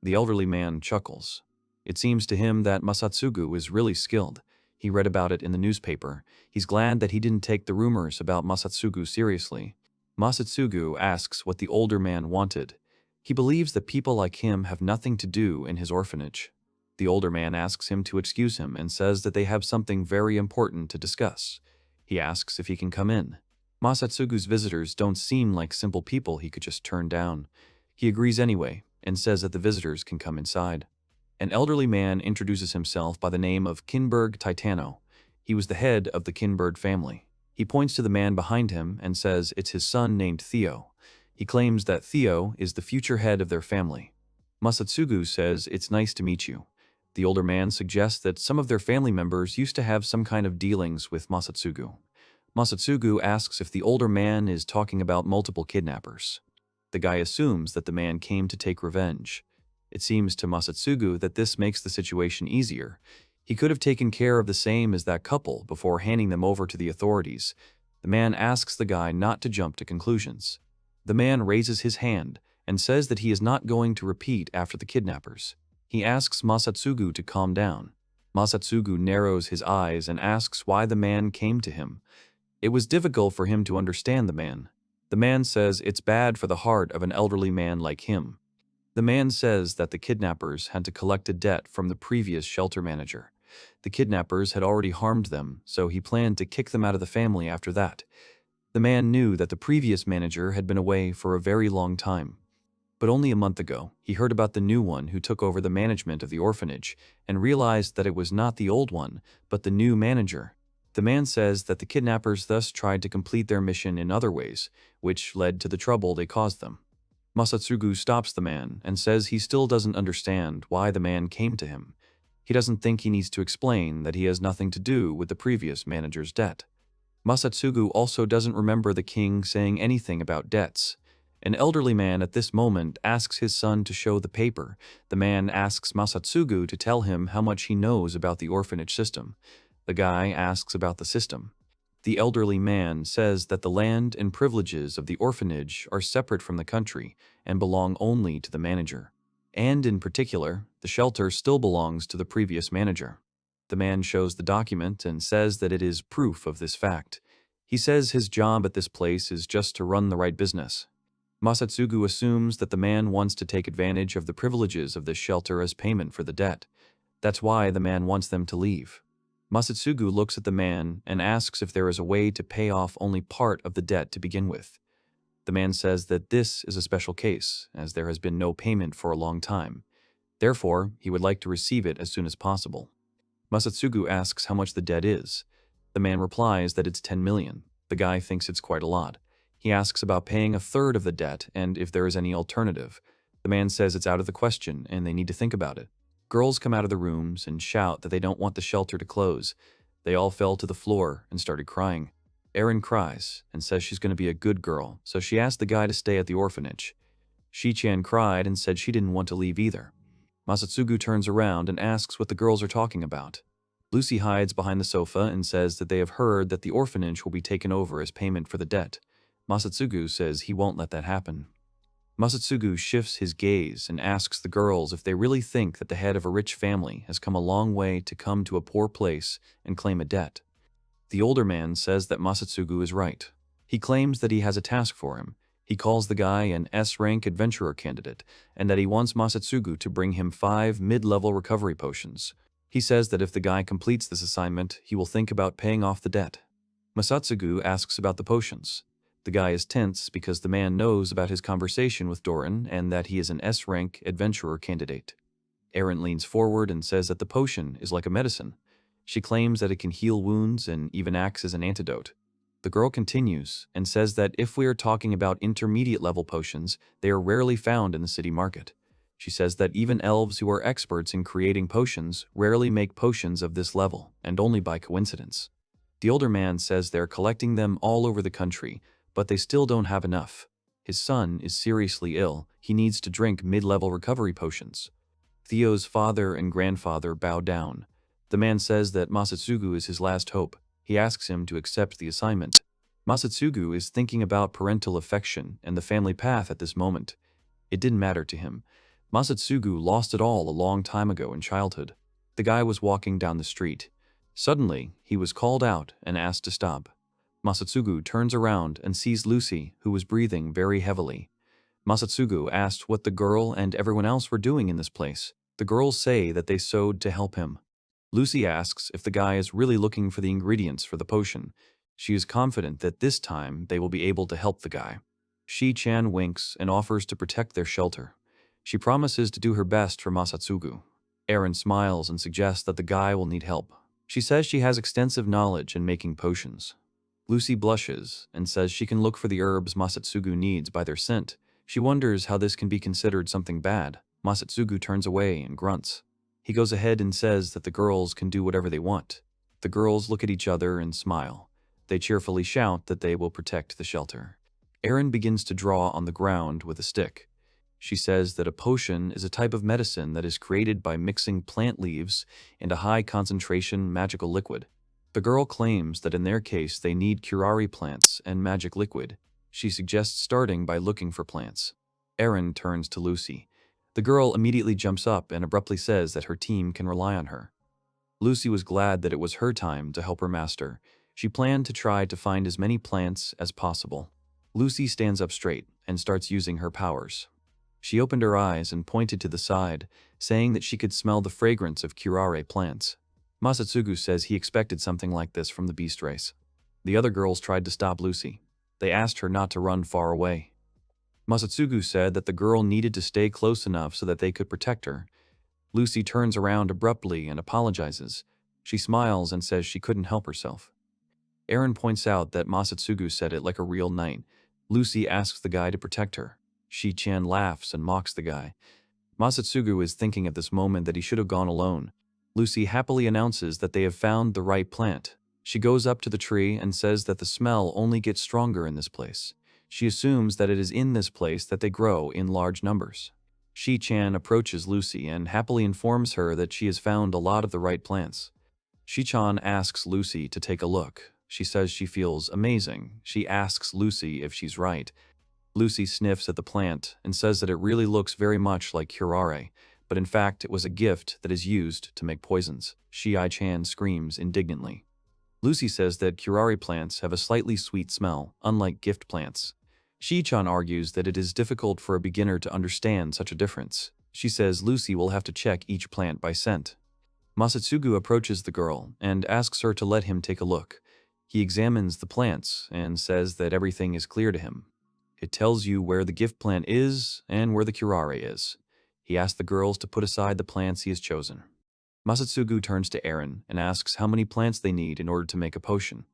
The elderly man chuckles. It seems to him that Masatsugu is really skilled. He read about it in the newspaper. He's glad that he didn't take the rumors about Masatsugu seriously. Masatsugu asks what the older man wanted. He believes that people like him have nothing to do in his orphanage. The older man asks him to excuse him and says that they have something very important to discuss. He asks if he can come in. Masatsugu's visitors don't seem like simple people he could just turn down. He agrees anyway and says that the visitors can come inside. An elderly man introduces himself by the name of Kinberg Titano. He was the head of the Kinberg family. He points to the man behind him and says it's his son named Theo. He claims that Theo is the future head of their family. Masatsugu says it's nice to meet you. The older man suggests that some of their family members used to have some kind of dealings with Masatsugu. Masatsugu asks if the older man is talking about multiple kidnappers. The guy assumes that the man came to take revenge. It seems to Masatsugu that this makes the situation easier. He could have taken care of the same as that couple before handing them over to the authorities. The man asks the guy not to jump to conclusions. The man raises his hand and says that he is not going to repeat after the kidnappers. He asks Masatsugu to calm down. Masatsugu narrows his eyes and asks why the man came to him. It was difficult for him to understand the man. The man says it's bad for the heart of an elderly man like him. The man says that the kidnappers had to collect a debt from the previous shelter manager. The kidnappers had already harmed them, so he planned to kick them out of the family after that. The man knew that the previous manager had been away for a very long time. But only a month ago, he heard about the new one who took over the management of the orphanage and realized that it was not the old one, but the new manager. The man says that the kidnappers thus tried to complete their mission in other ways, which led to the trouble they caused them. Masatsugu stops the man and says he still doesn't understand why the man came to him. He doesn't think he needs to explain that he has nothing to do with the previous manager's debt. Masatsugu also doesn't remember the king saying anything about debts. An elderly man at this moment asks his son to show the paper. The man asks Masatsugu to tell him how much he knows about the orphanage system. The guy asks about the system. The elderly man says that the land and privileges of the orphanage are separate from the country and belong only to the manager. And in particular, the shelter still belongs to the previous manager. The man shows the document and says that it is proof of this fact. He says his job at this place is just to run the right business. Masatsugu assumes that the man wants to take advantage of the privileges of this shelter as payment for the debt. That's why the man wants them to leave. Masatsugu looks at the man and asks if there is a way to pay off only part of the debt to begin with. The man says that this is a special case, as there has been no payment for a long time. Therefore, he would like to receive it as soon as possible. Masatsugu asks how much the debt is. The man replies that it's 10 million. The guy thinks it's quite a lot. He asks about paying a third of the debt and if there is any alternative. The man says it's out of the question and they need to think about it. Girls come out of the rooms and shout that they don't want the shelter to close. They all fell to the floor and started crying. Erin cries and says she's going to be a good girl, so she asked the guy to stay at the orphanage. Shi-chan cried and said she didn't want to leave either. Masatsugu turns around and asks what the girls are talking about. Lucy hides behind the sofa and says that they have heard that the orphanage will be taken over as payment for the debt. Masatsugu says he won't let that happen. Masatsugu shifts his gaze and asks the girls if they really think that the head of a rich family has come a long way to come to a poor place and claim a debt. The older man says that Masatsugu is right. He claims that he has a task for him. He calls the guy an S-rank adventurer candidate, and that he wants Masatsugu to bring him 5 mid-level recovery potions. He says that if the guy completes this assignment, he will think about paying off the debt. Masatsugu asks about the potions. The guy is tense because the man knows about his conversation with Doran and that he is an S-rank adventurer candidate. Erin leans forward and says that the potion is like a medicine. She claims that it can heal wounds and even acts as an antidote. The girl continues and says that if we are talking about intermediate-level potions, they are rarely found in the city market. She says that even elves who are experts in creating potions rarely make potions of this level, and only by coincidence. The older man says they're collecting them all over the country, but they still don't have enough. His son is seriously ill. He needs to drink mid-level recovery potions. Theo's father and grandfather bow down. The man says that Masatsugu is his last hope. He asks him to accept the assignment. Masatsugu is thinking about parental affection and the family path at this moment. It didn't matter to him. Masatsugu lost it all a long time ago in childhood. The guy was walking down the street. Suddenly, he was called out and asked to stop. Masatsugu turns around and sees Lucy, who was breathing very heavily. Masatsugu asked what the girl and everyone else were doing in this place. The girls say that they sewed to help him. Lucy asks if the guy is really looking for the ingredients for the potion. She is confident that this time they will be able to help the guy. Shi-chan winks and offers to protect their shelter. She promises to do her best for Masatsugu. Erin smiles and suggests that the guy will need help. She says she has extensive knowledge in making potions. Lucy blushes and says she can look for the herbs Masatsugu needs by their scent. She wonders how this can be considered something bad. Masatsugu turns away and grunts. He goes ahead and says that the girls can do whatever they want. The girls look at each other and smile. They cheerfully shout that they will protect the shelter. Erin begins to draw on the ground with a stick. She says that a potion is a type of medicine that is created by mixing plant leaves and a high-concentration magical liquid. The girl claims that in their case they need curare plants and magic liquid. She suggests starting by looking for plants. Erin turns to Lucy. The girl immediately jumps up and abruptly says that her team can rely on her. Lucy was glad that it was her time to help her master. She planned to try to find as many plants as possible. Lucy stands up straight and starts using her powers. She opened her eyes and pointed to the side, saying that she could smell the fragrance of curare plants. Masatsugu says he expected something like this from the beast race. The other girls tried to stop Lucy. They asked her not to run far away. Masatsugu said that the girl needed to stay close enough so that they could protect her. Lucy turns around abruptly and apologizes. She smiles and says she couldn't help herself. Erin points out that Masatsugu said it like a real knight. Lucy asks the guy to protect her. Shi-chan laughs and mocks the guy. Masatsugu is thinking at this moment that he should have gone alone. Lucy happily announces that they have found the right plant. She goes up to the tree and says that the smell only gets stronger in this place. She assumes that it is in this place that they grow in large numbers. Shi-chan approaches Lucy and happily informs her that she has found a lot of the right plants. Shi-chan asks Lucy to take a look. She says she feels amazing. She asks Lucy if she's right. Lucy sniffs at the plant and says that it really looks very much like curare, but in fact it was a gift that is used to make poisons. Shi-chan screams indignantly. Lucy says that curare plants have a slightly sweet smell, unlike gift plants. Shi-chan argues that it is difficult for a beginner to understand such a difference. She says Lucy will have to check each plant by scent. Masatsugu approaches the girl and asks her to let him take a look. He examines the plants and says that everything is clear to him. It tells you where the gift plant is and where the curare is. He asks the girls to put aside the plants he has chosen. Masatsugu turns to Eren and asks how many plants they need in order to make a potion.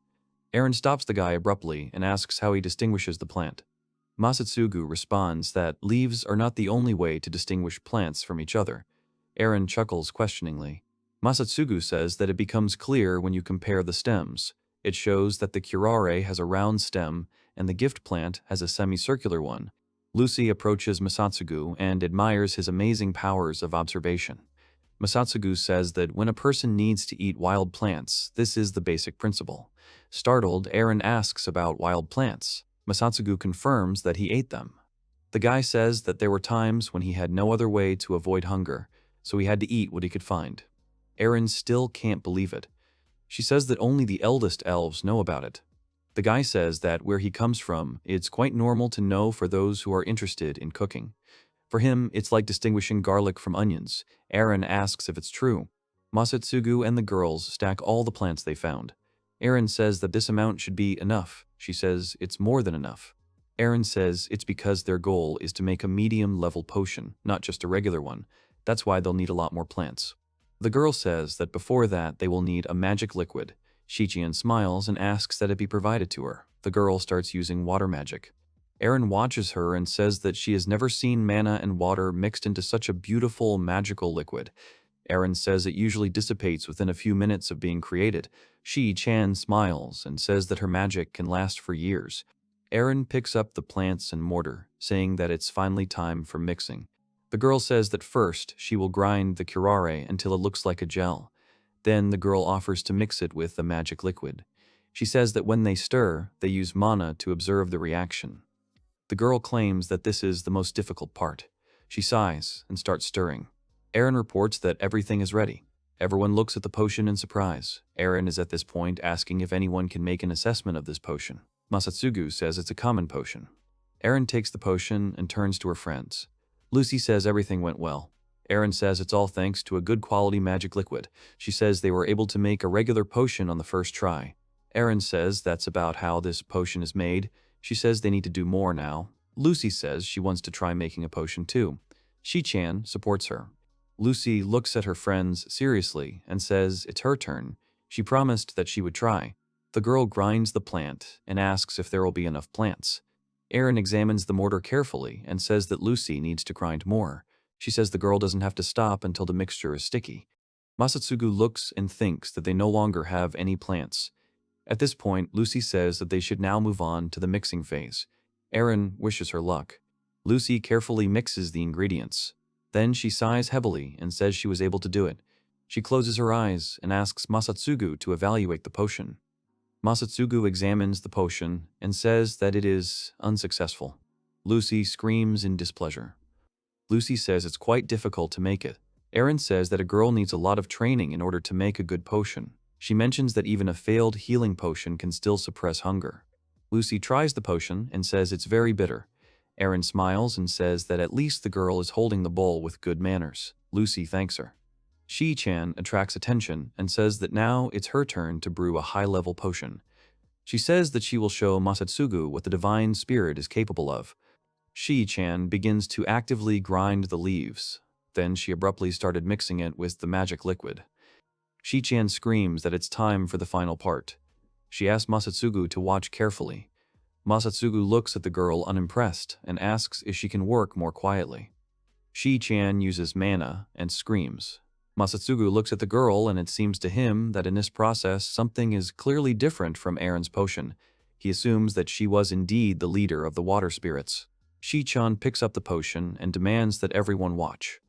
Eren stops the guy abruptly and asks how he distinguishes the plant. Masatsugu responds that leaves are not the only way to distinguish plants from each other. Eren chuckles questioningly. Masatsugu says that it becomes clear when you compare the stems. It shows that the curare has a round stem and the gift plant has a semicircular one. Lucy approaches Masatsugu and admires his amazing powers of observation. Masatsugu says that when a person needs to eat wild plants, this is the basic principle. Startled, Eren asks about wild plants. Masatsugu confirms that he ate them. The guy says that there were times when he had no other way to avoid hunger, so he had to eat what he could find. Eren still can't believe it. She says that only the eldest elves know about it. The guy says that where he comes from, it's quite normal to know for those who are interested in cooking. For him, it's like distinguishing garlic from onions. Eren asks if it's true. Masatsugu and the girls stack all the plants they found. Eren says that this amount should be enough. She says it's more than enough. Eren says it's because their goal is to make a medium-level potion, not just a regular one. That's why they'll need a lot more plants. The girl says that before that they will need a magic liquid. Shichian smiles and asks that it be provided to her. The girl starts using water magic. Eren watches her and says that she has never seen mana and water mixed into such a beautiful magical liquid. Eren says it usually dissipates within a few minutes of being created. Shi-chan smiles and says that her magic can last for years. Eren picks up the plants and mortar, saying that it's finally time for mixing. The girl says that first she will grind the curare until it looks like a gel. Then the girl offers to mix it with the magic liquid. She says that when they stir, they use mana to observe the reaction. The girl claims that this is the most difficult part. She sighs and starts stirring. Eren reports that everything is ready. Everyone looks at the potion in surprise. Eren is at this point asking if anyone can make an assessment of this potion. Masatsugu says it's a common potion. Eren takes the potion and turns to her friends. Lucy says everything went well. Eren says it's all thanks to a good quality magic liquid. She says they were able to make a regular potion on the first try. Eren says that's about how this potion is made. She says they need to do more now. Lucy says she wants to try making a potion too. Shi-chan supports her. Lucy looks at her friends seriously and says it's her turn. She promised that she would try. The girl grinds the plant and asks if there will be enough plants. Eren examines the mortar carefully and says that Lucy needs to grind more. She says the girl doesn't have to stop until the mixture is sticky. Masatsugu looks and thinks that they no longer have any plants. At this point, Lucy says that they should now move on to the mixing phase. Eren wishes her luck. Lucy carefully mixes the ingredients. Then she sighs heavily and says she was able to do it. She closes her eyes and asks Masatsugu to evaluate the potion. Masatsugu examines the potion and says that it is unsuccessful. Lucy screams in displeasure. Lucy says it's quite difficult to make it. Eren says that a girl needs a lot of training in order to make a good potion. She mentions that even a failed healing potion can still suppress hunger. Lucy tries the potion and says it's very bitter. Eren smiles and says that at least the girl is holding the bowl with good manners. Lucy thanks her. Shi-chan attracts attention and says that now it's her turn to brew a high-level potion. She says that she will show Masatsugu what the divine spirit is capable of. Shi-chan begins to actively grind the leaves. Then she abruptly started mixing it with the magic liquid. Shi-chan screams that it's time for the final part. She asks Masatsugu to watch carefully. Masatsugu looks at the girl unimpressed and asks if she can work more quietly. Shi-chan uses mana and screams. Masatsugu looks at the girl and it seems to him that in this process something is clearly different from Eren's potion. He assumes that she was indeed the leader of the water spirits. Shi-chan picks up the potion and demands that everyone watch.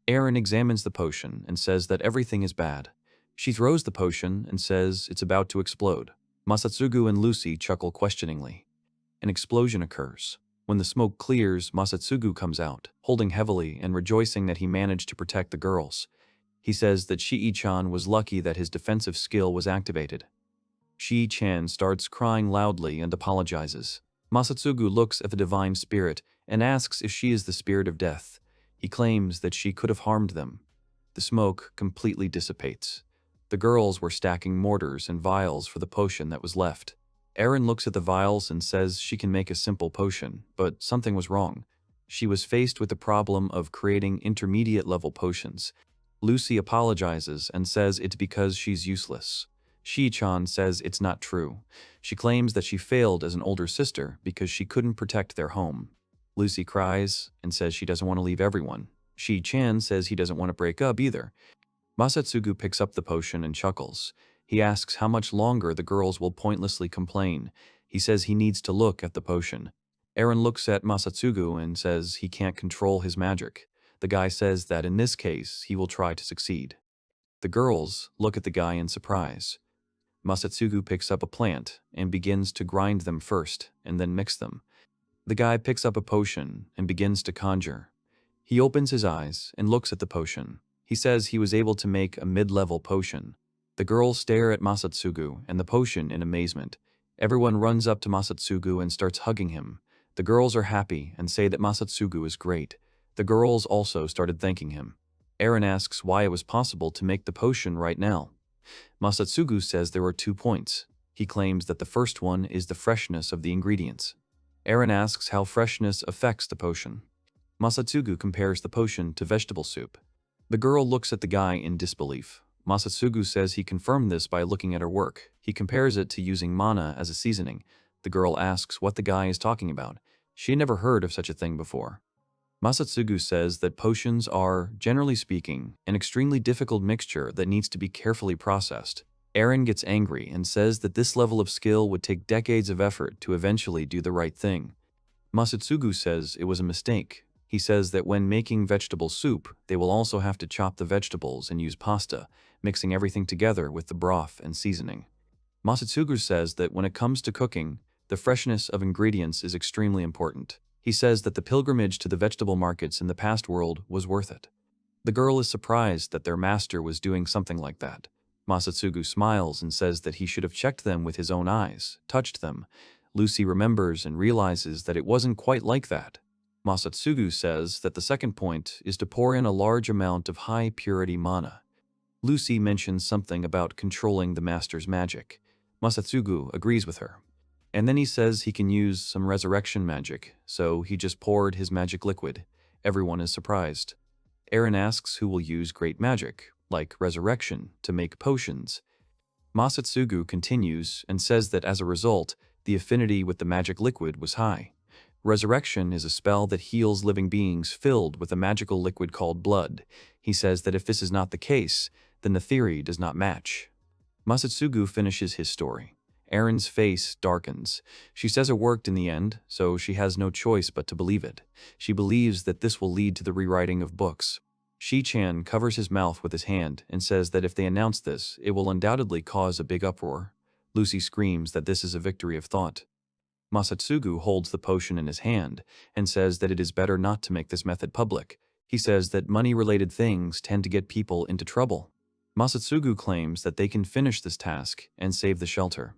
Eren examines the potion and says that everything is bad. She throws the potion and says it's about to explode. Masatsugu and Lucy chuckle questioningly. An explosion occurs. When the smoke clears, Masatsugu comes out, holding heavily and rejoicing that he managed to protect the girls. He says that Shi-chan was lucky that his defensive skill was activated. Shi-chan starts crying loudly and apologizes. Masatsugu looks at the divine spirit and asks if she is the spirit of death. He claims that she could have harmed them. The smoke completely dissipates. The girls were stacking mortars and vials for the potion that was left. Erin looks at the vials and says she can make a simple potion, but something was wrong. She was faced with the problem of creating intermediate-level potions. Lucy apologizes and says it's because she's useless. Shi-chan says it's not true. She claims that she failed as an older sister because she couldn't protect their home. Lucy cries and says she doesn't want to leave everyone. Shi-chan says he doesn't want to break up either. Masatsugu picks up the potion and chuckles. He asks how much longer the girls will pointlessly complain. He says he needs to look at the potion. Eren looks at Masatsugu and says he can't control his magic. The guy says that in this case, he will try to succeed. The girls look at the guy in surprise. Masatsugu picks up a plant and begins to grind them first and then mix them. The guy picks up a potion and begins to conjure. He opens his eyes and looks at the potion. He says he was able to make a mid-level potion. The girls stare at Masatsugu and the potion in amazement. Everyone runs up to Masatsugu and starts hugging him. The girls are happy and say that Masatsugu is great. The girls also started thanking him. Eren asks why it was possible to make the potion right now. Masatsugu says there are 2 points. He claims that the first one is the freshness of the ingredients. Eren asks how freshness affects the potion. Masatsugu compares the potion to vegetable soup. The girl looks at the guy in disbelief. Masatsugu says he confirmed this by looking at her work. He compares it to using mana as a seasoning. The girl asks what the guy is talking about. She had never heard of such a thing before. Masatsugu says that potions are, generally speaking, an extremely difficult mixture that needs to be carefully processed. Eren gets angry and says that this level of skill would take decades of effort to eventually do the right thing. Masatsugu says it was a mistake. He says that when making vegetable soup, they will also have to chop the vegetables and use pasta, mixing everything together with the broth and seasoning. Masatsugu says that when it comes to cooking, the freshness of ingredients is extremely important. He says that the pilgrimage to the vegetable markets in the past world was worth it. The girl is surprised that their master was doing something like that. Masatsugu smiles and says that he should have checked them with his own eyes, touched them. Lucy remembers and realizes that it wasn't quite like that. Masatsugu says that the second point is to pour in a large amount of high-purity mana. Lucy mentions something about controlling the master's magic. Masatsugu agrees with her. And then he says he can use some resurrection magic, so he just poured his magic liquid. Everyone is surprised. Eren asks who will use great magic, like resurrection, to make potions. Masatsugu continues and says that as a result, the affinity with the magic liquid was high. Resurrection is a spell that heals living beings filled with a magical liquid called blood. He says that if this is not the case, then the theory does not match. Masatsugu finishes his story. Eren's face darkens. She says it worked in the end, so she has no choice but to believe it. She believes that this will lead to the rewriting of books. Shi-chan covers his mouth with his hand and says that if they announce this, it will undoubtedly cause a big uproar. Lucy screams that this is a victory of thought. Masatsugu holds the potion in his hand and says that it is better not to make this method public. He says that money-related things tend to get people into trouble. Masatsugu claims that they can finish this task and save the shelter.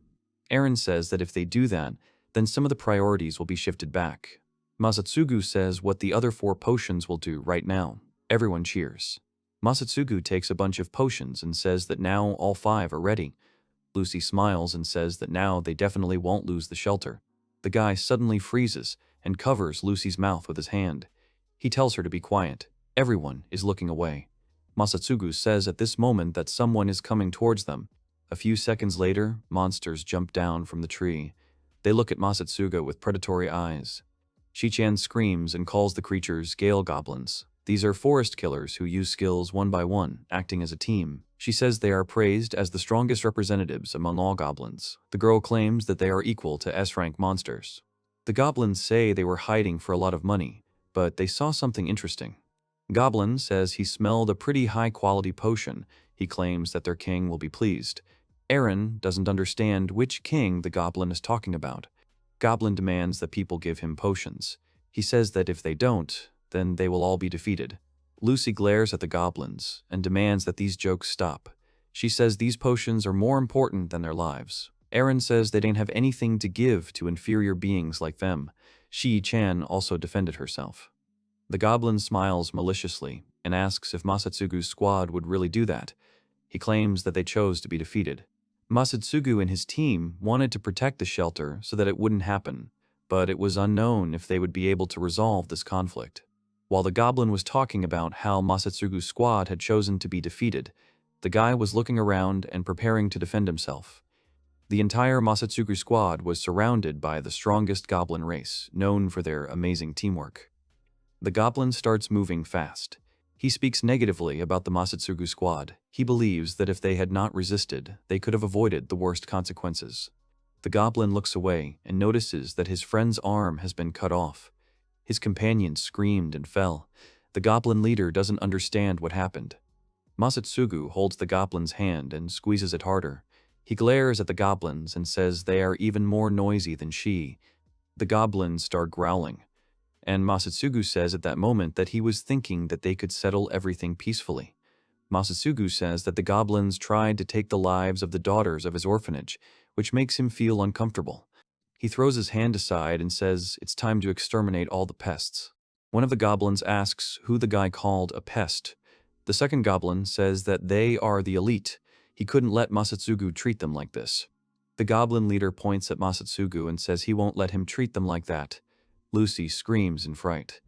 Eren says that if they do that, then some of the priorities will be shifted back. Masatsugu says what the other 4 potions will do right now. Everyone cheers. Masatsugu takes a bunch of potions and says that now all 5 are ready. Lucy smiles and says that now they definitely won't lose the shelter. The guy suddenly freezes and covers Lucy's mouth with his hand. He tells her to be quiet. Everyone is looking away. Masatsugu says at this moment that someone is coming towards them. A few seconds later, monsters jump down from the tree. They look at Masatsugu with predatory eyes. Shi-chan screams and calls the creatures Gale Goblins. These are forest killers who use skills one by one, acting as a team. She says they are praised as the strongest representatives among all goblins. The girl claims that they are equal to S-rank monsters. The goblins say they were hiding for a lot of money, but they saw something interesting. Goblin says he smelled a pretty high-quality potion. He claims that their king will be pleased. Eren doesn't understand which king the goblin is talking about. Goblin demands that people give him potions. He says that if they don't, then they will all be defeated. Lucy glares at the goblins and demands that these jokes stop. She says these potions are more important than their lives. Eren says they don't have anything to give to inferior beings like them. Shi-chan also defended herself. The goblin smiles maliciously. and asks if Masatsugu's squad would really do that. He claims that they chose to be defeated. Masatsugu and his team wanted to protect the shelter so that it wouldn't happen, but it was unknown if they would be able to resolve this conflict. While the goblin was talking about how Masatsugu's squad had chosen to be defeated, the guy was looking around and preparing to defend himself. The entire Masatsugu squad was surrounded by the strongest goblin race, known for their amazing teamwork. The goblin starts moving fast. He speaks negatively about the Masatsugu squad. He believes that if they had not resisted, they could have avoided the worst consequences. The goblin looks away and notices that his friend's arm has been cut off. His companions screamed and fell. The goblin leader doesn't understand what happened. Masatsugu holds the goblin's hand and squeezes it harder. He glares at the goblins and says they are even more noisy than she. The goblins start growling, and Masatsugu says at that moment that he was thinking that they could settle everything peacefully. Masatsugu says that the goblins tried to take the lives of the daughters of his orphanage, which makes him feel uncomfortable. He throws his hand aside and says it's time to exterminate all the pests. One of the goblins asks who the guy called a pest. The second goblin says that they are the elite. He couldn't let Masatsugu treat them like this. The goblin leader points at Masatsugu and says he won't let him treat them like that. Lucy screams in fright.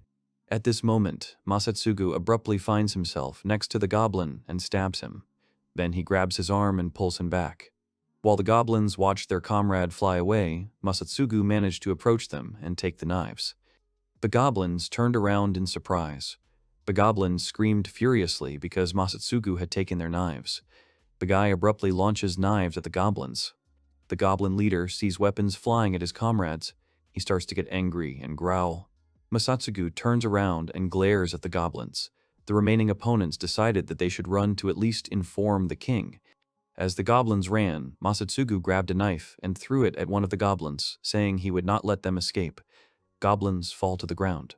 At this moment, Masatsugu abruptly finds himself next to the goblin and stabs him. Then he grabs his arm and pulls him back. While the goblins watched their comrade fly away, Masatsugu managed to approach them and take the knives. The goblins turned around in surprise. The goblins screamed furiously because Masatsugu had taken their knives. The guy abruptly launches knives at the goblins. The goblin leader sees weapons flying at his comrades. He starts to get angry and growl. Masatsugu turns around and glares at the goblins. The remaining opponents decided that they should run to at least inform the king. As the goblins ran, Masatsugu grabbed a knife and threw it at one of the goblins, saying he would not let them escape. Goblins fall to the ground.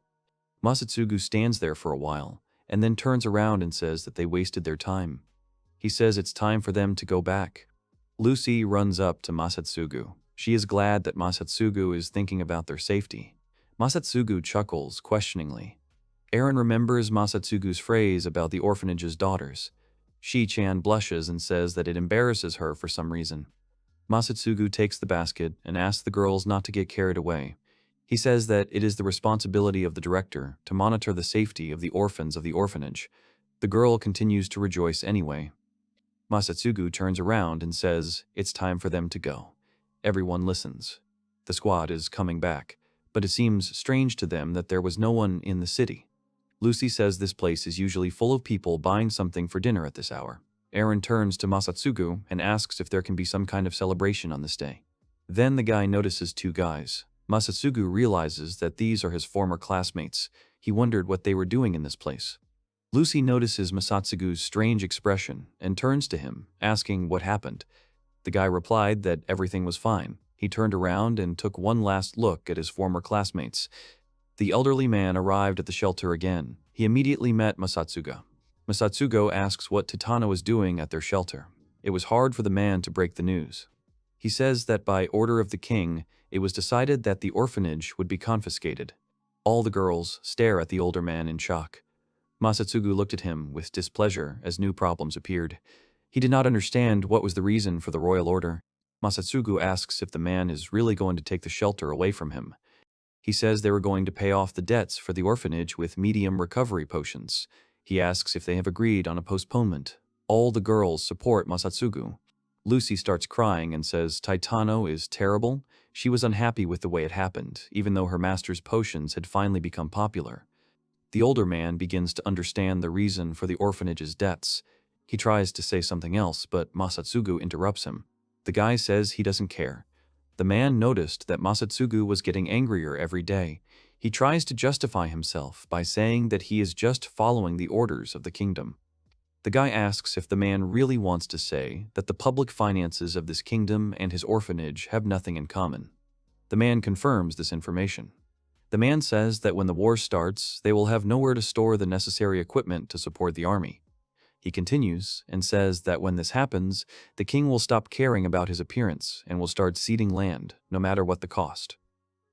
Masatsugu stands there for a while, and then turns around and says that they wasted their time. He says it's time for them to go back. Lucy runs up to Masatsugu. She is glad that Masatsugu is thinking about their safety. Masatsugu chuckles questioningly. Eren remembers Masatsugu's phrase about the orphanage's daughters. Shi-chan blushes and says that it embarrasses her for some reason. Masatsugu takes the basket and asks the girls not to get carried away. He says that it is the responsibility of the director to monitor the safety of the orphans of the orphanage. The girl continues to rejoice anyway. Masatsugu turns around and says it's time for them to go. Everyone listens. The squad is coming back, but it seems strange to them that there was no one in the city. Lucy says this place is usually full of people buying something for dinner at this hour. Eren turns to Masatsugu and asks if there can be some kind of celebration on this day. Then the guy notices two guys. Masatsugu realizes that these are his former classmates. He wondered what they were doing in this place. Lucy notices Masatsugu's strange expression and turns to him, asking what happened. The guy replied that everything was fine. He turned around and took one last look at his former classmates. The elderly man arrived at the shelter again. He immediately met Masatsugu. Masatsugu asks what Titano is doing at their shelter. It was hard for the man to break the news. He says that by order of the king, it was decided that the orphanage would be confiscated. All the girls stare at the older man in shock. Masatsugu looked at him with displeasure as new problems appeared. He did not understand what was the reason for the royal order. Masatsugu asks if the man is really going to take the shelter away from him. He says they were going to pay off the debts for the orphanage with medium recovery potions. He asks if they have agreed on a postponement. All the girls support Masatsugu. Lucy starts crying and says Titano is terrible. She was unhappy with the way it happened, even though her master's potions had finally become popular. The older man begins to understand the reason for the orphanage's debts. He tries to say something else, but Masatsugu interrupts him. The guy says he doesn't care. The man noticed that Masatsugu was getting angrier every day. He tries to justify himself by saying that he is just following the orders of the kingdom. The guy asks if the man really wants to say that the public finances of this kingdom and his orphanage have nothing in common. The man confirms this information. The man says that when the war starts, they will have nowhere to store the necessary equipment to support the army. He continues and says that when this happens, the king will stop caring about his appearance and will start ceding land, no matter what the cost.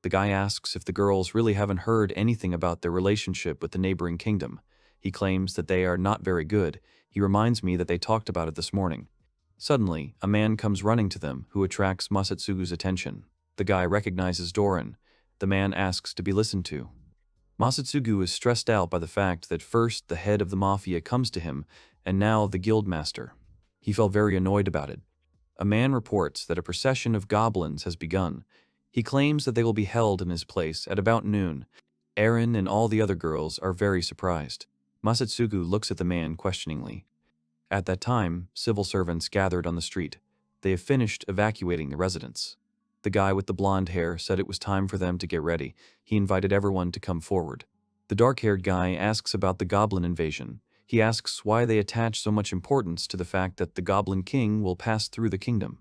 The guy asks if the girls really haven't heard anything about their relationship with the neighboring kingdom. He claims that they are not very good. He reminds me that they talked about it this morning. Suddenly, a man comes running to them who attracts Masatsugu's attention. The guy recognizes Doran. The man asks to be listened to. Masatsugu is stressed out by the fact that first the head of the mafia comes to him, and now the guild master. He felt very annoyed about it. A man reports that a procession of goblins has begun. He claims that they will be held in his place at about noon. Erin and all the other girls are very surprised. Masatsugu looks at the man questioningly. At that time, civil servants gathered on the street. They have finished evacuating the residence. The guy with the blonde hair said it was time for them to get ready. He invited everyone to come forward. The dark-haired guy asks about the goblin invasion. He asks why they attach so much importance to the fact that the Goblin King will pass through the kingdom.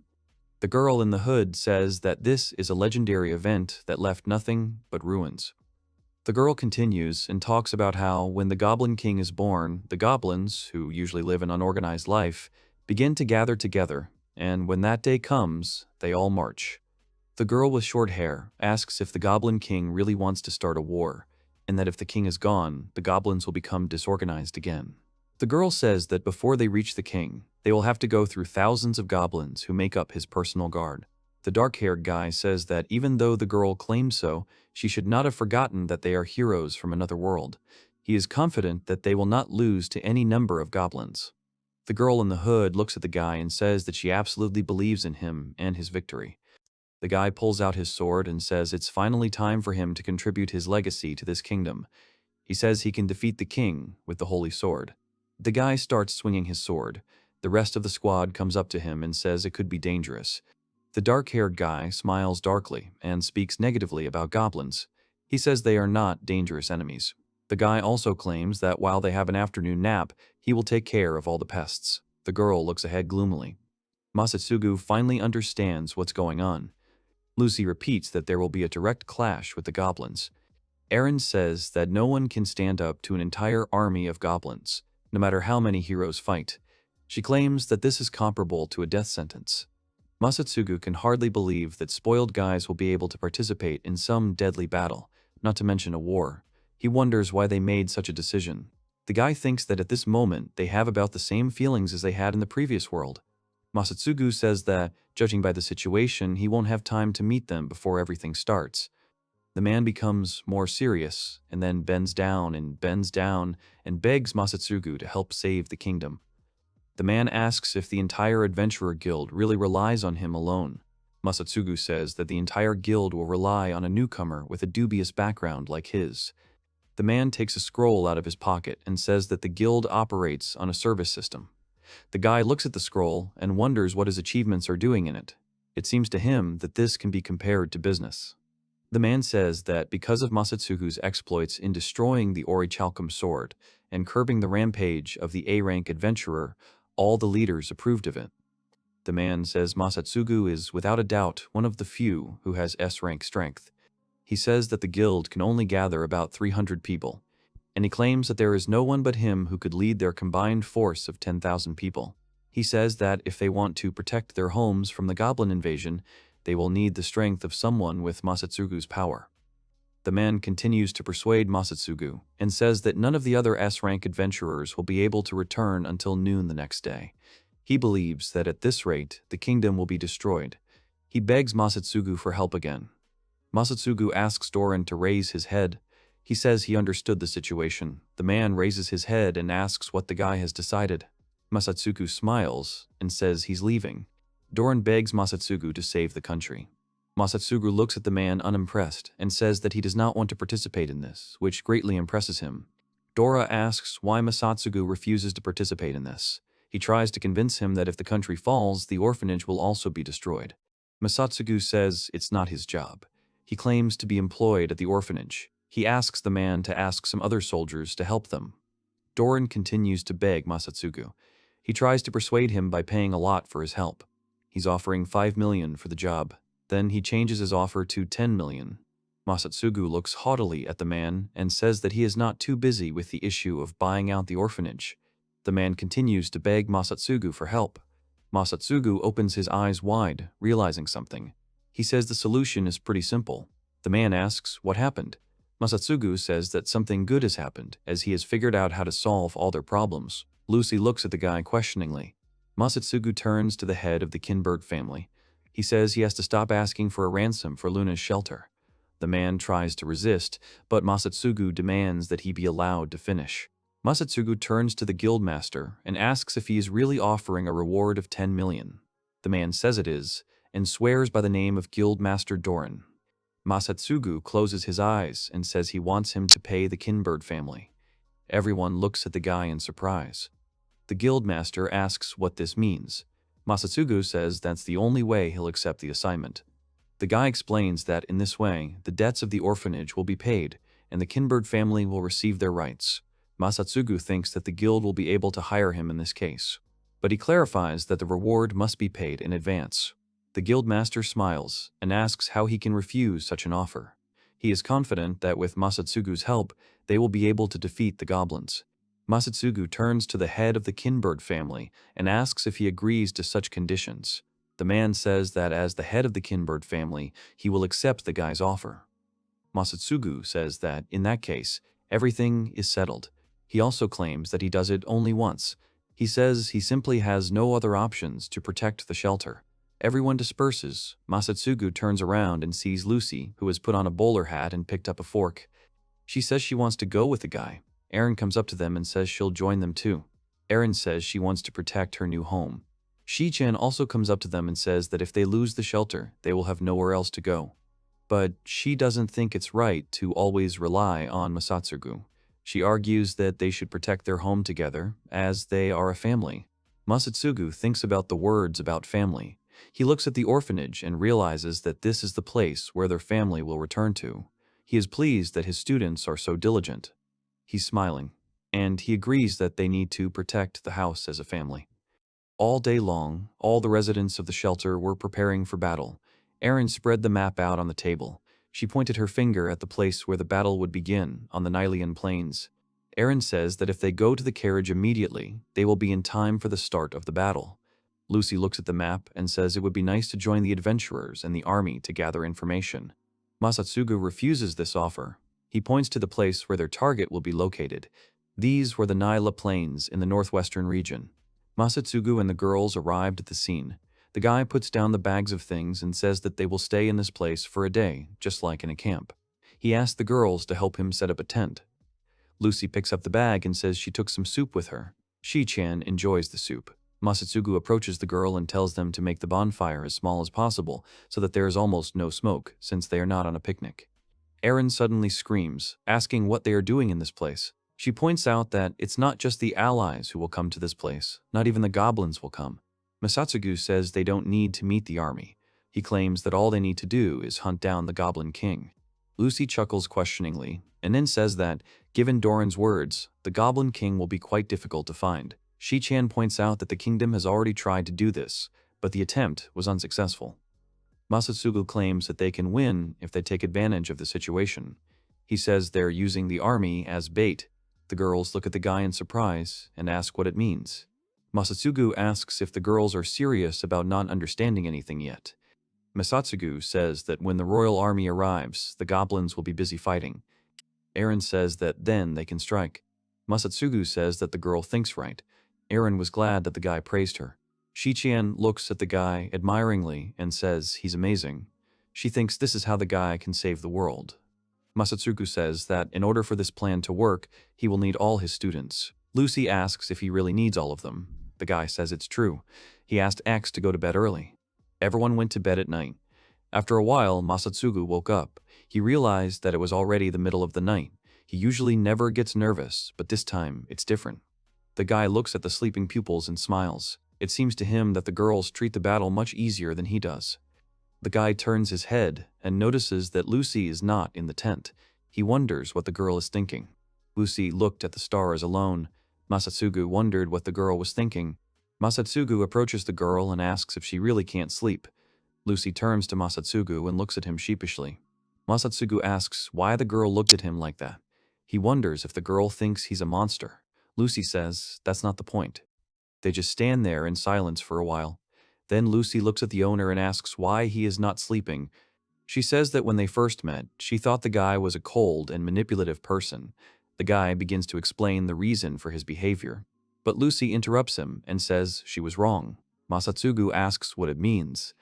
The girl in the hood says that this is a legendary event that left nothing but ruins. The girl continues and talks about how when the Goblin King is born, the goblins, who usually live an unorganized life, begin to gather together, and when that day comes, they all march. The girl with short hair asks if the Goblin King really wants to start a war, and that if the king is gone, the goblins will become disorganized again. The girl says that before they reach the king, they will have to go through thousands of goblins who make up his personal guard. The dark-haired guy says that even though the girl claims so, she should not have forgotten that they are heroes from another world. He is confident that they will not lose to any number of goblins. The girl in the hood looks at the guy and says that she absolutely believes in him and his victory. The guy pulls out his sword and says it's finally time for him to contribute his legacy to this kingdom. He says he can defeat the king with the holy sword. The guy starts swinging his sword. The rest of the squad comes up to him and says it could be dangerous. The dark-haired guy smiles darkly and speaks negatively about goblins. He says they are not dangerous enemies. The guy also claims that while they have an afternoon nap, he will take care of all the pests. The girl looks ahead gloomily. Masatsugu finally understands what's going on. Lucy repeats that there will be a direct clash with the goblins. Erin says that no one can stand up to an entire army of goblins, no matter how many heroes fight. She claims that this is comparable to a death sentence. Masatsugu can hardly believe that spoiled guys will be able to participate in some deadly battle, not to mention a war. He wonders why they made such a decision. The guy thinks that at this moment they have about the same feelings as they had in the previous world. Masatsugu says that, judging by the situation, he won't have time to meet them before everything starts. The man becomes more serious, and then bends down and begs Masatsugu to help save the kingdom. The man asks if the entire adventurer guild really relies on him alone. Masatsugu says that the entire guild will rely on a newcomer with a dubious background like his. The man takes a scroll out of his pocket and says that the guild operates on a service system. The guy looks at the scroll and wonders what his achievements are doing in it. It seems to him that this can be compared to business. The man says that because of Masatsugu's exploits in destroying the orichalcum sword and curbing the rampage of the A-rank adventurer, all the leaders approved of it. The man says Masatsugu is without a doubt one of the few who has S-rank strength. He says that the guild can only gather about 300 people, and he claims that there is no one but him who could lead their combined force of 10,000 people. He says that if they want to protect their homes from the goblin invasion, they will need the strength of someone with Masatsugu's power. The man continues to persuade Masatsugu and says that none of the other S-rank adventurers will be able to return until noon the next day. He believes that at this rate, the kingdom will be destroyed. He begs Masatsugu for help again. Masatsugu asks Doran to raise his head. He says he understood the situation. The man raises his head and asks what the guy has decided. Masatsugu smiles and says he's leaving. Doran begs Masatsugu to save the country. Masatsugu looks at the man unimpressed and says that he does not want to participate in this, which greatly impresses him. Dora asks why Masatsugu refuses to participate in this. He tries to convince him that if the country falls, the orphanage will also be destroyed. Masatsugu says it's not his job. He claims to be employed at the orphanage. He asks the man to ask some other soldiers to help them. Doran continues to beg Masatsugu. He tries to persuade him by paying a lot for his help. He's offering 5 million for the job. Then he changes his offer to 10 million. Masatsugu looks haughtily at the man and says that he is not too busy with the issue of buying out the orphanage. The man continues to beg Masatsugu for help. Masatsugu opens his eyes wide, realizing something. He says the solution is pretty simple. The man asks what happened. Masatsugu says that something good has happened, as he has figured out how to solve all their problems. Lucy looks at the guy questioningly. Masatsugu turns to the head of the Kinberg family. He says he has to stop asking for a ransom for Luna's shelter. The man tries to resist, but Masatsugu demands that he be allowed to finish. Masatsugu turns to the guildmaster and asks if he is really offering a reward of 10 million. The man says it is, and swears by the name of Guildmaster Doran. Masatsugu closes his eyes and says he wants him to pay the Kinberg family. Everyone looks at the guy in surprise. The guildmaster asks what this means. Masatsugu says that's the only way he'll accept the assignment. The guy explains that in this way, the debts of the orphanage will be paid, and the Kinberg family will receive their rights. Masatsugu thinks that the guild will be able to hire him in this case. But he clarifies that the reward must be paid in advance. The guildmaster smiles and asks how he can refuse such an offer. He is confident that with Masatsugu's help, they will be able to defeat the goblins. Masatsugu turns to the head of the Kinberg family and asks if he agrees to such conditions. The man says that as the head of the Kinberg family, he will accept the guy's offer. Masatsugu says that, in that case, everything is settled. He also claims that he does it only once. He says he simply has no other options to protect the shelter. Everyone disperses. Masatsugu turns around and sees Lucy, who has put on a bowler hat and picked up a fork. She says she wants to go with the guy. Erin comes up to them and says she'll join them too. Erin says she wants to protect her new home. Shi-chan also comes up to them and says that if they lose the shelter, they will have nowhere else to go. But she doesn't think it's right to always rely on Masatsugu. She argues that they should protect their home together, as they are a family. Masatsugu thinks about the words about family. He looks at the orphanage and realizes that this is the place where their family will return to. He is pleased that his students are so diligent. He's smiling, and he agrees that they need to protect the house as a family. All day long, all the residents of the shelter were preparing for battle. Erin spread the map out on the table. She pointed her finger at the place where the battle would begin, on the Nylian plains. Erin says that if they go to the carriage immediately, they will be in time for the start of the battle. Lucy looks at the map and says it would be nice to join the adventurers and the army to gather information. Masatsugu refuses this offer. He points to the place where their target will be located. These were the Nyla Plains in the northwestern region. Masatsugu and the girls arrived at the scene. The guy puts down the bags of things and says that they will stay in this place for a day, just like in a camp. He asks the girls to help him set up a tent. Lucy picks up the bag and says she took some soup with her. Shi-chan enjoys the soup. Masatsugu approaches the girl and tells them to make the bonfire as small as possible so that there is almost no smoke, since they are not on a picnic. Erin suddenly screams, asking what they are doing in this place. She points out that it's not just the allies who will come to this place, not even the goblins will come. Masatsugu says they don't need to meet the army. He claims that all they need to do is hunt down the Goblin King. Lucy chuckles questioningly, and then says that, given Doran's words, the Goblin King will be quite difficult to find. Shi-chan points out that the kingdom has already tried to do this, but the attempt was unsuccessful. Masatsugu claims that they can win if they take advantage of the situation. He says they're using the army as bait. The girls look at the guy in surprise and ask what it means. Masatsugu asks if the girls are serious about not understanding anything yet. Masatsugu says that when the royal army arrives, the goblins will be busy fighting. Erin says that then they can strike. Masatsugu says that the girl thinks right. Erin was glad that the guy praised her. Shi-chan looks at the guy admiringly and says he's amazing. She thinks this is how the guy can save the world. Masatsugu says that in order for this plan to work, he will need all his students. Lucy asks if he really needs all of them. The guy says it's true. He asked X to go to bed early. Everyone went to bed at night. After a while, Masatsugu woke up. He realized that it was already the middle of the night. He usually never gets nervous, but this time it's different. The guy looks at the sleeping pupils and smiles. It seems to him that the girls treat the battle much easier than he does. The guy turns his head and notices that Lucy is not in the tent. He wonders what the girl is thinking. Lucy looked at the stars alone. Masatsugu wondered what the girl was thinking. Masatsugu approaches the girl and asks if she really can't sleep. Lucy turns to Masatsugu and looks at him sheepishly. Masatsugu asks why the girl looked at him like that. He wonders if the girl thinks he's a monster. Lucy says that's not the point. They just stand there in silence for a while. Then Lucy looks at the owner and asks why he is not sleeping. She says that when they first met, she thought the guy was a cold and manipulative person. The guy begins to explain the reason for his behavior, but Lucy interrupts him and says she was wrong. Masatsugu asks what it means.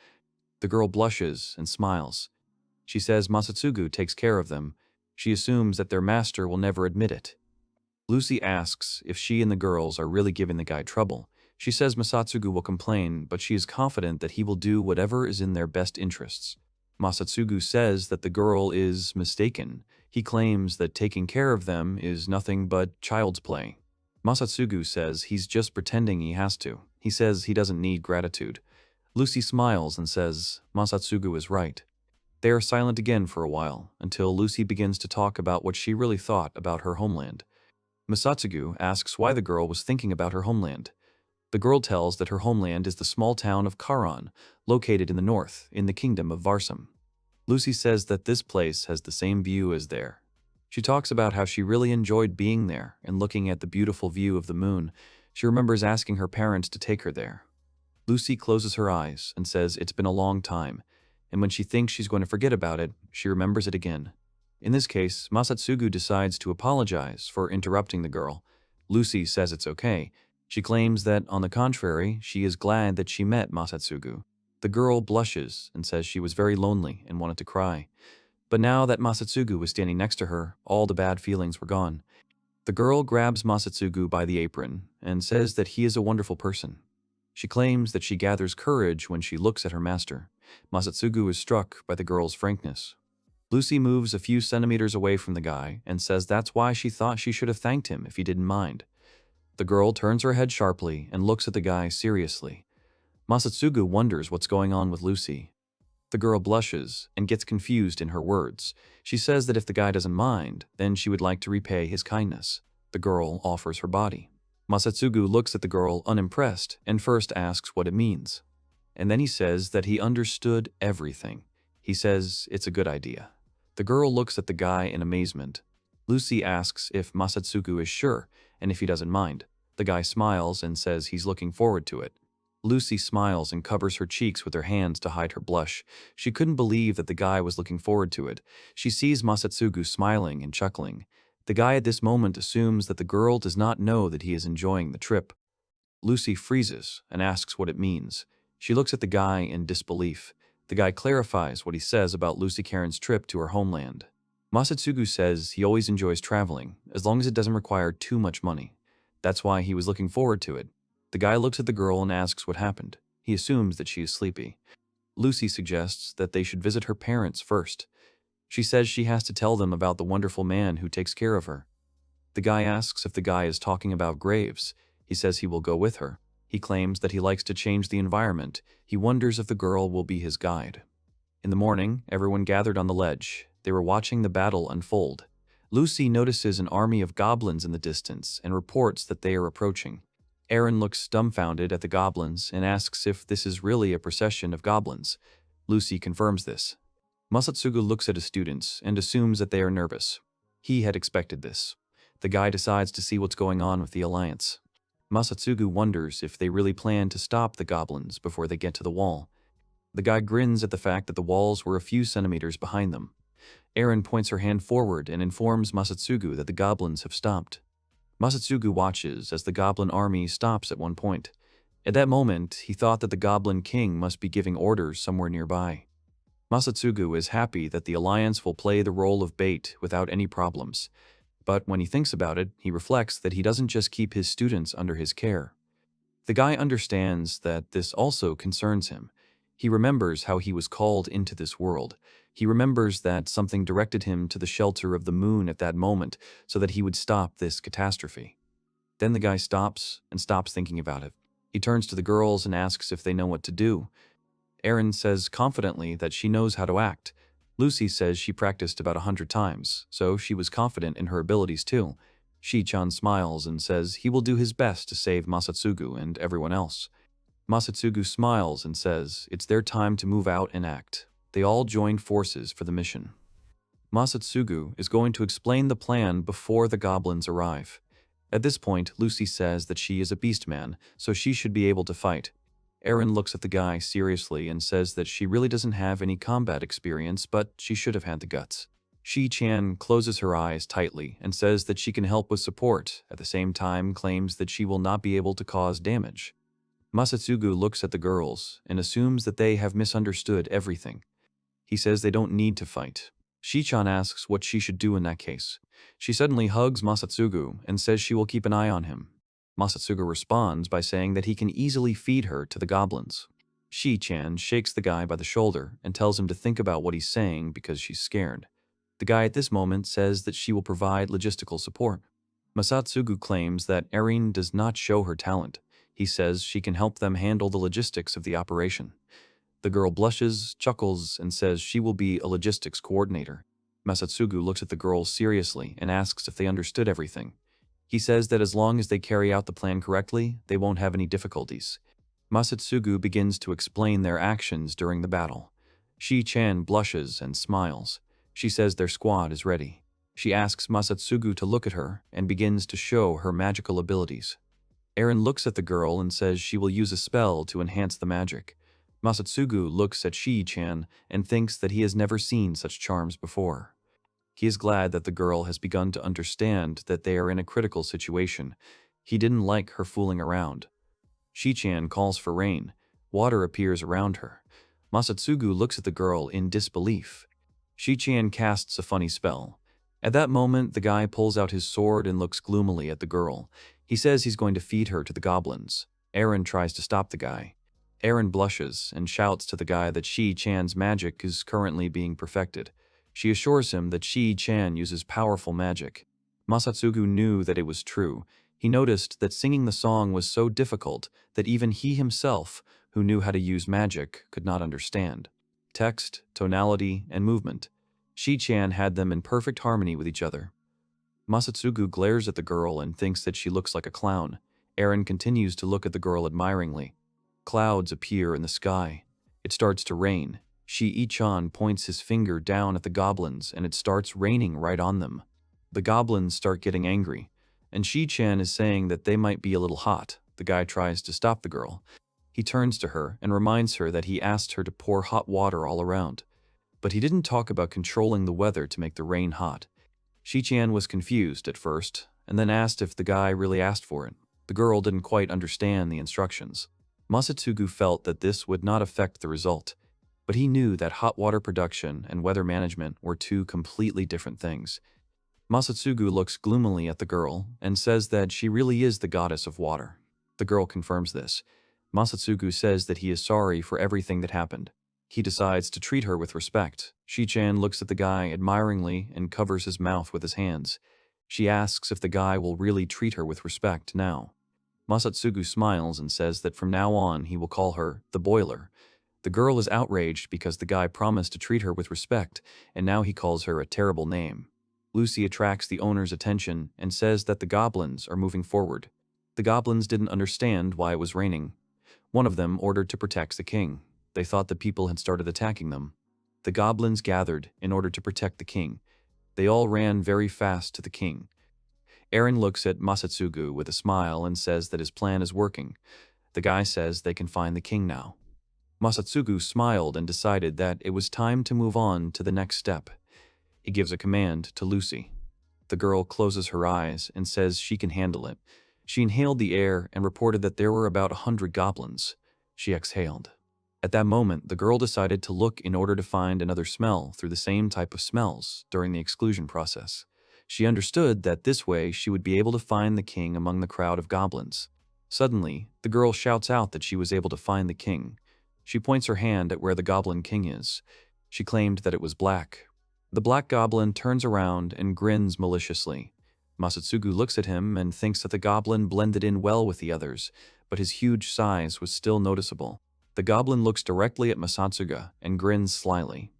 The girl blushes and smiles. She says Masatsugu takes care of them. She assumes that their master will never admit it. Lucy asks if she and the girls are really giving the guy trouble. She says Masatsugu will complain, but she is confident that he will do whatever is in their best interests. Masatsugu says that the girl is mistaken. He claims that taking care of them is nothing but child's play. Masatsugu says he's just pretending he has to. He says he doesn't need gratitude. Lucy smiles and says Masatsugu is right. They are silent again for a while, until Lucy begins to talk about what she really thought about her homeland. Masatsugu asks why the girl was thinking about her homeland. The girl tells that her homeland is the small town of Karan, located in the north, in the kingdom of Varsum. Lucy says that this place has the same view as there. She talks about how she really enjoyed being there and looking at the beautiful view of the moon. She remembers asking her parents to take her there. Lucy closes her eyes and says it's been a long time, and when she thinks she's going to forget about it, she remembers it again. In this case, Masatsugu decides to apologize for interrupting the girl. Lucy says it's okay. She claims that, on the contrary, she is glad that she met Masatsugu. The girl blushes and says she was very lonely and wanted to cry. But now that Masatsugu was standing next to her, all the bad feelings were gone. The girl grabs Masatsugu by the apron and says that he is a wonderful person. She claims that she gathers courage when she looks at her master. Masatsugu is struck by the girl's frankness. Lucy moves a few centimeters away from the guy and says that's why she thought she should have thanked him if he didn't mind. The girl turns her head sharply and looks at the guy seriously. Masatsugu wonders what's going on with Lucy. The girl blushes and gets confused in her words. She says that if the guy doesn't mind, then she would like to repay his kindness. The girl offers her body. Masatsugu looks at the girl unimpressed and first asks what it means. And then he says that he understood everything. He says it's a good idea. The girl looks at the guy in amazement. Lucy asks if Masatsugu is sure and if he doesn't mind. The guy smiles and says he's looking forward to it. Lucy smiles and covers her cheeks with her hands to hide her blush. She couldn't believe that the guy was looking forward to it. She sees Masatsugu smiling and chuckling. The guy at this moment assumes that the girl does not know that he is enjoying the trip. Lucy freezes and asks what it means. She looks at the guy in disbelief. The guy clarifies what he says about Lucy Karen's trip to her homeland. Masatsugu says he always enjoys traveling, as long as it doesn't require too much money. That's why he was looking forward to it. The guy looks at the girl and asks what happened. He assumes that she is sleepy. Lucy suggests that they should visit her parents first. She says she has to tell them about the wonderful man who takes care of her. The guy asks if the guy is talking about graves. He says he will go with her. He claims that he likes to change the environment. He wonders if the girl will be his guide. In the morning, everyone gathered on the ledge. They were watching the battle unfold. Lucy notices an army of goblins in the distance and reports that they are approaching. Aaron looks dumbfounded at the goblins and asks if this is really a procession of goblins. Lucy confirms this. Masatsugu looks at his students and assumes that they are nervous. He had expected this. The guy decides to see what's going on with the alliance. Masatsugu wonders if they really plan to stop the goblins before they get to the wall. The guy grins at the fact that the walls were a few centimeters behind them. Aaron points her hand forward and informs Masatsugu that the goblins have stopped. Masatsugu watches as the goblin army stops at one point. At that moment, he thought that the goblin king must be giving orders somewhere nearby. Masatsugu is happy that the alliance will play the role of bait without any problems. But when he thinks about it, he reflects that he doesn't just keep his students under his care. The guy understands that this also concerns him. He remembers how he was called into this world. He remembers that something directed him to the shelter of the moon at that moment so that he would stop this catastrophe. Then the guy stops and stops thinking about it. He turns to the girls and asks if they know what to do. Aaron says confidently that she knows how to act. Lucy says she practiced about 100 times, so she was confident in her abilities too. Shi-chan smiles and says he will do his best to save Masatsugu and everyone else. Masatsugu smiles and says it's their time to move out and act. They all joined forces for the mission. Masatsugu is going to explain the plan before the goblins arrive. At this point, Lucy says that she is a beast man, so she should be able to fight. Aaron looks at the guy seriously and says that she really doesn't have any combat experience, but she should have had the guts. Shi-chan closes her eyes tightly and says that she can help with support, at the same time claims that she will not be able to cause damage. Masatsugu looks at the girls and assumes that they have misunderstood everything. He says they don't need to fight. Shi-chan asks what she should do in that case. She suddenly hugs Masatsugu and says she will keep an eye on him. Masatsugu responds by saying that he can easily feed her to the goblins. Shi-chan shakes the guy by the shoulder and tells him to think about what he's saying because she's scared. The guy at this moment says that she will provide logistical support. Masatsugu claims that Erin does not show her talent. He says she can help them handle the logistics of the operation. The girl blushes, chuckles, and says she will be a logistics coordinator. Masatsugu looks at the girls seriously and asks if they understood everything. He says that as long as they carry out the plan correctly, they won't have any difficulties. Masatsugu begins to explain their actions during the battle. Shi-chan blushes and smiles. She says their squad is ready. She asks Masatsugu to look at her and begins to show her magical abilities. Aaron looks at the girl and says she will use a spell to enhance the magic. Masatsugu looks at Shi-chan and thinks that he has never seen such charms before. He is glad that the girl has begun to understand that they are in a critical situation. He didn't like her fooling around. Shi-chan calls for rain. Water appears around her. Masatsugu looks at the girl in disbelief. Shi-chan casts a funny spell. At that moment, the guy pulls out his sword and looks gloomily at the girl. He says he's going to feed her to the goblins. Aaron tries to stop the guy. Aaron blushes and shouts to the guy that Shi-chan's magic is currently being perfected. She assures him that Shi-chan uses powerful magic. Masatsugu knew that it was true. He noticed that singing the song was so difficult that even he himself, who knew how to use magic, could not understand. Text, tonality, and movement. Shi-chan had them in perfect harmony with each other. Masatsugu glares at the girl and thinks that she looks like a clown. Aaron continues to look at the girl admiringly. Clouds appear in the sky. It starts to rain. Shi-chan points his finger down at the goblins and it starts raining right on them. The goblins start getting angry, and Shi-chan is saying that they might be a little hot. The guy tries to stop the girl. He turns to her and reminds her that he asked her to pour hot water all around. But he didn't talk about controlling the weather to make the rain hot. Shi-chan was confused at first, and then asked if the guy really asked for it. The girl didn't quite understand the instructions. Masatsugu felt that this would not affect the result, but he knew that hot water production and weather management were two completely different things. Masatsugu looks gloomily at the girl and says that she really is the goddess of water. The girl confirms this. Masatsugu says that he is sorry for everything that happened. He decides to treat her with respect. Shi-chan looks at the guy admiringly and covers his mouth with his hands. She asks if the guy will really treat her with respect now. Masatsugu smiles and says that from now on he will call her the Boiler. The girl is outraged because the guy promised to treat her with respect, and now he calls her a terrible name. Lucy attracts the owner's attention and says that the goblins are moving forward. The goblins didn't understand why it was raining. One of them ordered to protect the king. They thought the people had started attacking them. The goblins gathered in order to protect the king. They all ran very fast to the king. Aaron looks at Masatsugu with a smile and says that his plan is working. The guy says they can find the king now. Masatsugu smiled and decided that it was time to move on to the next step. He gives a command to Lucy. The girl closes her eyes and says she can handle it. She inhaled the air and reported that there were about 100 goblins. She exhaled. At that moment, the girl decided to look in order to find another smell through the same type of smells during the exclusion process. She understood that this way she would be able to find the king among the crowd of goblins. Suddenly, the girl shouts out that she was able to find the king. She points her hand at where the goblin king is. She claimed that it was black. The black goblin turns around and grins maliciously. Masatsugu looks at him and thinks that the goblin blended in well with the others, but his huge size was still noticeable. The goblin looks directly at Masatsugu and grins slyly.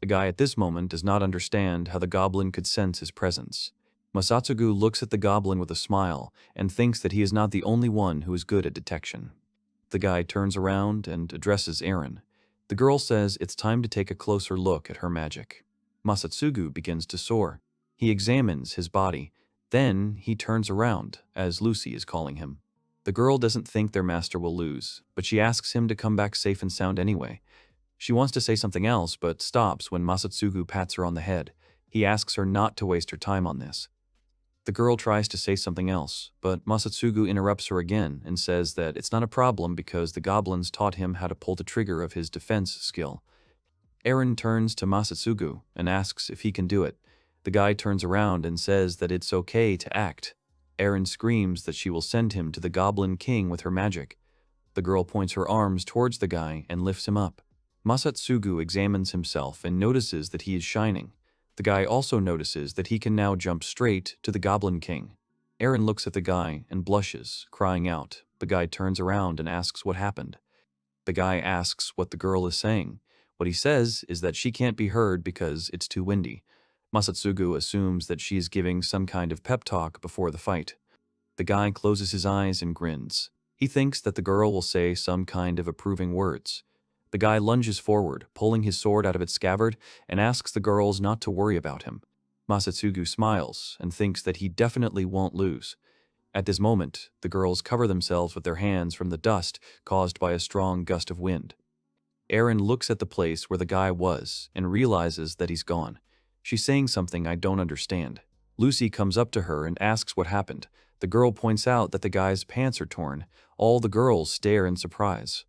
The guy at this moment does not understand how the goblin could sense his presence. Masatsugu looks at the goblin with a smile and thinks that he is not the only one who is good at detection. The guy turns around and addresses Aaron. The girl says it's time to take a closer look at her magic. Masatsugu begins to soar. He examines his body. Then he turns around, as Lucy is calling him. The girl doesn't think their master will lose, but she asks him to come back safe and sound anyway. She wants to say something else, but stops when Masatsugu pats her on the head. He asks her not to waste her time on this. The girl tries to say something else, but Masatsugu interrupts her again and says that it's not a problem because the goblins taught him how to pull the trigger of his defense skill. Eren turns to Masatsugu and asks if he can do it. The guy turns around and says that it's okay to act. Eren screams that she will send him to the Goblin King with her magic. The girl points her arms towards the guy and lifts him up. Masatsugu examines himself and notices that he is shining. The guy also notices that he can now jump straight to the Goblin King. Eren looks at the guy and blushes, crying out. The guy turns around and asks what happened. The guy asks what the girl is saying. What he says is that she can't be heard because it's too windy. Masatsugu assumes that she is giving some kind of pep talk before the fight. The guy closes his eyes and grins. He thinks that the girl will say some kind of approving words. The guy lunges forward, pulling his sword out of its scabbard, and asks the girls not to worry about him. Masatsugu smiles and thinks that he definitely won't lose. At this moment, the girls cover themselves with their hands from the dust caused by a strong gust of wind. Eren looks at the place where the guy was and realizes that he's gone. She's saying something I don't understand. Lucy comes up to her and asks what happened. The girl points out that the guy's pants are torn. All the girls stare in surprise.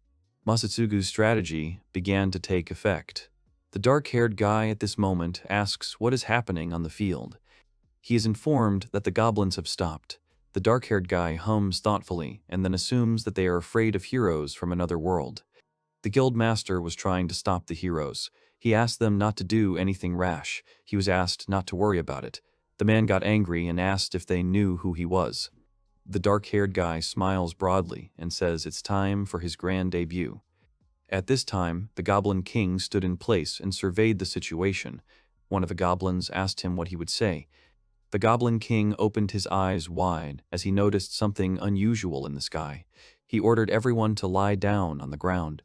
Masatsugu's strategy began to take effect. The dark-haired guy at this moment asks what is happening on the field. He is informed that the goblins have stopped. The dark-haired guy hums thoughtfully and then assumes that they are afraid of heroes from another world. The guild master was trying to stop the heroes. He asked them not to do anything rash. He was asked not to worry about it. The man got angry and asked if they knew who he was. The dark-haired guy smiles broadly and says it's time for his grand debut. At this time, the Goblin King stood in place and surveyed the situation. One of the goblins asked him what he would say. The Goblin King opened his eyes wide as he noticed something unusual in the sky. He ordered everyone to lie down on the ground.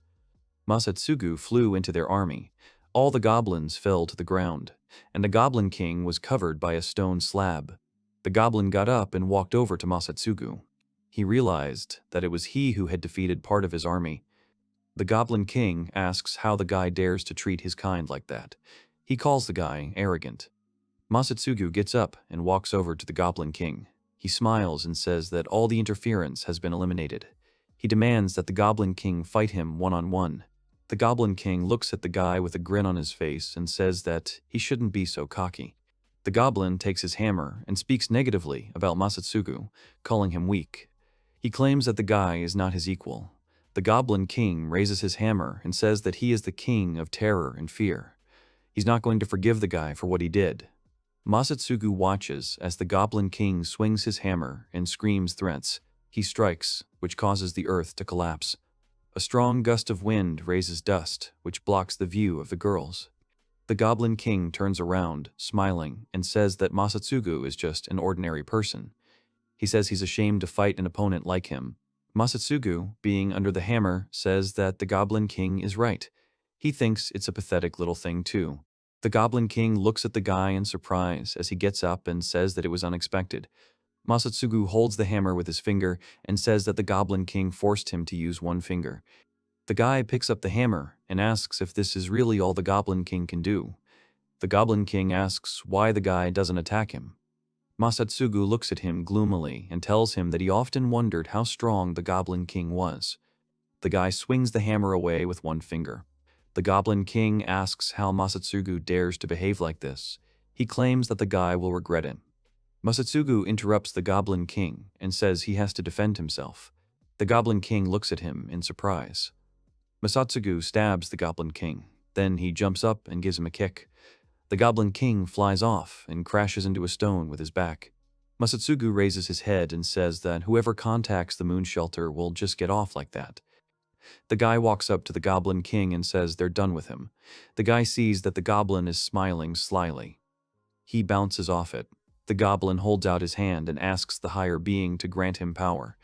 Masatsugu flew into their army. All the goblins fell to the ground, and the Goblin King was covered by a stone slab. The goblin got up and walked over to Masatsugu. He realized that it was he who had defeated part of his army. The Goblin King asks how the guy dares to treat his kind like that. He calls the guy arrogant. Masatsugu gets up and walks over to the Goblin King. He smiles and says that all the interference has been eliminated. He demands that the Goblin King fight him one-on-one. The Goblin King looks at the guy with a grin on his face and says that he shouldn't be so cocky. The goblin takes his hammer and speaks negatively about Masatsugu, calling him weak. He claims that the guy is not his equal. The Goblin King raises his hammer and says that he is the king of terror and fear. He's not going to forgive the guy for what he did. Masatsugu watches as the Goblin King swings his hammer and screams threats. He strikes, which causes the earth to collapse. A strong gust of wind raises dust, which blocks the view of the girls. The Goblin King turns around, smiling, and says that Masatsugu is just an ordinary person. He says he's ashamed to fight an opponent like him. Masatsugu, being under the hammer, says that the Goblin King is right. He thinks it's a pathetic little thing too. The Goblin King looks at the guy in surprise as he gets up and says that it was unexpected. Masatsugu holds the hammer with his finger and says that the Goblin King forced him to use one finger. The guy picks up the hammer and asks if this is really all the Goblin King can do. The Goblin King asks why the guy doesn't attack him. Masatsugu looks at him gloomily and tells him that he often wondered how strong the Goblin King was. The guy swings the hammer away with one finger. The Goblin King asks how Masatsugu dares to behave like this. He claims that the guy will regret it. Masatsugu interrupts the Goblin King and says he has to defend himself. The Goblin King looks at him in surprise. Masatsugu stabs the Goblin King. Then he jumps up and gives him a kick. The Goblin King flies off and crashes into a stone with his back. Masatsugu raises his head and says that whoever contacts the moon shelter will just get off like that. The guy walks up to the Goblin King and says they're done with him. The guy sees that the goblin is smiling slyly. He bounces off it. The goblin holds out his hand and asks the higher being to grant him power.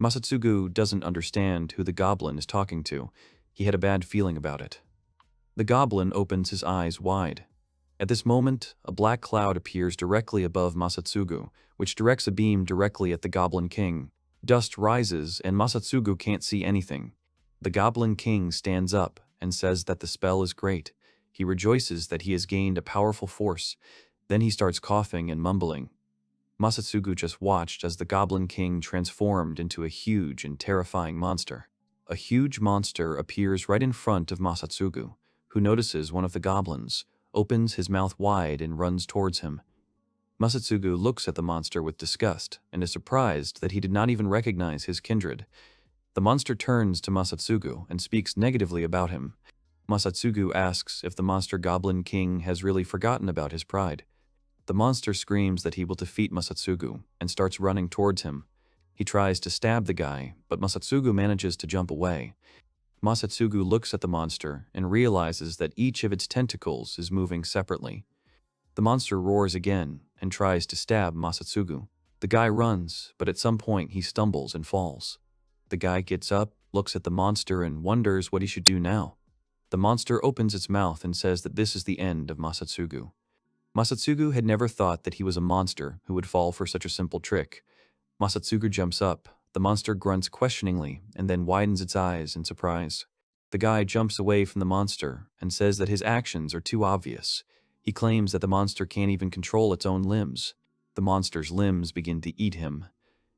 Masatsugu doesn't understand who the goblin is talking to. He had a bad feeling about it. The goblin opens his eyes wide. At this moment, a black cloud appears directly above Masatsugu, which directs a beam directly at the Goblin King. Dust rises and Masatsugu can't see anything. The Goblin King stands up and says that the spell is great. He rejoices that he has gained a powerful force. Then he starts coughing and mumbling. Masatsugu just watched as the Goblin King transformed into a huge and terrifying monster. A huge monster appears right in front of Masatsugu, who notices one of the goblins, opens his mouth wide and runs towards him. Masatsugu looks at the monster with disgust and is surprised that he did not even recognize his kindred. The monster turns to Masatsugu and speaks negatively about him. Masatsugu asks if the monster Goblin King has really forgotten about his pride. The monster screams that he will defeat Masatsugu and starts running towards him. He tries to stab the guy, but Masatsugu manages to jump away. Masatsugu looks at the monster and realizes that each of its tentacles is moving separately. The monster roars again and tries to stab Masatsugu. The guy runs, but at some point he stumbles and falls. The guy gets up, looks at the monster and wonders what he should do now. The monster opens its mouth and says that this is the end of Masatsugu. Masatsugu had never thought that he was a monster who would fall for such a simple trick. Masatsugu jumps up. The monster grunts questioningly and then widens its eyes in surprise. The guy jumps away from the monster and says that his actions are too obvious. He claims that the monster can't even control its own limbs. The monster's limbs begin to eat him.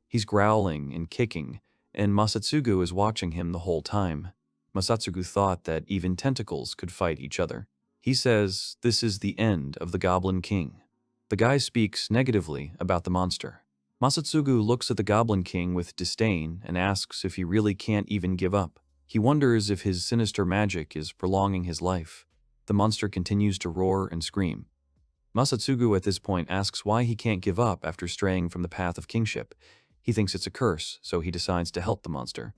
He's growling and kicking, and Masatsugu is watching him the whole time. Masatsugu thought that even tentacles could fight each other. He says this is the end of the Goblin King. The guy speaks negatively about the monster. Masatsugu looks at the Goblin King with disdain and asks if he really can't even give up. He wonders if his sinister magic is prolonging his life. The monster continues to roar and scream. Masatsugu at this point asks why he can't give up after straying from the path of kingship. He thinks it's a curse, so he decides to help the monster.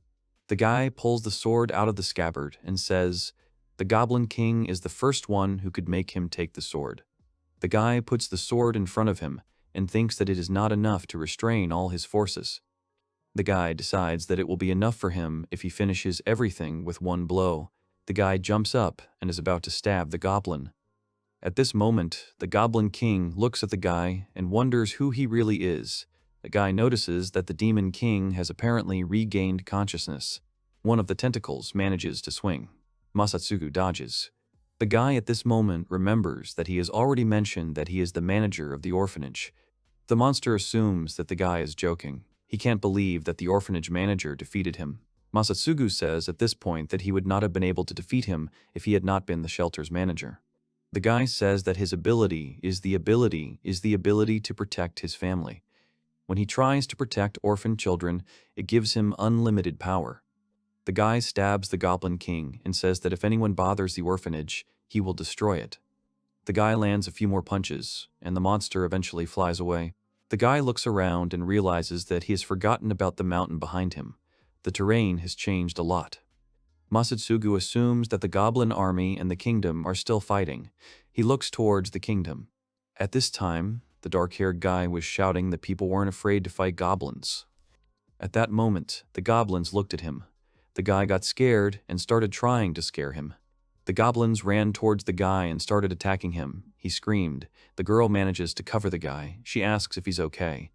The guy pulls the sword out of the scabbard and says, "The Goblin King is the first one who could make him take the sword." The guy puts the sword in front of him and thinks that it is not enough to restrain all his forces. The guy decides that it will be enough for him if he finishes everything with one blow. The guy jumps up and is about to stab the goblin. At this moment, the Goblin King looks at the guy and wonders who he really is. The guy notices that the Demon King has apparently regained consciousness. One of the tentacles manages to swing. Masatsugu dodges. The guy at this moment remembers that he has already mentioned that he is the manager of the orphanage. The monster assumes that the guy is joking. He can't believe that the orphanage manager defeated him. Masatsugu says at this point that he would not have been able to defeat him if he had not been the shelter's manager. The guy says that his ability is the ability to protect his family. When he tries to protect orphan children, it gives him unlimited power. The guy stabs the Goblin King and says that if anyone bothers the orphanage, he will destroy it. The guy lands a few more punches, and the monster eventually flies away. The guy looks around and realizes that he has forgotten about the mountain behind him. The terrain has changed a lot. Masatsugu assumes that the Goblin army and the kingdom are still fighting. He looks towards the kingdom. At this time, the dark-haired guy was shouting that people weren't afraid to fight goblins. At that moment, the goblins looked at him. The guy got scared and started trying to scare him. The goblins ran towards the guy and started attacking him. He screamed. The girl manages to cover the guy. She asks if he's okay.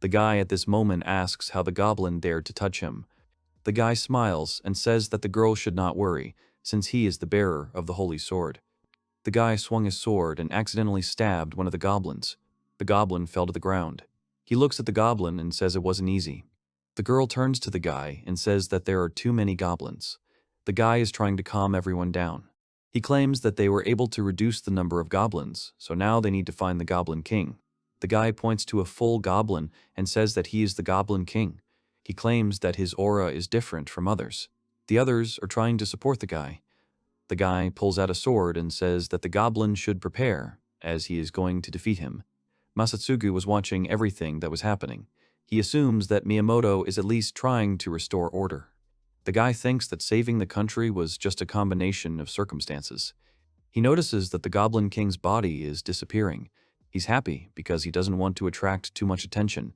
The guy at this moment asks how the goblin dared to touch him. The guy smiles and says that the girl should not worry, since he is the bearer of the holy sword. The guy swung his sword and accidentally stabbed one of the goblins. The goblin fell to the ground. He looks at the goblin and says it wasn't easy. The girl turns to the guy and says that there are too many goblins. The guy is trying to calm everyone down. He claims that they were able to reduce the number of goblins, so now they need to find the Goblin King. The guy points to a full goblin and says that he is the Goblin King. He claims that his aura is different from others. The others are trying to support the guy. The guy pulls out a sword and says that the goblin should prepare, as he is going to defeat him. Masatsugu was watching everything that was happening. He assumes that Miyamoto is at least trying to restore order. The guy thinks that saving the country was just a combination of circumstances. He notices that the Goblin King's body is disappearing. He's happy because he doesn't want to attract too much attention.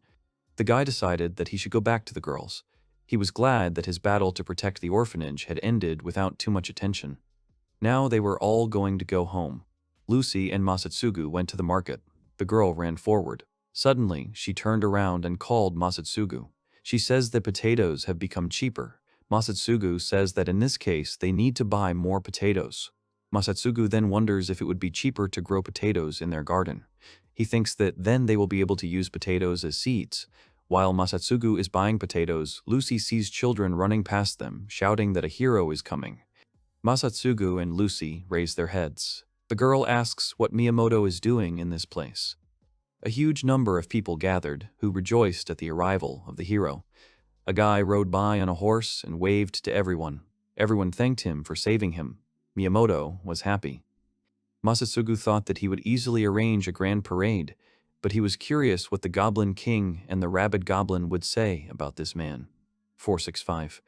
The guy decided that he should go back to the girls. He was glad that his battle to protect the orphanage had ended without too much attention. Now they were all going to go home. Lucy and Masatsugu went to the market. The girl ran forward. Suddenly, she turned around and called Masatsugu. She says that potatoes have become cheaper. Masatsugu says that in this case they need to buy more potatoes. Masatsugu then wonders if it would be cheaper to grow potatoes in their garden. He thinks that then they will be able to use potatoes as seeds. While Masatsugu is buying potatoes, Lucy sees children running past them, shouting that a hero is coming. Masatsugu and Lucy raise their heads. The girl asks what Miyamoto is doing in this place. A huge number of people gathered, who rejoiced at the arrival of the hero. A guy rode by on a horse and waved to everyone. Everyone thanked him for saving him. Miyamoto was happy. Masatsugu thought that he would easily arrange a grand parade, but he was curious what the Goblin King and the Rabid Goblin would say about this man. 465.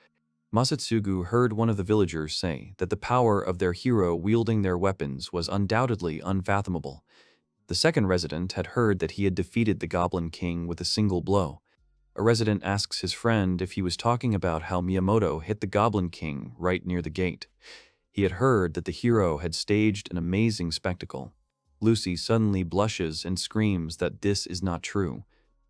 Masatsugu heard one of the villagers say that the power of their hero wielding their weapons was undoubtedly unfathomable. The second resident had heard that he had defeated the Goblin King with a single blow. A resident asks his friend if he was talking about how Miyamoto hit the Goblin King right near the gate. He had heard that the hero had staged an amazing spectacle. Lucy suddenly blushes and screams that this is not true.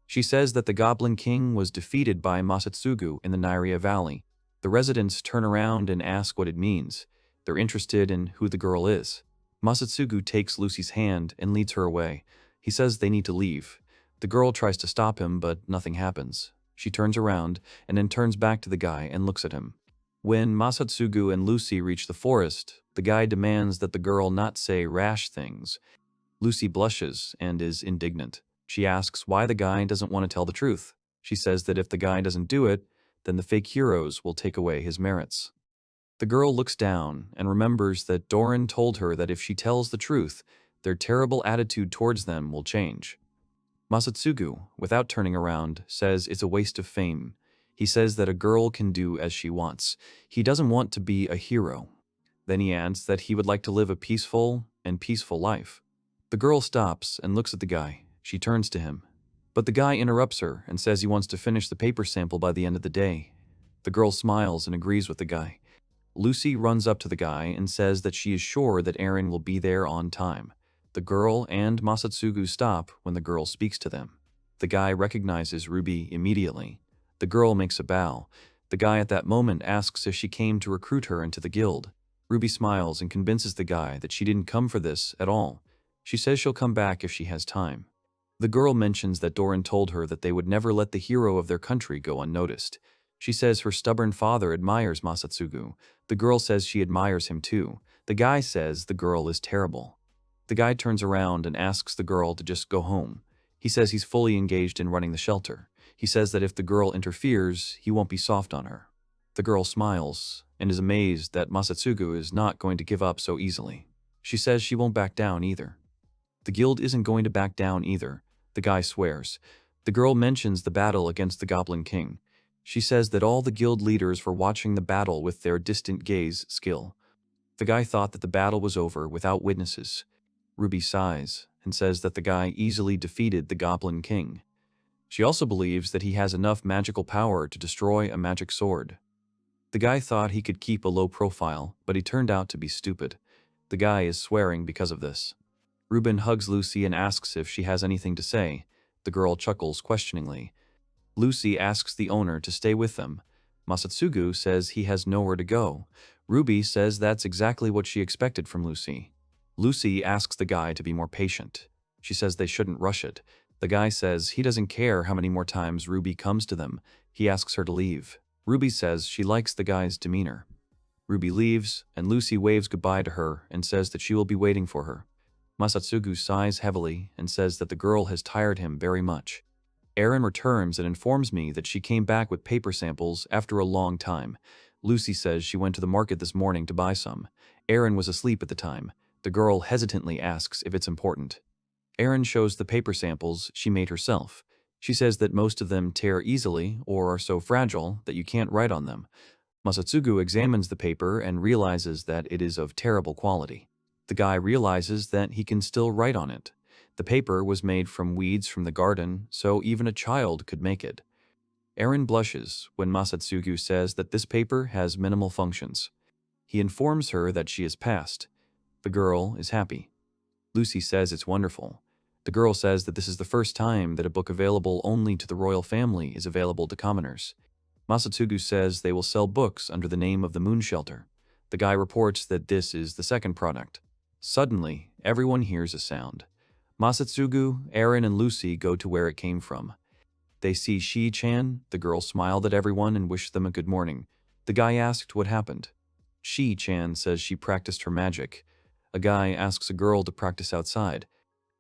She says that the Goblin King was defeated by Masatsugu in the Nairia Valley. The residents turn around and ask what it means. They're interested in who the girl is. Masatsugu takes Lucy's hand and leads her away. He says they need to leave. The girl tries to stop him, but nothing happens. She turns around and then turns back to the guy and looks at him. When Masatsugu and Lucy reach the forest, the guy demands that the girl not say rash things. Lucy blushes and is indignant. She asks why the guy doesn't want to tell the truth. She says that if the guy doesn't do it, then the fake heroes will take away his merits. The girl looks down and remembers that Doran told her that if she tells the truth, their terrible attitude towards them will change. Masatsugu, without turning around, says it's a waste of fame. He says that a girl can do as she wants. He doesn't want to be a hero. Then he adds that he would like to live a peaceful life. The girl stops and looks at the guy. She turns to him. But the guy interrupts her and says he wants to finish the paper sample by the end of the day. The girl smiles and agrees with the guy. Lucy runs up to the guy and says that she is sure that Aaron will be there on time. The girl and Masatsugu stop when the girl speaks to them. The guy recognizes Ruby immediately. The girl makes a bow. The guy at that moment asks if she came to recruit her into the guild. Ruby smiles and convinces the guy that she didn't come for this at all. She says she'll come back if she has time. The girl mentions that Doran told her that they would never let the hero of their country go unnoticed. She says her stubborn father admires Masatsugu. The girl says she admires him too. The guy says the girl is terrible. The guy turns around and asks the girl to just go home. He says he's fully engaged in running the shelter. He says that if the girl interferes, he won't be soft on her. The girl smiles and is amazed that Masatsugu is not going to give up so easily. She says she won't back down either. The guild isn't going to back down either. The guy swears. The girl mentions the battle against the Goblin King. She says that all the guild leaders were watching the battle with their distant gaze skill. The guy thought that the battle was over without witnesses. Ruby sighs and says that the guy easily defeated the Goblin King. She also believes that he has enough magical power to destroy a magic sword. The guy thought he could keep a low profile, but he turned out to be stupid. The guy is swearing because of this. Ruben hugs Lucy and asks if she has anything to say. The girl chuckles questioningly. Lucy asks the owner to stay with them. Masatsugu says he has nowhere to go. Ruby says that's exactly what she expected from Lucy. Lucy asks the guy to be more patient. She says they shouldn't rush it. The guy says he doesn't care how many more times Ruby comes to them. He asks her to leave. Ruby says she likes the guy's demeanor. Ruby leaves, and Lucy waves goodbye to her and says that she will be waiting for her. Masatsugu sighs heavily and says that the girl has tired him very much. Erin returns and informs me that she came back with paper samples after a long time. Lucy says she went to the market this morning to buy some. Erin was asleep at the time. The girl hesitantly asks if it's important. Erin shows the paper samples she made herself. She says that most of them tear easily or are so fragile that you can't write on them. Masatsugu examines the paper and realizes that it is of terrible quality. The guy realizes that he can still write on it. The paper was made from weeds from the garden, so even a child could make it. Erin blushes when Masatsugu says that this paper has minimal functions. He informs her that she is passed. The girl is happy. Lucy says it's wonderful. The girl says that this is the first time that a book available only to the royal family is available to commoners. Masatsugu says they will sell books under the name of the Moon Shelter. The guy reports that this is the second product. Suddenly, everyone hears a sound. Masatsugu, Aaron, and Lucy go to where it came from. They see Shi-chan. The girl smiled at everyone and wished them a good morning. The guy asked what happened. Shi-chan says she practiced her magic. A guy asks a girl to practice outside.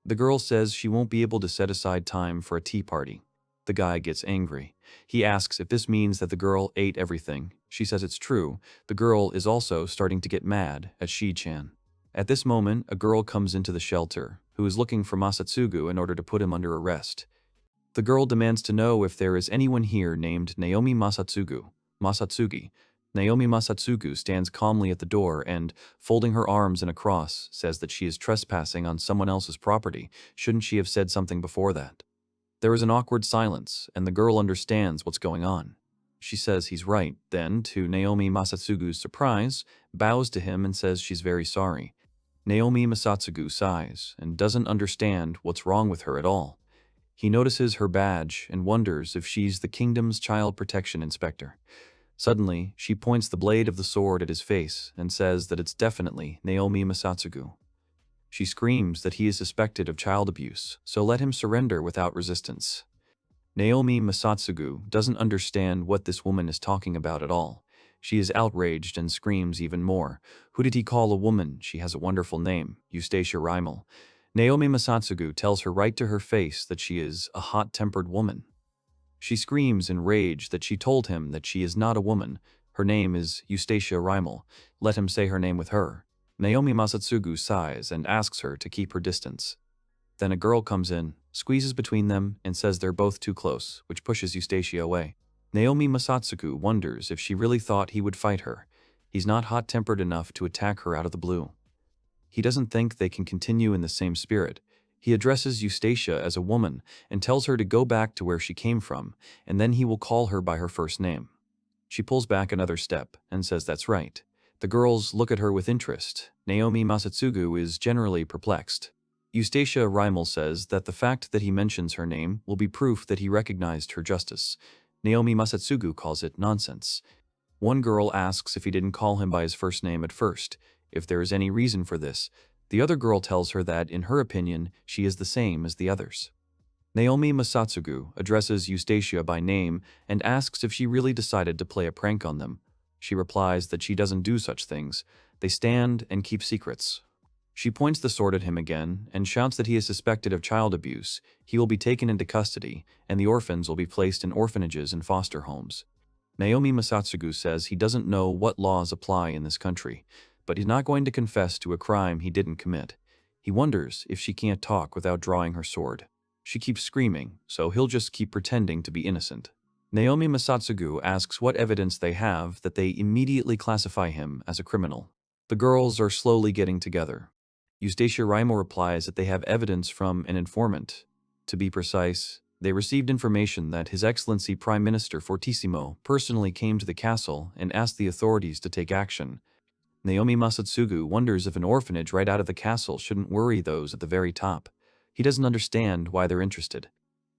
The girl says she won't be able to set aside time for a tea party. The guy gets angry. He asks if this means that the girl ate everything. She says it's true. The girl is also starting to get mad at Shi-chan. At this moment, a girl comes into the shelter, who is looking for Masatsugu in order to put him under arrest. The girl demands to know if there is anyone here named Naomi Masatsugi. Naomi Masatsugu stands calmly at the door and, folding her arms in a cross, says that she is trespassing on someone else's property. Shouldn't she have said something before that? There is an awkward silence, and the girl understands what's going on. She says he's right, then, to Naomi Masatsugu's surprise, bows to him and says she's very sorry. Naomi Masatsugu sighs and doesn't understand what's wrong with her at all. He notices her badge and wonders if she's the kingdom's child protection inspector. Suddenly, she points the blade of the sword at his face and says that it's definitely Naomi Masatsugu. She screams that he is suspected of child abuse, so let him surrender without resistance. Naomi Masatsugu doesn't understand what this woman is talking about at all. She is outraged and screams even more. Who did he call a woman? She has a wonderful name, Eustacia Riemel. Naomi Masatsugu tells her right to her face that she is a hot-tempered woman. She screams in rage that she told him that she is not a woman. Her name is Eustacia Riemel. Let him say her name with her. Naomi Masatsugu sighs and asks her to keep her distance. Then a girl comes in, squeezes between them, and says they're both too close, which pushes Eustacia away. Naomi Masatsugu wonders if she really thought he would fight her. He's not hot-tempered enough to attack her out of the blue. He doesn't think they can continue in the same spirit. He addresses Eustacia as a woman and tells her to go back to where she came from, and then he will call her by her first name. She pulls back another step and says that's right. The girls look at her with interest. Naomi Masatsugu is generally perplexed. Eustacia Riemel says that the fact that he mentions her name will be proof that he recognized her justice. Naomi Masatsugu calls it nonsense. One girl asks if he didn't call him by his first name at first, if there is any reason for this. The other girl tells her that, in her opinion, she is the same as the others. Naomi Masatsugu addresses Eustacia by name and asks if she really decided to play a prank on them. She replies that she doesn't do such things. They stand and keep secrets. She points the sword at him again and shouts that he is suspected of child abuse. He will be taken into custody, and the orphans will be placed in orphanages and foster homes. Naomi Masatsugu says he doesn't know what laws apply in this country, but he's not going to confess to a crime he didn't commit. He wonders if she can't talk without drawing her sword. She keeps screaming, so he'll just keep pretending to be innocent. Naomi Masatsugu asks what evidence they have that they immediately classify him as a criminal. The girls are slowly getting together. Eustacia Riemel replies that they have evidence from an informant. To be precise, they received information that His Excellency Prime Minister Fortissimo personally came to the castle and asked the authorities to take action. Naomi Masatsugu wonders if an orphanage right out of the castle shouldn't worry those at the very top. He doesn't understand why they're interested.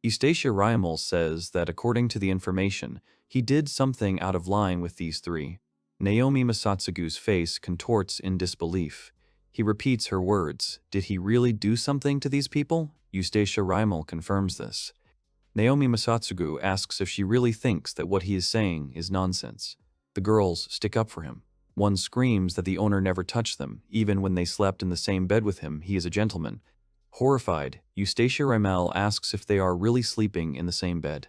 Eustacia Riemel says that according to the information, he did something out of line with these three. Naomi Masatsugu's face contorts in disbelief. He repeats her words. Did he really do something to these people? Eustacia Riemel confirms this. Naomi Masatsugu asks if she really thinks that what he is saying is nonsense. The girls stick up for him. One screams that the owner never touched them, even when they slept in the same bed with him. He is a gentleman. Horrified, Eustacia Riemel asks if they are really sleeping in the same bed.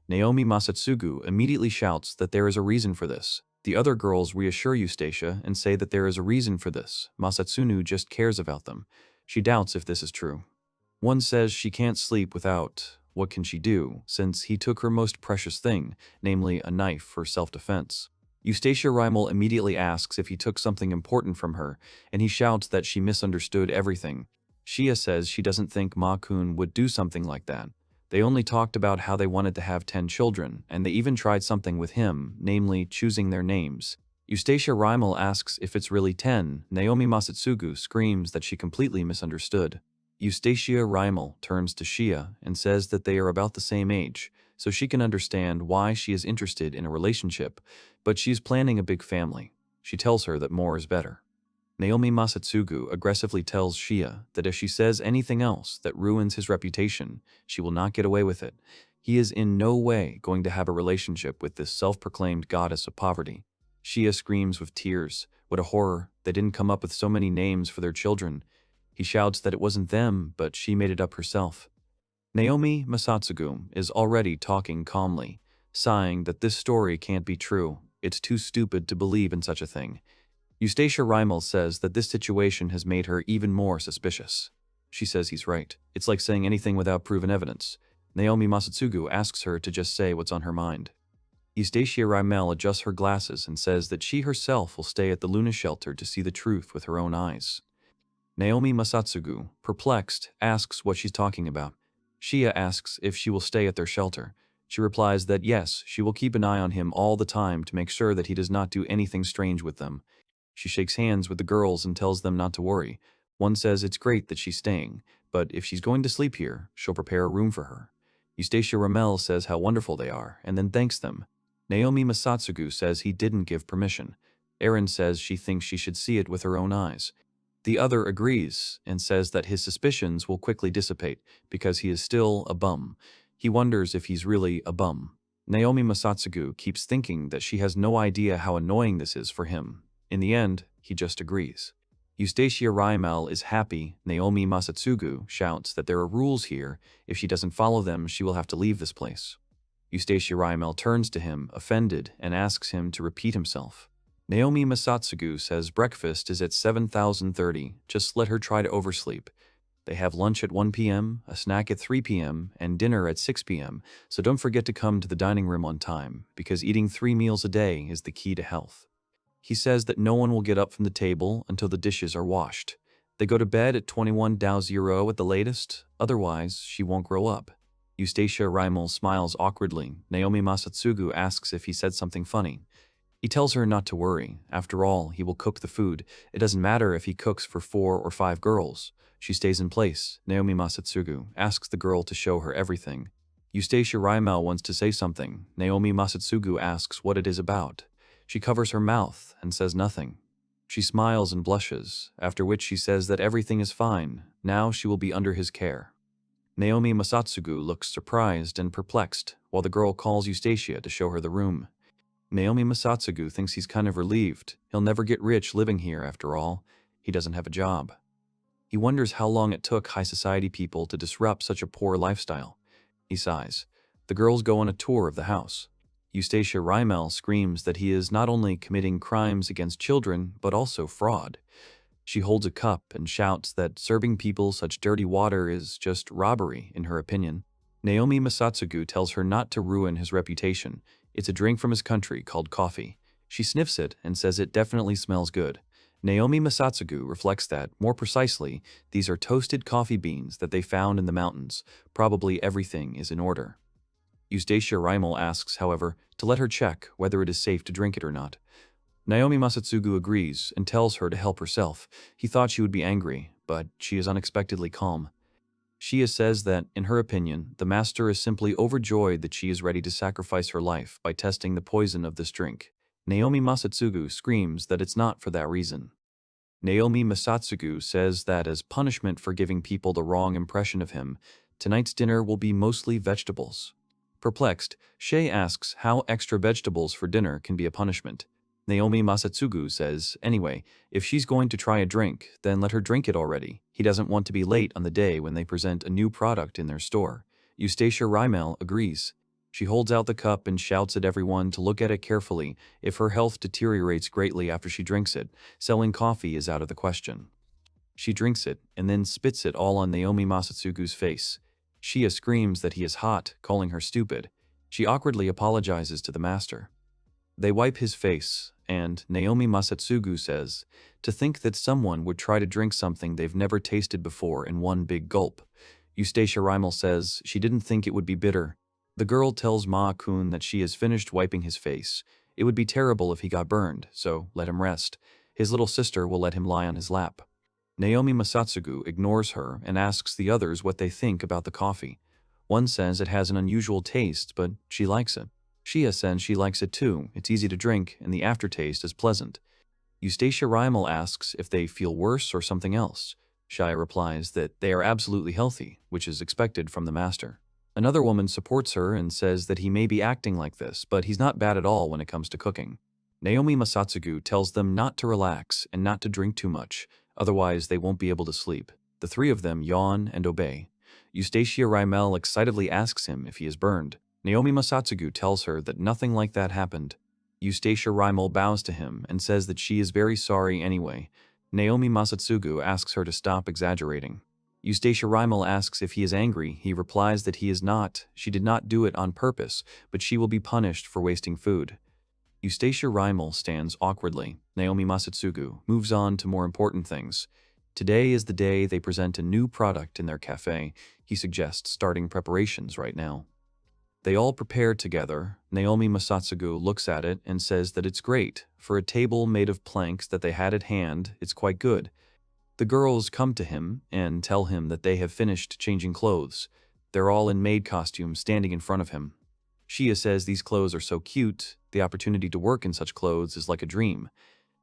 Naomi Masatsugu immediately shouts that there is a reason for this. The other girls reassure Eustacia and say that there is a reason for this. Masatsunu just cares about them. She doubts if this is true. One says she can't sleep without. What can she do, since he took her most precious thing, namely a knife for self-defense? Eustacia Riemel immediately asks if he took something important from her, and he shouts that she misunderstood everything. Shia says she doesn't think Ma-kun would do something like that. They only talked about how they wanted to have 10 children, and they even tried something with him, namely choosing their names. Eustacia Riemel asks if it's really 10. Naomi Masatsugu screams that she completely misunderstood. Eustacia Riemel turns to Shia and says that they are about the same age, so she can understand why she is interested in a relationship, but she's planning a big family. She tells her that more is better. Naomi Masatsugu aggressively tells Shia that if she says anything else that ruins his reputation, she will not get away with it. He is in no way going to have a relationship with this self-proclaimed goddess of poverty. Shia screams with tears. What a horror, they didn't come up with so many names for their children. He shouts that it wasn't them, but she made it up herself. Naomi Masatsugu is already talking calmly, sighing that this story can't be true. It's too stupid to believe in such a thing. Eustacia Riemel says that this situation has made her even more suspicious. She says he's right. It's like saying anything without proven evidence. Naomi Masatsugu asks her to just say what's on her mind. Eustacia Riemel adjusts her glasses and says that she herself will stay at the Luna shelter to see the truth with her own eyes. Naomi Masatsugu, perplexed, asks what she's talking about. Shia asks if she will stay at their shelter. She replies that yes, she will keep an eye on him all the time to make sure that he does not do anything strange with them. She shakes hands with the girls and tells them not to worry. One says it's great that she's staying, but if she's going to sleep here, she'll prepare a room for her. Eustacia Riemel says how wonderful they are, and then thanks them. Naomi Masatsugu says he didn't give permission. Erin says she thinks she should see it with her own eyes. The other agrees and says that his suspicions will quickly dissipate because he is still a bum. He wonders if he's really a bum. Naomi Masatsugu keeps thinking that she has no idea how annoying this is for him. In the end, he just agrees. Eustacia Riemel is happy. Naomi Masatsugu shouts that there are rules here. If she doesn't follow them, she will have to leave this place. Eustacia Riemel turns to him, offended, and asks him to repeat himself. Naomi Masatsugu says breakfast is at 7:30. Just let her try to oversleep. They have lunch at 1 p.m., a snack at 3 p.m., and dinner at 6 p.m., so don't forget to come to the dining room on time, because eating 3 meals a day is the key to health. He says that no one will get up from the table until the dishes are washed. They go to bed at 21:00 at the latest, otherwise she won't grow up. Eustacia Riemel smiles awkwardly. Naomi Masatsugu asks if he said something funny. He tells her not to worry. After all, he will cook the food. It doesn't matter if he cooks for 4 or 5 girls. She stays in place. Naomi Masatsugu asks the girl to show her everything. Eustacia Riemel wants to say something. Naomi Masatsugu asks what it is about. She covers her mouth and says nothing. She smiles and blushes, after which she says that everything is fine. Now she will be under his care. Naomi Masatsugu looks surprised and perplexed, while the girl calls Eustacia to show her the room. Naomi Masatsugu thinks he's kind of relieved. He'll never get rich living here after all. He doesn't have a job. He wonders how long it took high society people to disrupt such a poor lifestyle. He sighs. The girls go on a tour of the house. Eustacia Riemel screams that he is not only committing crimes against children, but also fraud. She holds a cup and shouts that serving people such dirty water is just robbery, in her opinion. Naomi Masatsugu tells her not to ruin his reputation. It's a drink from his country called coffee. She sniffs it and says it definitely smells good. Naomi Masatsugu reflects that, more precisely, these are toasted coffee beans that they found in the mountains. Probably everything is in order. Eustacia Riemel asks, however, to let her check whether it is safe to drink it or not. Naomi Masatsugu agrees and tells her to help herself. He thought she would be angry, but she is unexpectedly calm. Shia says that, in her opinion, the master is simply overjoyed that she is ready to sacrifice her life by testing the poison of this drink. Naomi Masatsugu screams that it's not for that reason. Naomi Masatsugu says that as punishment for giving people the wrong impression of him, tonight's dinner will be mostly vegetables. Perplexed, Shay asks how extra vegetables for dinner can be a punishment. Naomi Masatsugu says, anyway, if she's going to try a drink, then let her drink it already. He doesn't want to be late on the day when they present a new product in their store. Eustacia Riemel agrees. She holds out the cup and shouts at everyone to look at it carefully. If her health deteriorates greatly after she drinks it, selling coffee is out of the question. She drinks it and then spits it all on Naomi Masatsugu's face. Shia screams that he is hot, calling her stupid. She awkwardly apologizes to the master. They wipe his face, and Naomi Masatsugu says, to think that someone would try to drink something they've never tasted before in one big gulp. Eustacia Riemel says she didn't think it would be bitter. The girl tells Ma-kun that she has finished wiping his face. It would be terrible if he got burned, so let him rest. His little sister will let him lie on his lap. Naomi Masatsugu ignores her and asks the others what they think about the coffee. One says it has an unusual taste, but she likes it. Shia says she likes it too, it's easy to drink, and the aftertaste is pleasant. Eustacia Rimal asks if they feel worse or something else. Shia replies that they are absolutely healthy, which is expected from the master. Another woman supports her and says that he may be acting like this, but he's not bad at all when it comes to cooking. Naomi Masatsugu tells them not to relax and not to drink too much, otherwise they won't be able to sleep. The three of them yawn and obey. Eustacia Rimal excitedly asks him if he is burned. Naomi Masatsugu tells her that nothing like that happened. Eustacia Rimal bows to him and says that she is very sorry anyway. Naomi Masatsugu asks her to stop exaggerating. Eustacia Rimal asks if he is angry. He replies that he is not. She did not do it on purpose, but she will be punished for wasting food. Eustacia Rimal stands awkwardly. Naomi Masatsugu moves on to more important things. Today is the day they present a new product in their cafe. He suggests starting preparations right now. They all prepare together. Naomi Masatsugu looks at it and says that it's great. For a table made of planks that they had at hand, it's quite good. The girls come to him and tell him that they have finished changing clothes. They're all in maid costumes standing in front of him. Shia says these clothes are so cute, the opportunity to work in such clothes is like a dream.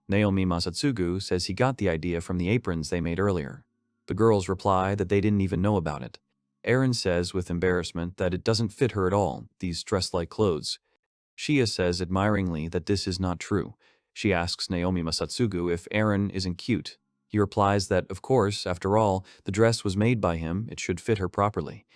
Naomi Masatsugu says he got the idea from the aprons they made earlier. The girls reply that they didn't even know about it. Erin says with embarrassment that it doesn't fit her at all, these dress-like clothes. Shia says admiringly that this is not true. She asks Naomi Masatsugu if Erin isn't cute. He replies that, of course, after all, the dress was made by him, it should fit her properly.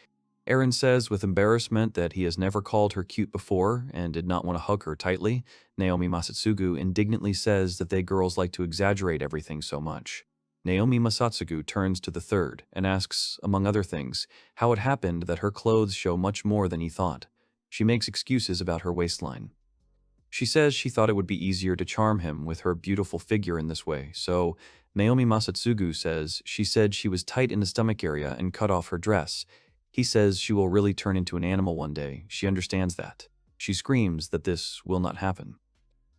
Erin says with embarrassment that he has never called her cute before and did not want to hug her tightly. Naomi Masatsugu indignantly says that they girls like to exaggerate everything so much. Naomi Masatsugu turns to the third and asks, among other things, how it happened that her clothes show much more than he thought. She makes excuses about her waistline. She says she thought it would be easier to charm him with her beautiful figure in this way, so Naomi Masatsugu says she said she was tight in the stomach area and cut off her dress. He says she will really turn into an animal one day. She understands that. She screams that this will not happen.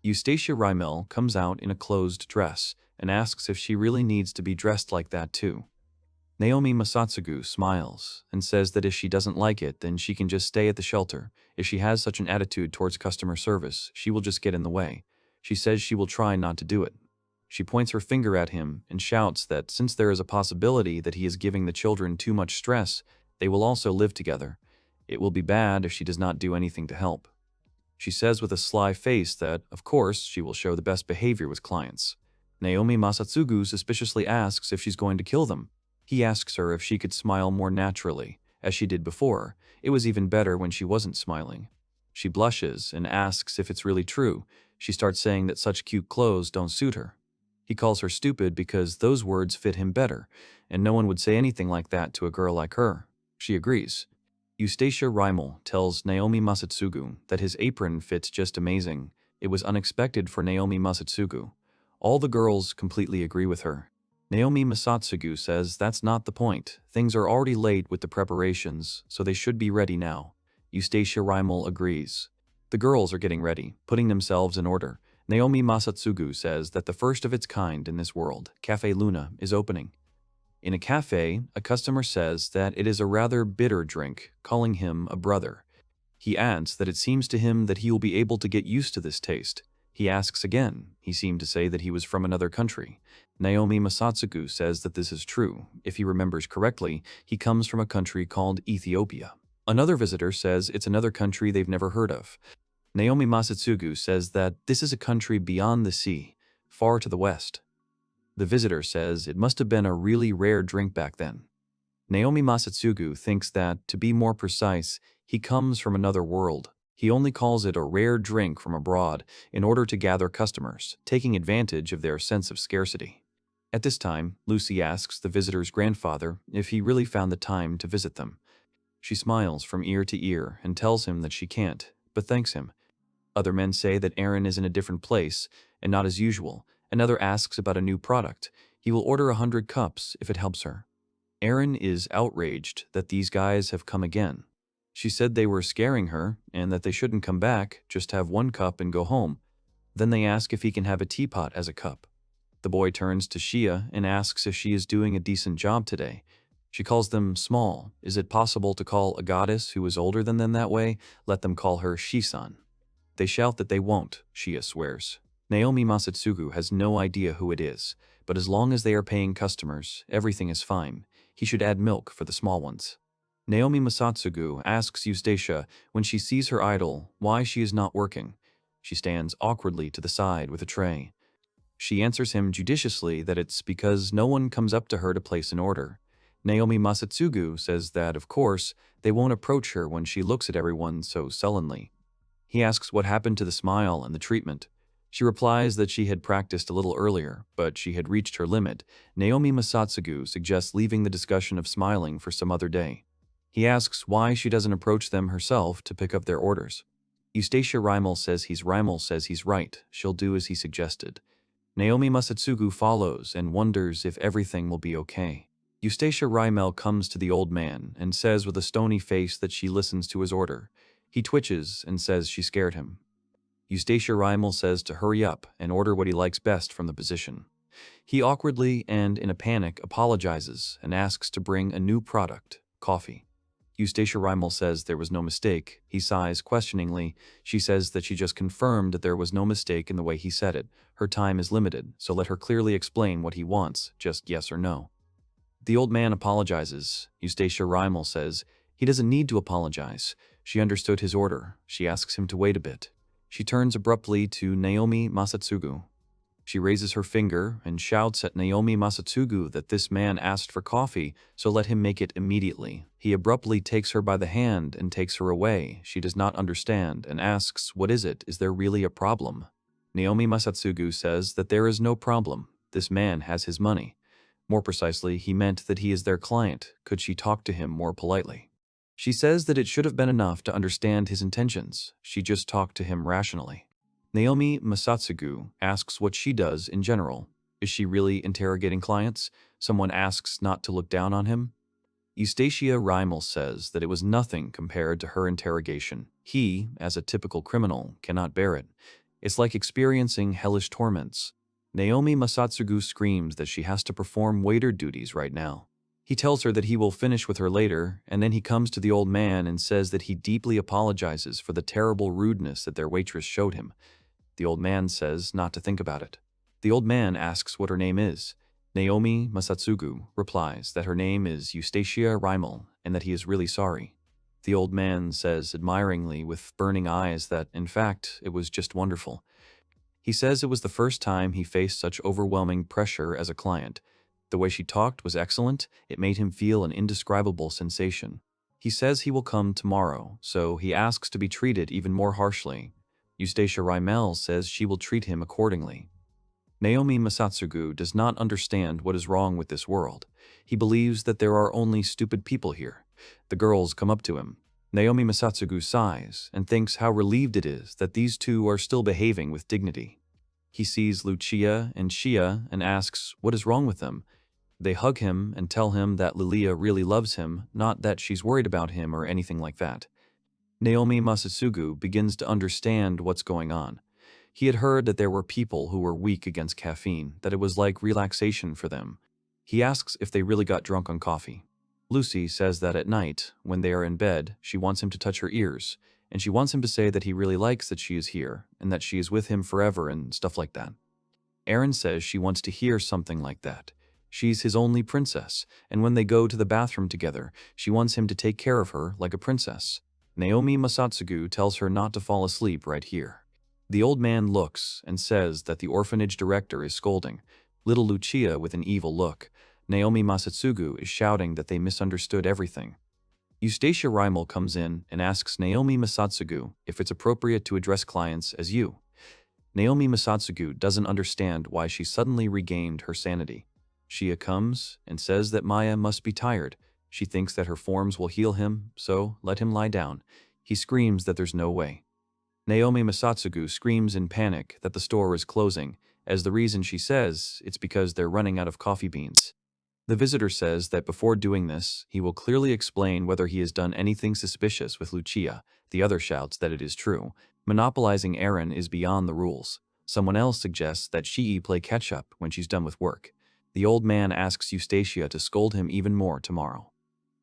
Eustacia Rimal comes out in a closed dress and asks if she really needs to be dressed like that too. Naomi Masatsugu smiles and says that if she doesn't like it, then she can just stay at the shelter. If she has such an attitude towards customer service, she will just get in the way. She says she will try not to do it. She points her finger at him and shouts that since there is a possibility that he is giving the children too much stress, they will also live together. It will be bad if she does not do anything to help. She says with a sly face that, of course, she will show the best behavior with clients. Naomi Masatsugu suspiciously asks if she's going to kill them. He asks her if she could smile more naturally, as she did before. It was even better when she wasn't smiling. She blushes and asks if it's really true. She starts saying that such cute clothes don't suit her. He calls her stupid because those words fit him better, and no one would say anything like that to a girl like her. She agrees. Eustacia Rimal tells Naomi Masatsugu that his apron fits just amazing. It was unexpected for Naomi Masatsugu. All the girls completely agree with her. Naomi Masatsugu says that's not the point. Things are already late with the preparations, so they should be ready now. Eustacia Rimal agrees. The girls are getting ready, putting themselves in order. Naomi Masatsugu says that the first of its kind in this world, Cafe Luna, is opening. In a cafe, a customer says that it is a rather bitter drink, calling him a brother. He adds that it seems to him that he will be able to get used to this taste. He asks again. He seemed to say that he was from another country. Naomi Masatsugu says that this is true. If he remembers correctly, he comes from a country called Ethiopia. Another visitor says it's another country they've never heard of. Naomi Masatsugu says that this is a country beyond the sea, far to the west. The visitor says it must have been a really rare drink back then. Naomi Masatsugu thinks that, to be more precise, he comes from another world. He only calls it a rare drink from abroad in order to gather customers, taking advantage of their sense of scarcity. At this time, Lucy asks the visitor's grandfather if he really found the time to visit them. She smiles from ear to ear and tells him that she can't, but thanks him. Other men say that Erin is in a different place and not as usual. Another asks about a new product. He will order 100 cups if it helps her. Erin is outraged that these guys have come again. She said they were scaring her and that they shouldn't come back, just have 1 cup and go home. Then they ask if he can have a teapot as a cup. The boy turns to Shia and asks if she is doing a decent job today. She calls them small. Is it possible to call a goddess who is older than them that way? Let them call her Shisan. They shout that they won't, Shia swears. Naomi Masatsugu has no idea who it is, but as long as they are paying customers, everything is fine. He should add milk for the small ones. Naomi Masatsugu asks Eustacia when she sees her idol why she is not working. She stands awkwardly to the side with a tray. She answers him judiciously that it's because no one comes up to her to place an order. Naomi Masatsugu says that, of course, they won't approach her when she looks at everyone so sullenly. He asks what happened to the smile and the treatment. She replies that she had practiced a little earlier, but she had reached her limit. Naomi Masatsugu suggests leaving the discussion of smiling for some other day. He asks why she doesn't approach them herself to pick up their orders. Eustacia Riemel says he's right. She'll do as he suggested. Naomi Masatsugu follows and wonders if everything will be okay. Eustacia Riemel comes to the old man and says with a stony face that she listens to his order. He twitches and says she scared him. Eustacia Riemel says to hurry up and order what he likes best from the position. He awkwardly and in a panic apologizes and asks to bring a new product, coffee. Eustacia Riemel says there was no mistake. He sighs questioningly. She says that she just confirmed that there was no mistake in the way he said it. Her time is limited, so let her clearly explain what he wants, just yes or no. The old man apologizes. Eustacia Riemel says he doesn't need to apologize. She understood his order. She asks him to wait a bit. She turns abruptly to Naomi Masatsugu. She raises her finger and shouts at Naomi Masatsugu that this man asked for coffee, so let him make it immediately. He abruptly takes her by the hand and takes her away. She does not understand and asks, "What is it? Is there really a problem?" Naomi Masatsugu says that there is no problem. This man has his money. More precisely, he meant that he is their client. Could she talk to him more politely? She says that it should have been enough to understand his intentions. She just talked to him rationally. Naomi Masatsugu asks what she does in general. Is she really interrogating clients? Someone asks not to look down on him. Eustacia Riemel says that it was nothing compared to her interrogation. He, as a typical criminal, cannot bear it. It's like experiencing hellish torments. Naomi Masatsugu screams that she has to perform waiter duties right now. He tells her that he will finish with her later, and then he comes to the old man and says that he deeply apologizes for the terrible rudeness that their waitress showed him. The old man says not to think about it. The old man asks what her name is. Naomi Masatsugu replies that her name is Eustacia Riemel and that he is really sorry. The old man says admiringly with burning eyes that, in fact, it was just wonderful. He says it was the first time he faced such overwhelming pressure as a client. The way she talked was excellent. It made him feel an indescribable sensation. He says he will come tomorrow, so he asks to be treated even more harshly. Eustacia Riemel says she will treat him accordingly. Naomi Masatsugu does not understand what is wrong with this world. He believes that there are only stupid people here. The girls come up to him. Naomi Masatsugu sighs and thinks how relieved it is that these two are still behaving with dignity. He sees Lucia and Shia and asks what is wrong with them. They hug him and tell him that Lilia really loves him, not that she's worried about him or anything like that. Naomi Masatsugu begins to understand what's going on. He had heard that there were people who were weak against caffeine, that it was like relaxation for them. He asks if they really got drunk on coffee. Lucy says that at night, when they are in bed, she wants him to touch her ears, and she wants him to say that he really likes that she is here, and that she is with him forever and stuff like that. Erin says she wants to hear something like that. She's his only princess, and when they go to the bathroom together, she wants him to take care of her like a princess. Naomi Masatsugu tells her not to fall asleep right here. The old man looks and says that the orphanage director is scolding. Little Lucia with an evil look. Naomi Masatsugu is shouting that they misunderstood everything. Eustacia Riemel comes in and asks Naomi Masatsugu if it's appropriate to address clients as you. Naomi Masatsugu doesn't understand why she suddenly regained her sanity. Shia comes and says that Maya must be tired. She thinks that her forms will heal him, so let him lie down. He screams that there's no way. Naomi Masatsugu screams in panic that the store is closing, as the reason she says it's because they're running out of coffee beans. The visitor says that before doing this, he will clearly explain whether he has done anything suspicious with Lucia. The other shouts that it is true. Monopolizing Erin is beyond the rules. Someone else suggests that she play catch-up when she's done with work. The old man asks Eustacia to scold him even more tomorrow.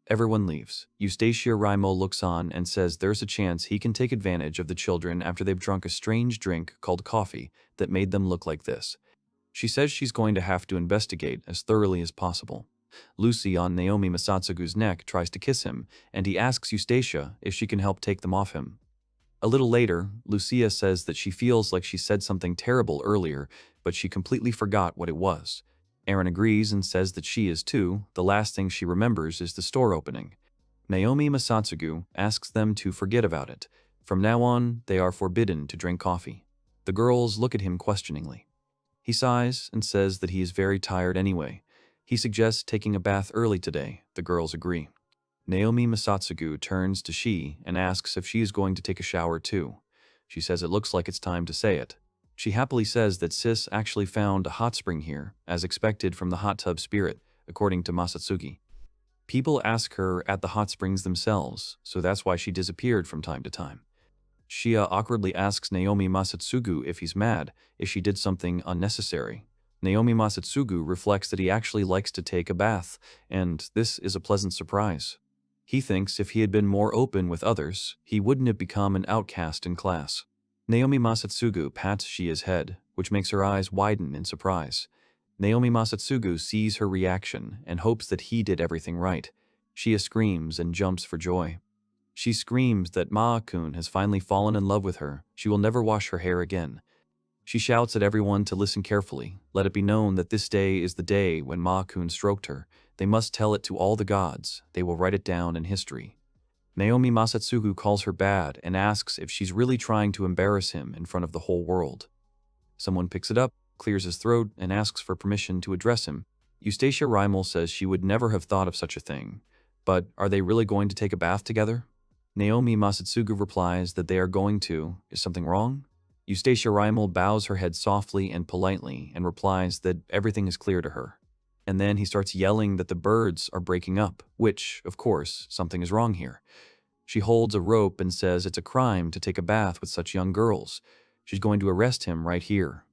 Everyone leaves. Eustacia Raimo looks on and says there's a chance he can take advantage of the children after they've drunk a strange drink called coffee that made them look like this. She says she's going to have to investigate as thoroughly as possible. Lucy on Naomi Masatsugu's neck tries to kiss him, and he asks Eustacia if she can help take them off him. A little later, Lucia says that she feels like she said something terrible earlier, but she completely forgot what it was. Aaron agrees and says that she is too. The last thing she remembers is the store opening. Naomi Masatsugu asks them to forget about it. From now on, they are forbidden to drink coffee. The girls look at him questioningly. He sighs and says that he is very tired anyway. He suggests taking a bath early today. The girls agree. Naomi Masatsugu turns to Shi and asks if she is going to take a shower too. She says it looks like it's time to say it. She happily says that Sis actually found a hot spring here, as expected from the hot tub spirit, according to Masatsugi. People ask her at the hot springs themselves, so that's why she disappeared from time to time. Shia awkwardly asks Naomi Masatsugu if he's mad, if she did something unnecessary. Naomi Masatsugu reflects that he actually likes to take a bath, and this is a pleasant surprise. He thinks if he had been more open with others, he wouldn't have become an outcast in class. Naomi Masatsugu pats Shia's head, which makes her eyes widen in surprise. Naomi Masatsugu sees her reaction and hopes that he did everything right. Shia screams and jumps for joy. She screams that Ma-kun has finally fallen in love with her. She will never wash her hair again. She shouts at everyone to listen carefully. Let it be known that this day is the day when Ma-kun stroked her. They must tell it to all the gods. They will write it down in history. Naomi Masatsugu calls her bad and asks if she's really trying to embarrass him in front of the whole world. Someone picks it up, clears his throat, and asks for permission to address him. Eustacia Riemel says she would never have thought of such a thing. But are they really going to take a bath together? Naomi Masatsugu replies that they are going to. Is something wrong? Eustacia Riemel bows her head softly and politely and replies that everything is clear to her. And then he starts yelling that the birds are breaking up, which, of course, something is wrong here. She holds a rope and says it's a crime to take a bath with such young girls. She's going to arrest him right here.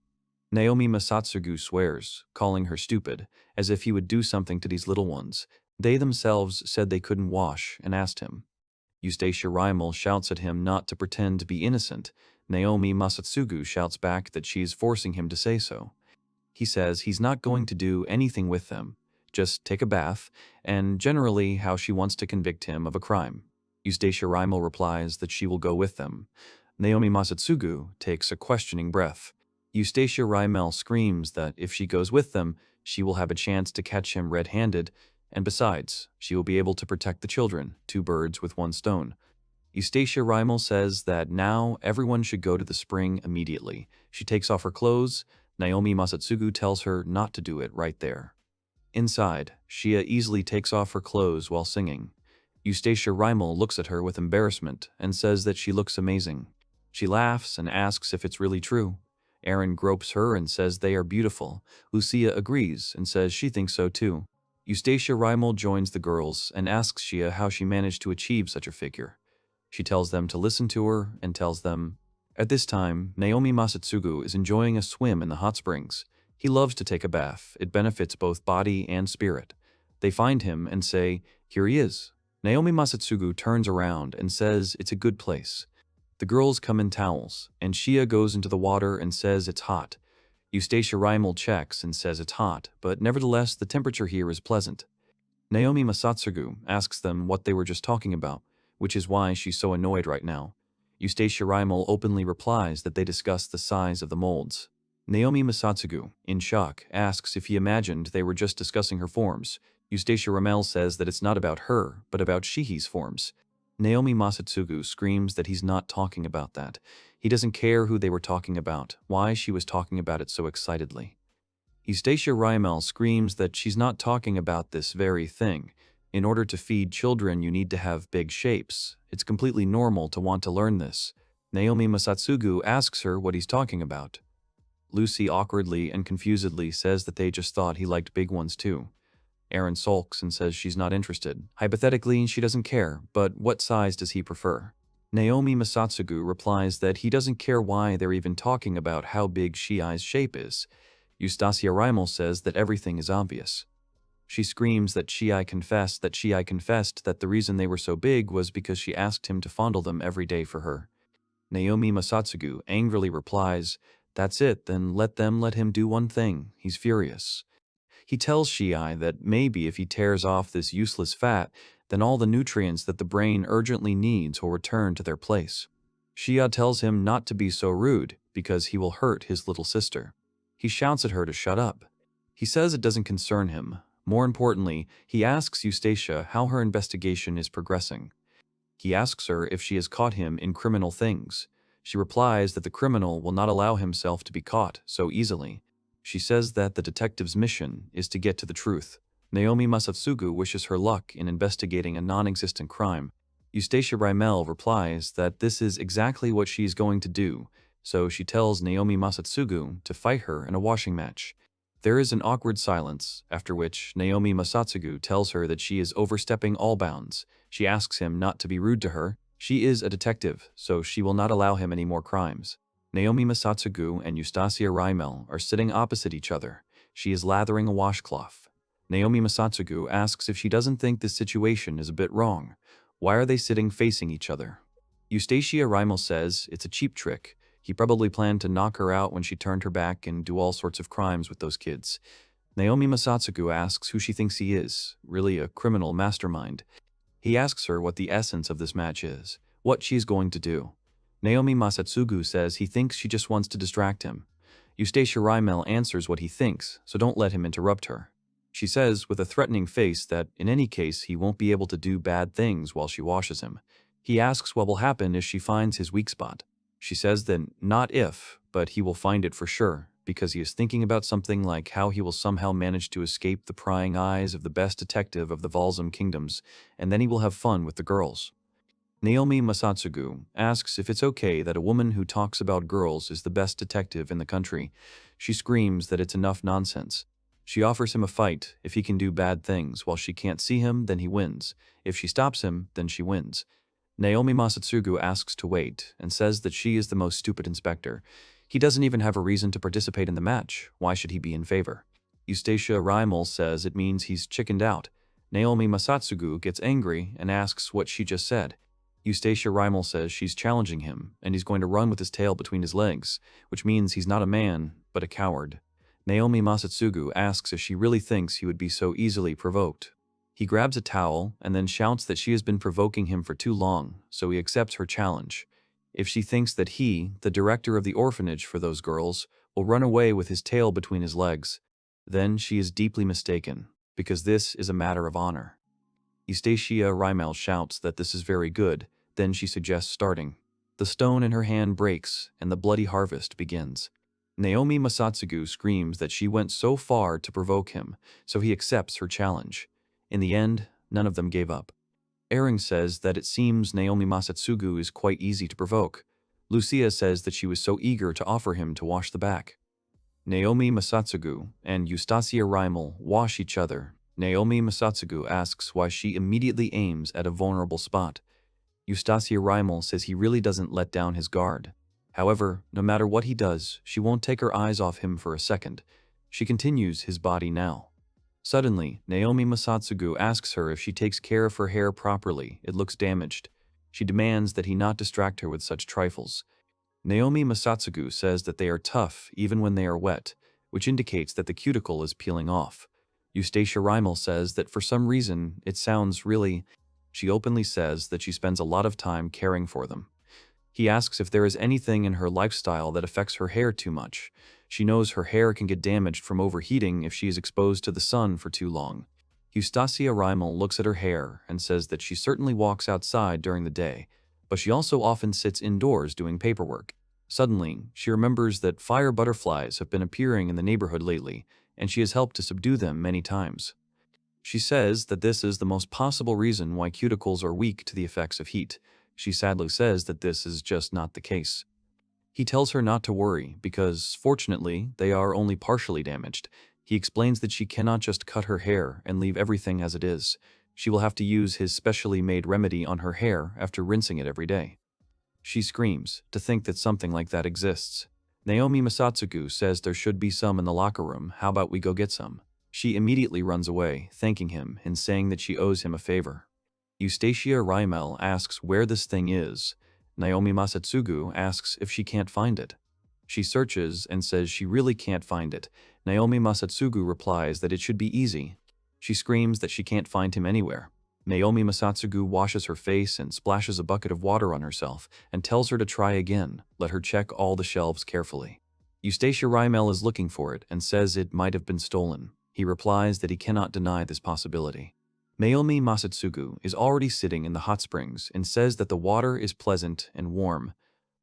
Naomi Masatsugu swears, calling her stupid, as if he would do something to these little ones. They themselves said they couldn't wash and asked him. Eustacia Riemel shouts at him not to pretend to be innocent. Naomi Masatsugu shouts back that she is forcing him to say so. He says he's not going to do anything with them, just take a bath, and generally how she wants to convict him of a crime. Eustacia Riemel replies that she will go with them. Naomi Masatsugu takes a questioning breath. Eustacia Riemel screams that if she goes with them, she will have a chance to catch him red-handed, and besides, she will be able to protect the children, 2 birds with 1 stone. Eustacia Riemel says that now everyone should go to the spring immediately. She takes off her clothes. Naomi Masatsugu tells her not to do it right there. Inside, Shia easily takes off her clothes while singing. Eustacia Riemel looks at her with embarrassment and says that she looks amazing. She laughs and asks if it's really true. Aaron gropes her and says they are beautiful. Lucia agrees and says she thinks so too. Eustacia Riemel joins the girls and asks Shia how she managed to achieve such a figure. She tells them to listen to her and tells them. At this time, Naomi Masatsugu is enjoying a swim in the hot springs. He loves to take a bath. It benefits both body and spirit. They find him and say, "Here he is." Naomi Masatsugu turns around and says it's a good place. The girls come in towels, and Shia goes into the water and says it's hot. Eustacia Riemel checks and says it's hot, but nevertheless the temperature here is pleasant. Naomi Masatsugu asks them what they were just talking about, which is why she's so annoyed right now. Eustacia Riemel openly replies that they discussed the size of the molds. Naomi Masatsugu, in shock, asks if he imagined they were just discussing her forms. Eustacia Riemel says that it's not about her, but about Shihi's forms. Naomi Masatsugu screams that he's not talking about that. He doesn't care who they were talking about, why she was talking about it so excitedly. Eustacia Riemel screams that she's not talking about this very thing. In order to feed children, you need to have big shapes. It's completely normal to want to learn this. Naomi Masatsugu asks her what he's talking about. Lucy awkwardly and confusedly says that they just thought he liked big ones too. Aaron sulks and says she's not interested. Hypothetically, she doesn't care, but what size does he prefer? Naomi Masatsugu replies that he doesn't care why they're even talking about how big Shiai's shape is. Eustacia Riemel says that everything is obvious. She screams that Shiai confessed that the reason they were so big was because she asked him to fondle them every day for her. Naomi Masatsugu angrily replies, "That's it, then let him do one thing, he's furious." He tells Shiai that maybe if he tears off this useless fat, then all the nutrients that the brain urgently needs will return to their place. Shiai tells him not to be so rude because he will hurt his little sister. He shouts at her to shut up. He says it doesn't concern him. More importantly, he asks Eustacia how her investigation is progressing. He asks her if she has caught him in criminal things. She replies that the criminal will not allow himself to be caught so easily. She says that the detective's mission is to get to the truth. Naomi Masatsugu wishes her luck in investigating a non-existent crime. Eustacia Riemel replies that this is exactly what she is going to do, so she tells Naomi Masatsugu to fight her in a washing match. There is an awkward silence, after which Naomi Masatsugu tells her that she is overstepping all bounds. She asks him not to be rude to her. She is a detective, so she will not allow him any more crimes. Naomi Masatsugu and Eustacia Riemel are sitting opposite each other. She is lathering a washcloth. Naomi Masatsugu asks if she doesn't think this situation is a bit wrong. Why are they sitting facing each other? Eustacia Riemel says it's a cheap trick. He probably planned to knock her out when she turned her back and do all sorts of crimes with those kids. Naomi Masatsugu asks who she thinks he is, really a criminal mastermind. He asks her what the essence of this match is, what she's going to do. Naomi Masatsugu says he thinks she just wants to distract him. Eustacia Riemel answers what he thinks, so don't let him interrupt her. She says with a threatening face that in any case he won't be able to do bad things while she washes him. He asks what will happen if she finds his weak spot. She says that not if, but he will find it for sure, because he is thinking about something like how he will somehow manage to escape the prying eyes of the best detective of the Valsam Kingdoms, and then he will have fun with the girls. Naomi Masatsugu asks if it's okay that a woman who talks about girls is the best detective in the country. She screams that it's enough nonsense. She offers him a fight. If he can do bad things while she can't see him, then he wins. If she stops him, then she wins. Naomi Masatsugu asks to wait and says that she is the most stupid inspector. He doesn't even have a reason to participate in the match. Why should he be in favor? Eustacia Riemel says it means he's chickened out. Naomi Masatsugu gets angry and asks what she just said. Eustacia Riemel says she's challenging him and he's going to run with his tail between his legs, which means he's not a man, but a coward. Naomi Masatsugu asks if she really thinks he would be so easily provoked. He grabs a towel and then shouts that she has been provoking him for too long, so he accepts her challenge. If she thinks that he, the director of the orphanage for those girls, will run away with his tail between his legs, then she is deeply mistaken, because this is a matter of honor. Eustacia Riemel shouts that this is very good, then she suggests starting. The stone in her hand breaks, and the bloody harvest begins. Naomi Masatsugu screams that she went so far to provoke him, so he accepts her challenge. In the end, none of them gave up. Ering says that it seems Naomi Masatsugu is quite easy to provoke. Lucia says that she was so eager to offer him to wash the back. Naomi Masatsugu and Eustacia Riemel wash each other. Naomi Masatsugu asks why she immediately aims at a vulnerable spot. Eustacia Riemel says he really doesn't let down his guard. However, no matter what he does, she won't take her eyes off him for a second. She continues his body now. Suddenly, Naomi Masatsugu asks her if she takes care of her hair properly. It looks damaged. She demands that he not distract her with such trifles. Naomi Masatsugu says that they are tough even when they are wet, which indicates that the cuticle is peeling off. Eustacia Riemel says that for some reason it sounds really... She openly says that she spends a lot of time caring for them. He asks if there is anything in her lifestyle that affects her hair too much. She knows her hair can get damaged from overheating if she is exposed to the sun for too long. Eustacia Riemel looks at her hair and says that she certainly walks outside during the day, but she also often sits indoors doing paperwork. Suddenly, she remembers that fire butterflies have been appearing in the neighborhood lately, and she has helped to subdue them many times. She says that this is the most possible reason why cuticles are weak to the effects of heat. She sadly says that this is just not the case. He tells her not to worry because, fortunately, they are only partially damaged. He explains that she cannot just cut her hair and leave everything as it is. She will have to use his specially made remedy on her hair after rinsing it every day. She screams, to think that something like that exists. Naomi Masatsugu says there should be some in the locker room, how about we go get some? She immediately runs away, thanking him and saying that she owes him a favor. Eustacia Rymel asks where this thing is. Naomi Masatsugu asks if she can't find it. She searches and says she really can't find it. Naomi Masatsugu replies that it should be easy. She screams that she can't find him anywhere. Naomi Masatsugu washes her face and splashes a bucket of water on herself and tells her to try again, let her check all the shelves carefully. Eustacia Rymel is looking for it and says it might have been stolen. He replies that he cannot deny this possibility. Naomi Masatsugu is already sitting in the hot springs and says that the water is pleasant and warm.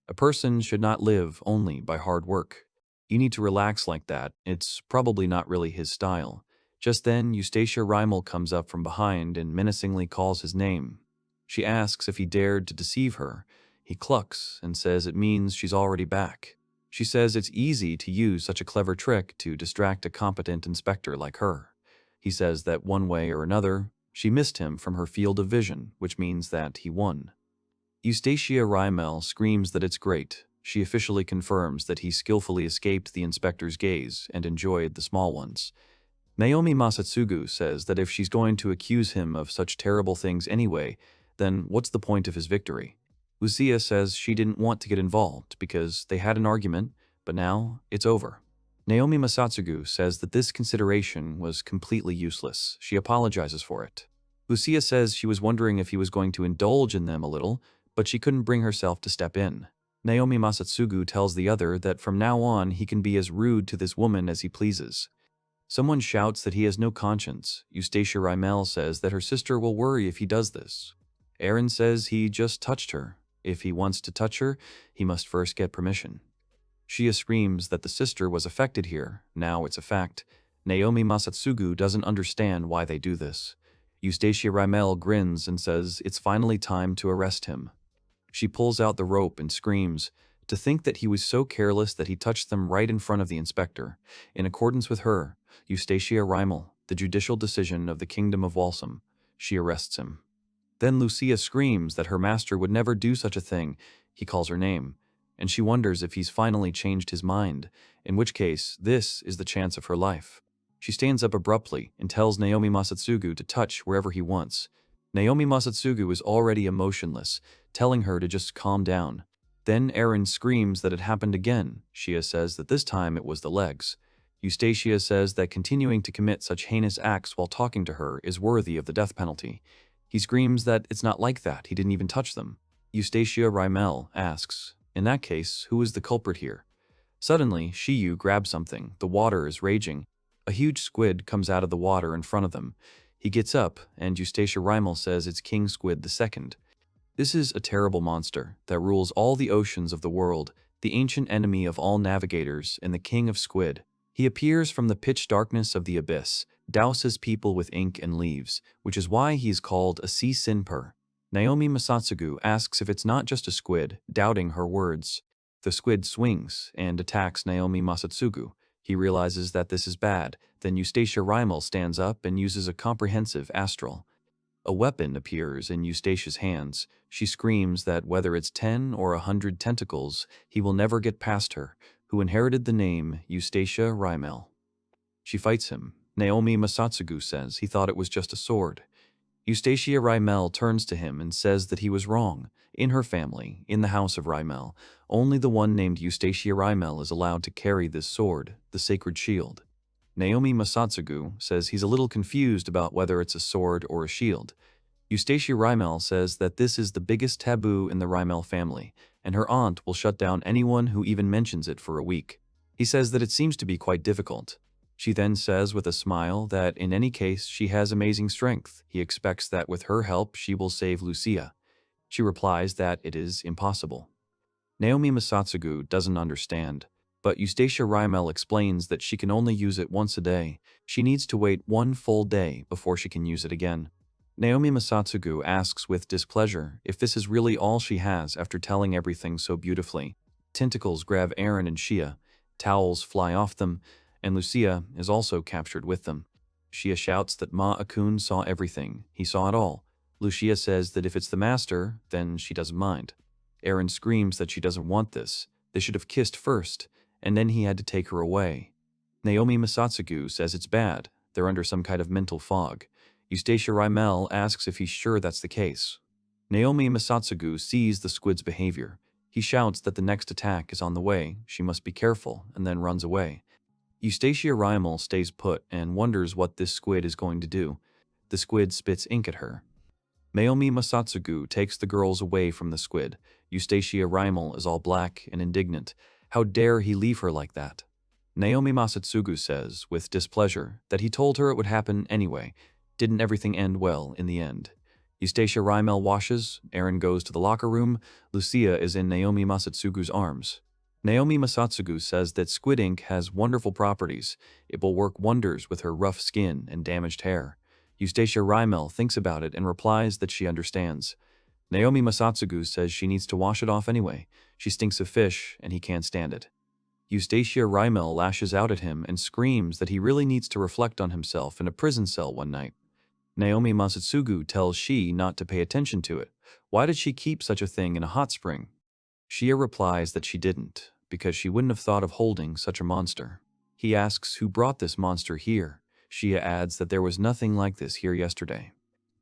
A person should not live only by hard work. You need to relax like that. It's probably not really his style. Just then, Eustacia Rymel comes up from behind and menacingly calls his name. She asks if he dared to deceive her. He clucks and says it means she's already back. She says it's easy to use such a clever trick to distract a competent inspector like her. He says that one way or another, she missed him from her field of vision, which means that he won. Eustacia Rymel screams that it's great. She officially confirms that he skillfully escaped the inspector's gaze and enjoyed the small ones. Naomi Masatsugu says that if she's going to accuse him of such terrible things anyway, then what's the point of his victory? Lucia says she didn't want to get involved because they had an argument, but now it's over. Naomi Masatsugu says that this consideration was completely useless. She apologizes for it. Lucia says she was wondering if he was going to indulge in them a little, but she couldn't bring herself to step in. Naomi Masatsugu tells the other that from now on he can be as rude to this woman as he pleases. Someone shouts that he has no conscience. Eustacia Rymel says that her sister will worry if he does this. Aaron says he just touched her. If he wants to touch her, he must first get permission. Shia screams that the sister was affected here. Now it's a fact. Naomi Masatsugu doesn't understand why they do this. Eustacia Rymel grins and says it's finally time to arrest him. She pulls out the rope and screams, to think that he was so careless that he touched them right in front of the inspector. In accordance with her, Eustacia Rymel, the judicial decision of the Kingdom of Walsum, she arrests him. Then Lucia screams that her master would never do such a thing. He calls her name, and she wonders if he's finally changed his mind, in which case this is the chance of her life. She stands up abruptly and tells Naomi Masatsugu to touch wherever he wants. Naomi Masatsugu is already emotionless, telling her to just calm down. Then Aaron screams that it happened again. Shia says that this time it was the legs. Eustacia says that continuing to commit such heinous acts while talking to her is worthy of the death penalty. He screams that it's not like that, he didn't even touch them. Eustacia Rymel asks, in that case, who is the culprit here? Suddenly, Shiyu grabs something. The water is raging. A huge squid comes out of the water in front of them. He gets up, and Eustacia Rymel says it's King Squid II. This is a terrible monster that rules all the oceans of the world, the ancient enemy of all navigators and the king of squid. He appears from the pitch darkness of the abyss, douses people with ink and leaves, which is why he is called a sea sinper. Naomi Masatsugu asks if it's not just a squid, doubting her words. The squid swings and attacks Naomi Masatsugu. He realizes that this is bad. Then Eustacia Rymel stands up and uses a comprehensive astral. A weapon appears in Eustacia's hands. She screams that whether it's 10 or 100 tentacles, he will never get past her, who inherited the name Eustacia Rymel. She fights him. Naomi Masatsugu says he thought it was just a sword. Eustacia Rymel turns to him and says that he was wrong. In her family, in the house of Rymel, only the one named Eustacia Rymel is allowed to carry this sword, the sacred shield. Naomi Masatsugu says he's a little confused about whether it's a sword or a shield. Eustacia Rymel says that this is the biggest taboo in the Rymel family, and her aunt will shut down anyone who even mentions it for a week. He says that it seems to be quite difficult. She then says with a smile that in any case she has amazing strength. He expects that with her help she will save Lucia. She replies that it is impossible. Naomi Masatsugu doesn't understand, but Eustacia Rymel explains that she can only use it once a day. She needs to wait one full day before she can use it again. Naomi Masatsugu asks with displeasure if this is really all she has after telling everything so beautifully. Tentacles grab Aaron and Shia, towels fly off them, and Lucia is also captured with them. Shia shouts that Ma-Akun saw everything. He saw it all. Lucia says that if it's the master, then she doesn't mind. Aaron screams that she doesn't want this. They should have kissed first, and then he had to take her away. Naomi Masatsugu says it's bad. They're under some kind of mental fog. Eustacia Rymel asks if he's sure that's the case. Naomi Masatsugu sees the squid's behavior. He shouts that the next attack is on the way, she must be careful, and then runs away. Eustacia Rymel stays put and wonders what this squid is going to do. The squid spits ink at her. Naomi Masatsugu takes the girls away from the squid. Eustacia Rymel is all black and indignant. How dare he leave her like that? Naomi Masatsugu says, with displeasure, that he told her it would happen anyway. Didn't everything end well in the end? Eustacia Rymel washes, Aaron goes to the locker room, Lucia is in Naomi Masatsugu's arms. Naomi Masatsugu says that squid ink has wonderful properties. It will work wonders with her rough skin and damaged hair. Eustacia Rymel thinks about it and replies that she understands. Naomi Masatsugu says she needs to wash it off anyway. She stinks of fish and he can't stand it. Eustacia Rymel lashes out at him and screams that he really needs to reflect on himself in a prison cell one night. Naomi Masatsugu tells she not to pay attention to it. Why did she keep such a thing in a hot spring? Shia replies that she didn't, because she wouldn't have thought of holding such a monster. He asks who brought this monster here. Shia adds that there was nothing like this here yesterday.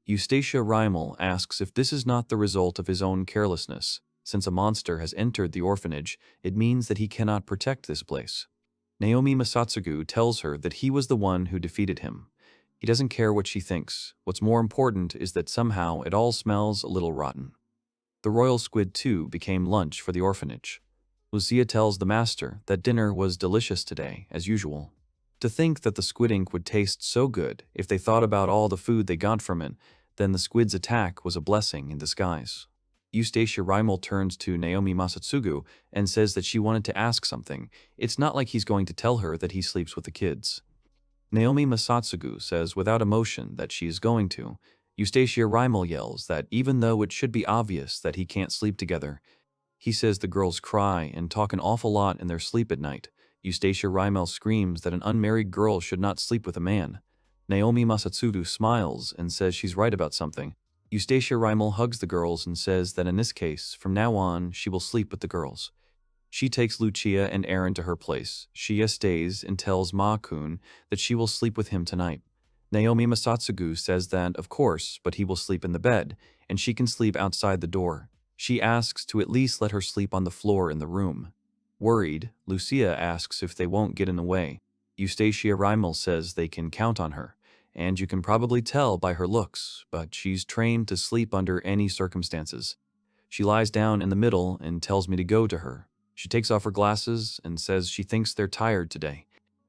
Eustacia Rymel asks if this is not the result of his own carelessness. Since a monster has entered the orphanage, it means that he cannot protect this place. Naomi Masatsugu tells her that he was the one who defeated him. He doesn't care what she thinks. What's more important is that somehow it all smells a little rotten. The royal squid too became lunch for the orphanage. Lucia tells the master that dinner was delicious today, as usual. To think that the squid ink would taste so good if they thought about all the food they got from it, then the squid's attack was a blessing in disguise. Eustacia Rymel turns to Naomi Masatsugu and says that she wanted to ask something. It's not like he's going to tell her that he sleeps with the kids. Naomi Masatsugu says without emotion that she is going to. Eustacia Rymel yells that even though it should be obvious that he can't sleep together, he says the girls cry and talk an awful lot in their sleep at night. Eustacia Rymel screams that an unmarried girl should not sleep with a man. Naomi Masatsugu smiles and says she's right about something. Eustacia Rymel hugs the girls and says that in this case, from now on, she will sleep with the girls. She takes Lucia and Aaron to her place. Shia stays and tells Ma-kun that she will sleep with him tonight. Naomi Masatsugu says that, of course, but he will sleep in the bed, and she can sleep outside the door. She asks to at least let her sleep on the floor in the room. Worried, Lucia asks if they won't get in the way. Eustacia Rymel says they can count on her, and you can probably tell by her looks, but she's trained to sleep under any circumstances. She lies down in the middle and tells me to go to her. She takes off her glasses and says she thinks they're tired today.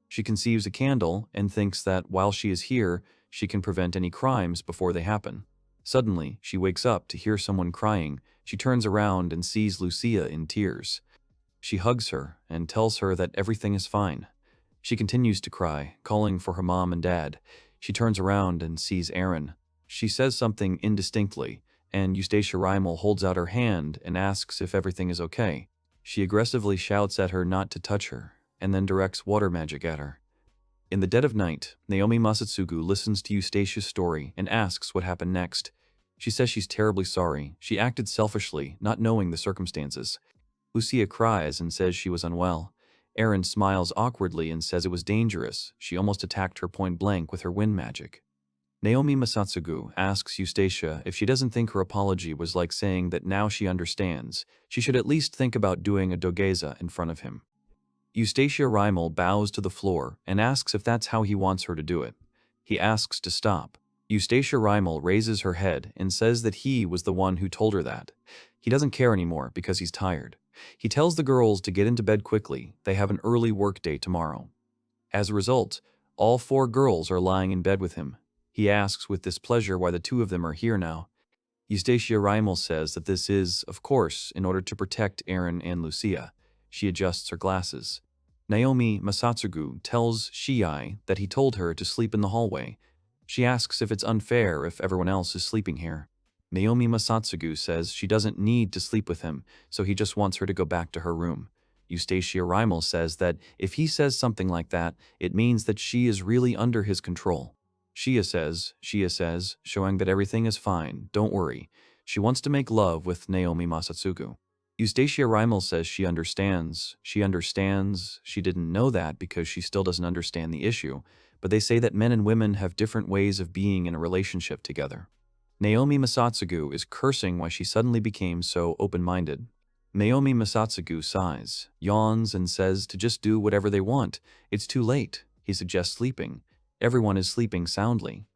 She conceives a candle and thinks that while she is here, she can prevent any crimes before they happen. Suddenly, she wakes up to hear someone crying. She turns around and sees Lucia in tears. She hugs her and tells her that everything is fine. She continues to cry, calling for her mom and dad. She turns around and sees Aaron. She says something indistinctly, and Eustacia Rymel holds out her hand and asks if everything is okay. She aggressively shouts at her not to touch her, and then directs water magic at her. In the dead of night, Naomi Masatsugu listens to Eustacia's story and asks what happened next. She says she's terribly sorry. She acted selfishly, not knowing the circumstances. Lucia cries and says she was unwell. Aaron smiles awkwardly and says it was dangerous. She almost attacked her point blank with her wind magic. Naomi Masatsugu asks Eustacia if she doesn't think her apology was like saying that now she understands. She should at least think about doing a dogeza in front of him. Eustacia Rymel bows to the floor and asks if that's how he wants her to do it. He asks to stop. Eustacia Rymel raises her head and says that he was the one who told her that. He doesn't care anymore because he's tired. He tells the girls to get into bed quickly. They have an early work day tomorrow. As a result, all 4 girls are lying in bed with him. He asks with displeasure why the 2 of them are here now. Eustacia Rymel says that this is, of course, in order to protect Aaron and Lucia. She adjusts her glasses. Naomi Masatsugu tells Shii that he told her to sleep in the hallway. She asks if it's unfair if everyone else is sleeping here. Naomi Masatsugu says she doesn't need to sleep with him, so he just wants her to go back to her room. Eustacia Rymel says that if he says something like that, it means that she is really under his control. Shia says, showing that everything is fine, don't worry. She wants to make love with Naomi Masatsugu. Eustacia Riemel says she understands. She didn't know that because she still doesn't understand the issue, but they say that men and women have different ways of being in a relationship together. Naomi Masatsugu is cursing why she suddenly became so open-minded. Naomi Masatsugu sighs, yawns, and says to just do whatever they want. It's too late. He suggests sleeping. Everyone is sleeping soundly.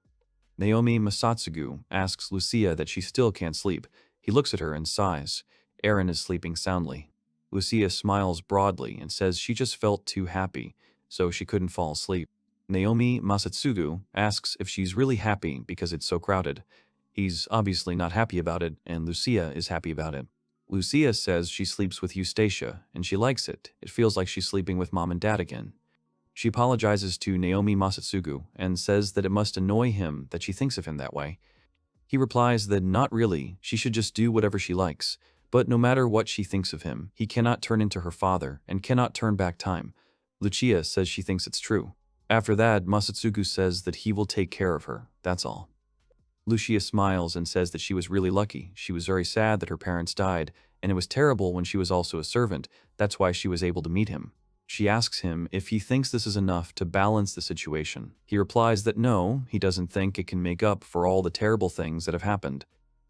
Naomi Masatsugu asks Lucia that she still can't sleep. He looks at her and sighs. Aaron is sleeping soundly. Lucia smiles broadly and says she just felt too happy, so she couldn't fall asleep. Naomi Masatsugu asks if she's really happy because it's so crowded. He's obviously not happy about it, and Lucia is happy about it. Lucia says she sleeps with Eustacia, and she likes it. It feels like she's sleeping with mom and dad again. She apologizes to Naomi Masatsugu and says that it must annoy him that she thinks of him that way. He replies that not really, she should just do whatever she likes. But no matter what she thinks of him, he cannot turn into her father and cannot turn back time. Lucia says she thinks it's true. After that, Masatsugu says that he will take care of her, that's all. Lucia smiles and says that she was really lucky. She was very sad that her parents died, and it was terrible when she was also a servant. That's why she was able to meet him. She asks him if he thinks this is enough to balance the situation. He replies that no, he doesn't think it can make up for all the terrible things that have happened.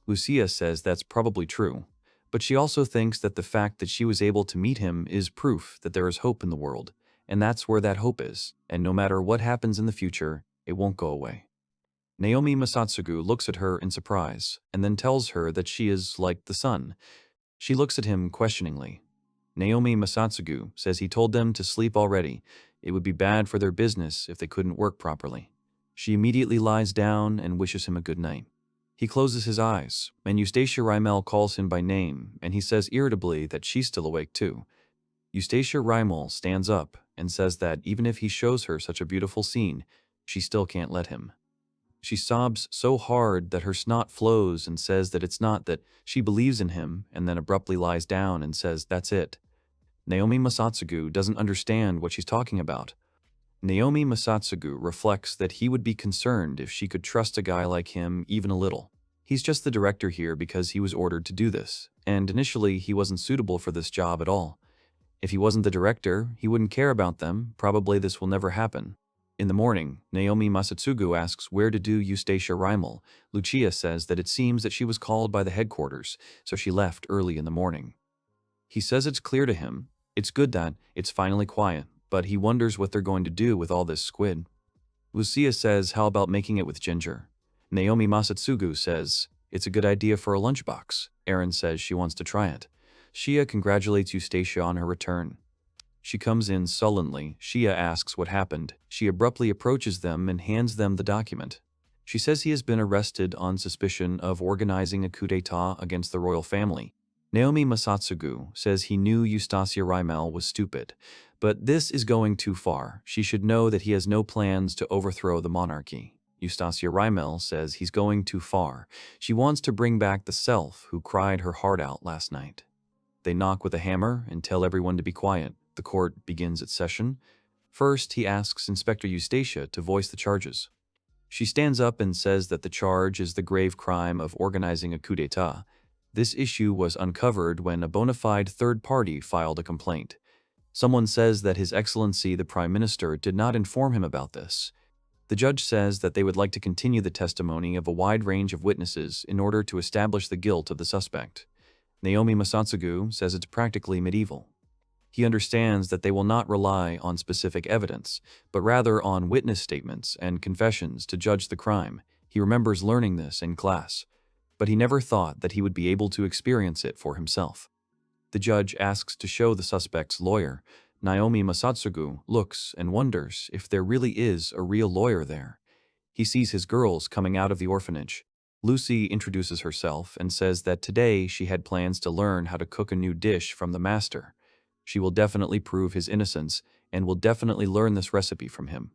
Lucia says that's probably true. But she also thinks that the fact that she was able to meet him is proof that there is hope in the world, and that's where that hope is, and no matter what happens in the future, it won't go away. Naomi Masatsugu looks at her in surprise, and then tells her that she is like the sun. She looks at him questioningly. Naomi Masatsugu says he told them to sleep already. It would be bad for their business if they couldn't work properly. She immediately lies down and wishes him a good night. He closes his eyes, and Eustacia Riemel calls him by name, and he says irritably that she's still awake too. Eustacia Riemel stands up and says that even if he shows her such a beautiful scene, she still can't let him. She sobs so hard that her snot flows and says that it's not that she believes in him, and then abruptly lies down and says that's it. Naomi Masatsugu doesn't understand what she's talking about. Naomi Masatsugu reflects that he would be concerned if she could trust a guy like him even a little. He's just the director here because he was ordered to do this, and initially he wasn't suitable for this job at all. If he wasn't the director, he wouldn't care about them. Probably this will never happen. In the morning, Naomi Masatsugu asks where to do Eustacia Riemel. Lucia says that it seems that she was called by the headquarters, so she left early in the morning. He says it's clear to him. It's good that it's finally quiet, but he wonders what they're going to do with all this squid. Lucia says how about making it with ginger? Naomi Masatsugu says it's a good idea for a lunchbox. Erin says she wants to try it. Shia congratulates Eustacia on her return. She comes in sullenly. Shia asks what happened. She abruptly approaches them and hands them the document. She says he has been arrested on suspicion of organizing a coup d'etat against the royal family. Naomi Masatsugu says he knew Eustacia Riemel was stupid, but this is going too far. She should know that he has no plans to overthrow the monarchy. Eustacia Riemel says he's going too far. She wants to bring back the self who cried her heart out last night. They knock with a hammer and tell everyone to be quiet. The court begins its session. First, he asks Inspector Eustacia to voice the charges. She stands up and says that the charge is the grave crime of organizing a coup d'etat. This issue was uncovered when a bona fide third party filed a complaint. Someone says that His Excellency the Prime Minister did not inform him about this. The judge says that they would like to continue the testimony of a wide range of witnesses in order to establish the guilt of the suspect. Naomi Masatsugu says it's practically medieval. He understands that they will not rely on specific evidence, but rather on witness statements and confessions to judge the crime. He remembers learning this in class, but he never thought that he would be able to experience it for himself. The judge asks to show the suspect's lawyer. Naomi Masatsugu looks and wonders if there really is a real lawyer there. He sees his girls coming out of the orphanage. Lucy introduces herself and says that today she had plans to learn how to cook a new dish from the master. She will definitely prove his innocence and will definitely learn this recipe from him.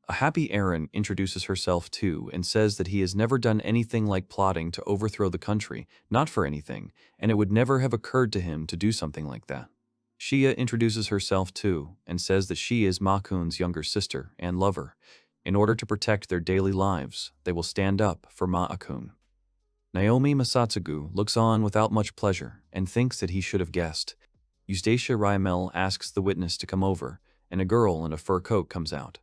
A happy Aaron introduces herself too and says that he has never done anything like plotting to overthrow the country, not for anything, and it would never have occurred to him to do something like that. Shia introduces herself too and says that she is Ma-kun's younger sister and lover. In order to protect their daily lives, they will stand up for Ma-kun. Naomi Masatsugu looks on without much pleasure and thinks that he should have guessed. Eustacia Riemel asks the witness to come over, and a girl in a fur coat comes out.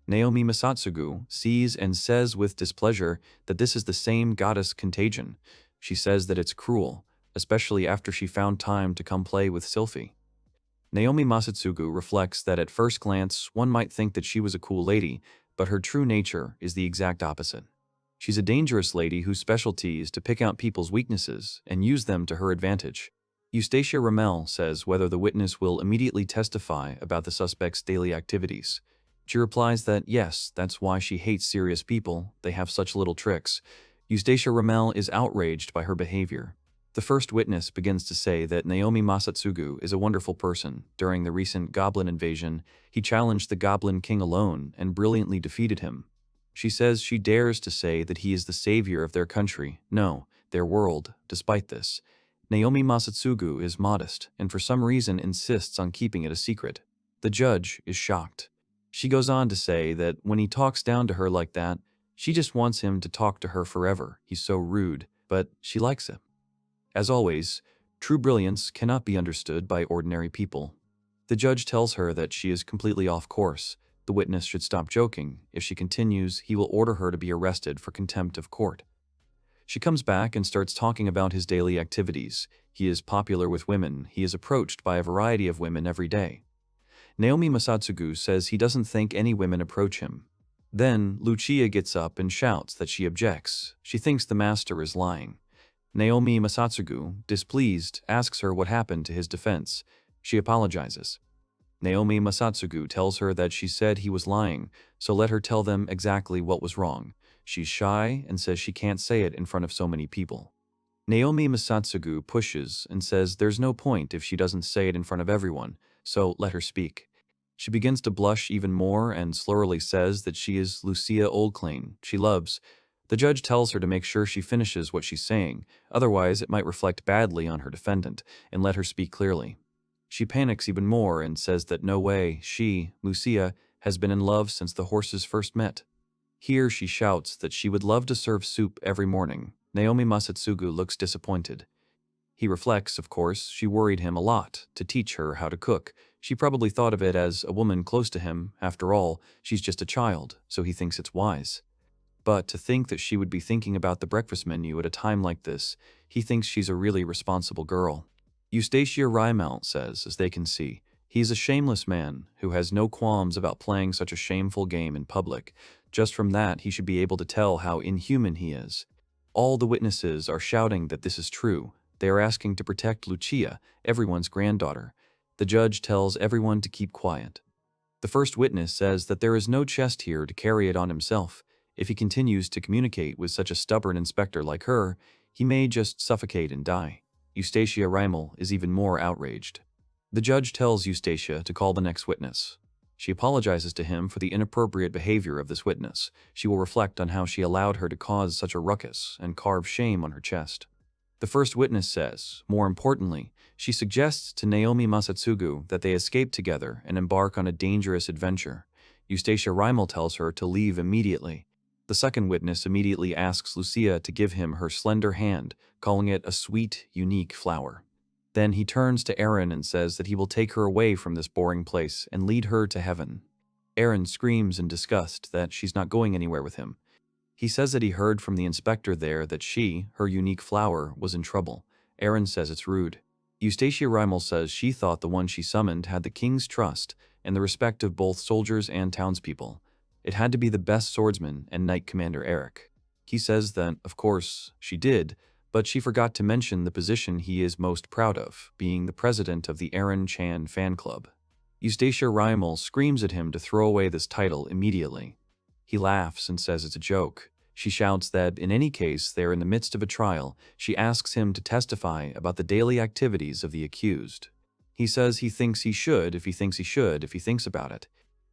Naomi Masatsugu sees and says with displeasure that this is the same goddess Contagion. She says that it's cruel, especially after she found time to come play with Sylphie. Naomi Masatsugu reflects that at first glance one might think that she was a cool lady, but her true nature is the exact opposite. She's a dangerous lady whose specialty is to pick out people's weaknesses and use them to her advantage. Eustacia Riemel says whether the witness will immediately testify about the suspect's daily activities. She replies that yes, that's why she hates serious people, they have such little tricks. Eustacia Riemel is outraged by her behavior. The first witness begins to say that Naomi Masatsugu is a wonderful person. During the recent Goblin invasion, he challenged the Goblin King alone and brilliantly defeated him. She says she dares to say that he is the savior of their country, no, their world, despite this. Naomi Masatsugu is modest and for some reason insists on keeping it a secret. The judge is shocked. She goes on to say that when he talks down to her like that, she just wants him to talk to her forever. He's so rude, but she likes him. As always, true brilliance cannot be understood by ordinary people. The judge tells her that she is completely off course. The witness should stop joking. If she continues, he will order her to be arrested for contempt of court. She comes back and starts talking about his daily activities. He is popular with women. He is approached by a variety of women every day. Naomi Masatsugu says he doesn't think any women approach him. Then, Lucia gets up and shouts that she objects. She thinks the master is lying. Naomi Masatsugu, displeased, asks her what happened to his defense. She apologizes. Naomi Masatsugu tells her that she said he was lying, so let her tell them exactly what was wrong. She's shy and says she can't say it in front of so many people. Naomi Masatsugu pushes and says there's no point if she doesn't say it in front of everyone, so let her speak. She begins to blush even more and slurrily says that she is Lucia Oldclane, she loves. The judge tells her to make sure she finishes what she's saying, otherwise it might reflect badly on her defendant, and let her speak clearly. She panics even more and says that no way she, Lucia, has been in love since the horses first met. Here she shouts that she would love to serve soup every morning. Naomi Masatsugu looks disappointed. He reflects, of course, she worried him a lot to teach her how to cook. She probably thought of it as a woman close to him. After all, she's just a child, so he thinks it's wise. But to think that she would be thinking about the breakfast menu at a time like this, he thinks she's a really responsible girl. Eustacia Riemel says, as they can see, he's a shameless man who has no qualms about playing such a shameful game in public. Just from that, he should be able to tell how inhuman he is. All the witnesses are shouting that this is true. They are asking to protect Lucia, everyone's granddaughter. The judge tells everyone to keep quiet. The first witness says that there is no chest here to carry it on himself. If he continues to communicate with such a stubborn inspector like her, he may just suffocate and die. Eustacia Riemel is even more outraged. The judge tells Eustacia to call the next witness. She apologizes to him for the inappropriate behavior of this witness. She will reflect on how she allowed her to cause such a ruckus and carve shame on her chest. The first witness says, more importantly, she suggests to Naomi Masatsugu that they escape together and embark on a dangerous adventure. Eustacia Riemel tells her to leave immediately. The second witness immediately asks Lucia to give him her slender hand, calling it a sweet, unique flower. Then he turns to Aaron and says that he will take her away from this boring place and lead her to heaven. Aaron screams in disgust that she's not going anywhere with him. He says that he heard from the inspector there that she, her unique flower, was in trouble. Aaron says it's rude. Eustacia Riemel says she thought the one she summoned had the king's trust and the respect of both soldiers and townspeople. It had to be the best swordsman and Knight Commander Eric. He says that, of course, she did, but she forgot to mention the position he is most proud of, being the president of the Aaron Chan fan club. Eustacia Riemel screams at him to throw away this title immediately. He laughs and says it's a joke. She shouts that, in any case, they're in the midst of a trial. She asks him to testify about the daily activities of the accused. He says he thinks he should if he thinks he should if he thinks about it.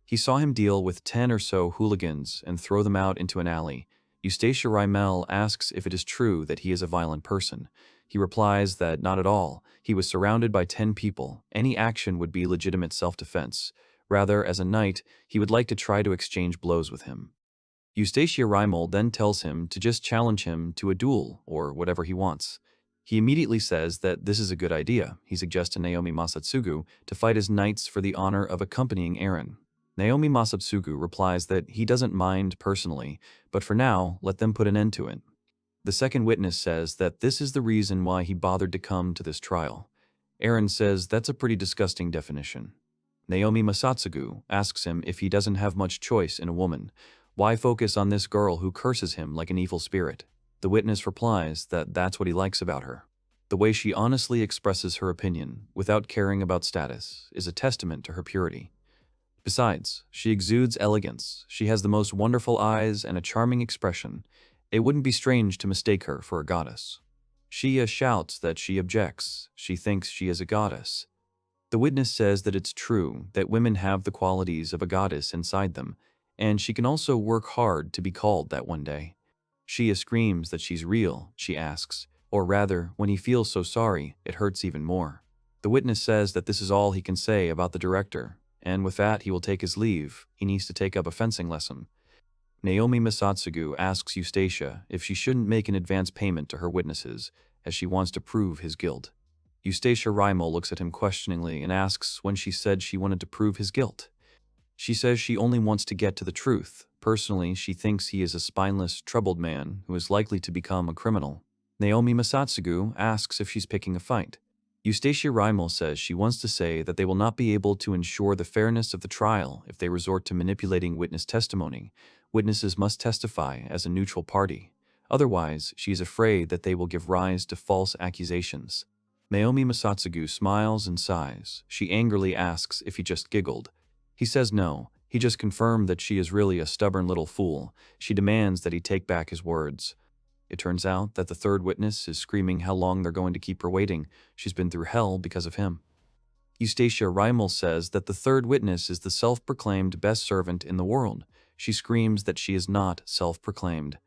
He saw him deal with 10 or so hooligans and throw them out into an alley. Eustacia Riemel asks if it is true that he is a violent person. He replies that not at all. He was surrounded by 10 people. Any action would be legitimate self-defense. Rather, as a knight, he would like to try to exchange blows with him. Eustacia Rimal then tells him to just challenge him to a duel or whatever he wants. He immediately says that this is a good idea. He suggests to Naomi Masatsugu to fight as knights for the honor of accompanying Eren. Naomi Masatsugu replies that he doesn't mind personally, but for now, let them put an end to it. The second witness says that this is the reason why he bothered to come to this trial. Eren says that's a pretty disgusting definition. Naomi Masatsugu asks him if he doesn't have much choice in a woman. Why focus on this girl who curses him like an evil spirit? The witness replies that that's what he likes about her. The way she honestly expresses her opinion, without caring about status, is a testament to her purity. Besides, she exudes elegance, she has the most wonderful eyes and a charming expression. It wouldn't be strange to mistake her for a goddess. Shia shouts that she objects, she thinks she is a goddess. The witness says that it's true that women have the qualities of a goddess inside them, and she can also work hard to be called that one day. Shia screams that she's real, she asks, or rather, when he feels so sorry, it hurts even more. The witness says that this is all he can say about the director, and with that he will take his leave. He needs to take up a fencing lesson. Naomi Masatsugu asks Eustacia if she shouldn't make an advance payment to her witnesses, as she wants to prove his guilt. Eustacia Rimal looks at him questioningly and asks when she said she wanted to prove his guilt. She says she only wants to get to the truth. Personally, she thinks he is a spineless, troubled man who is likely to become a criminal. Naomi Masatsugu asks if she's picking a fight. Eustacia Rimal says she wants to say that they will not be able to ensure the fairness of the trial if they resort to manipulating witness testimony. Witnesses must testify as a neutral party. Otherwise, she is afraid that they will give rise to false accusations. Naomi Masatsugu smiles and sighs. She angrily asks if he just giggled. He says no, he just confirmed that she is really a stubborn little fool. She demands that he take back his words. It turns out that the third witness is screaming how long they're going to keep her waiting. She's been through hell because of him. Eustacia Rimal says that the third witness is the self-proclaimed best servant in the world. She screams that she is not self-proclaimed.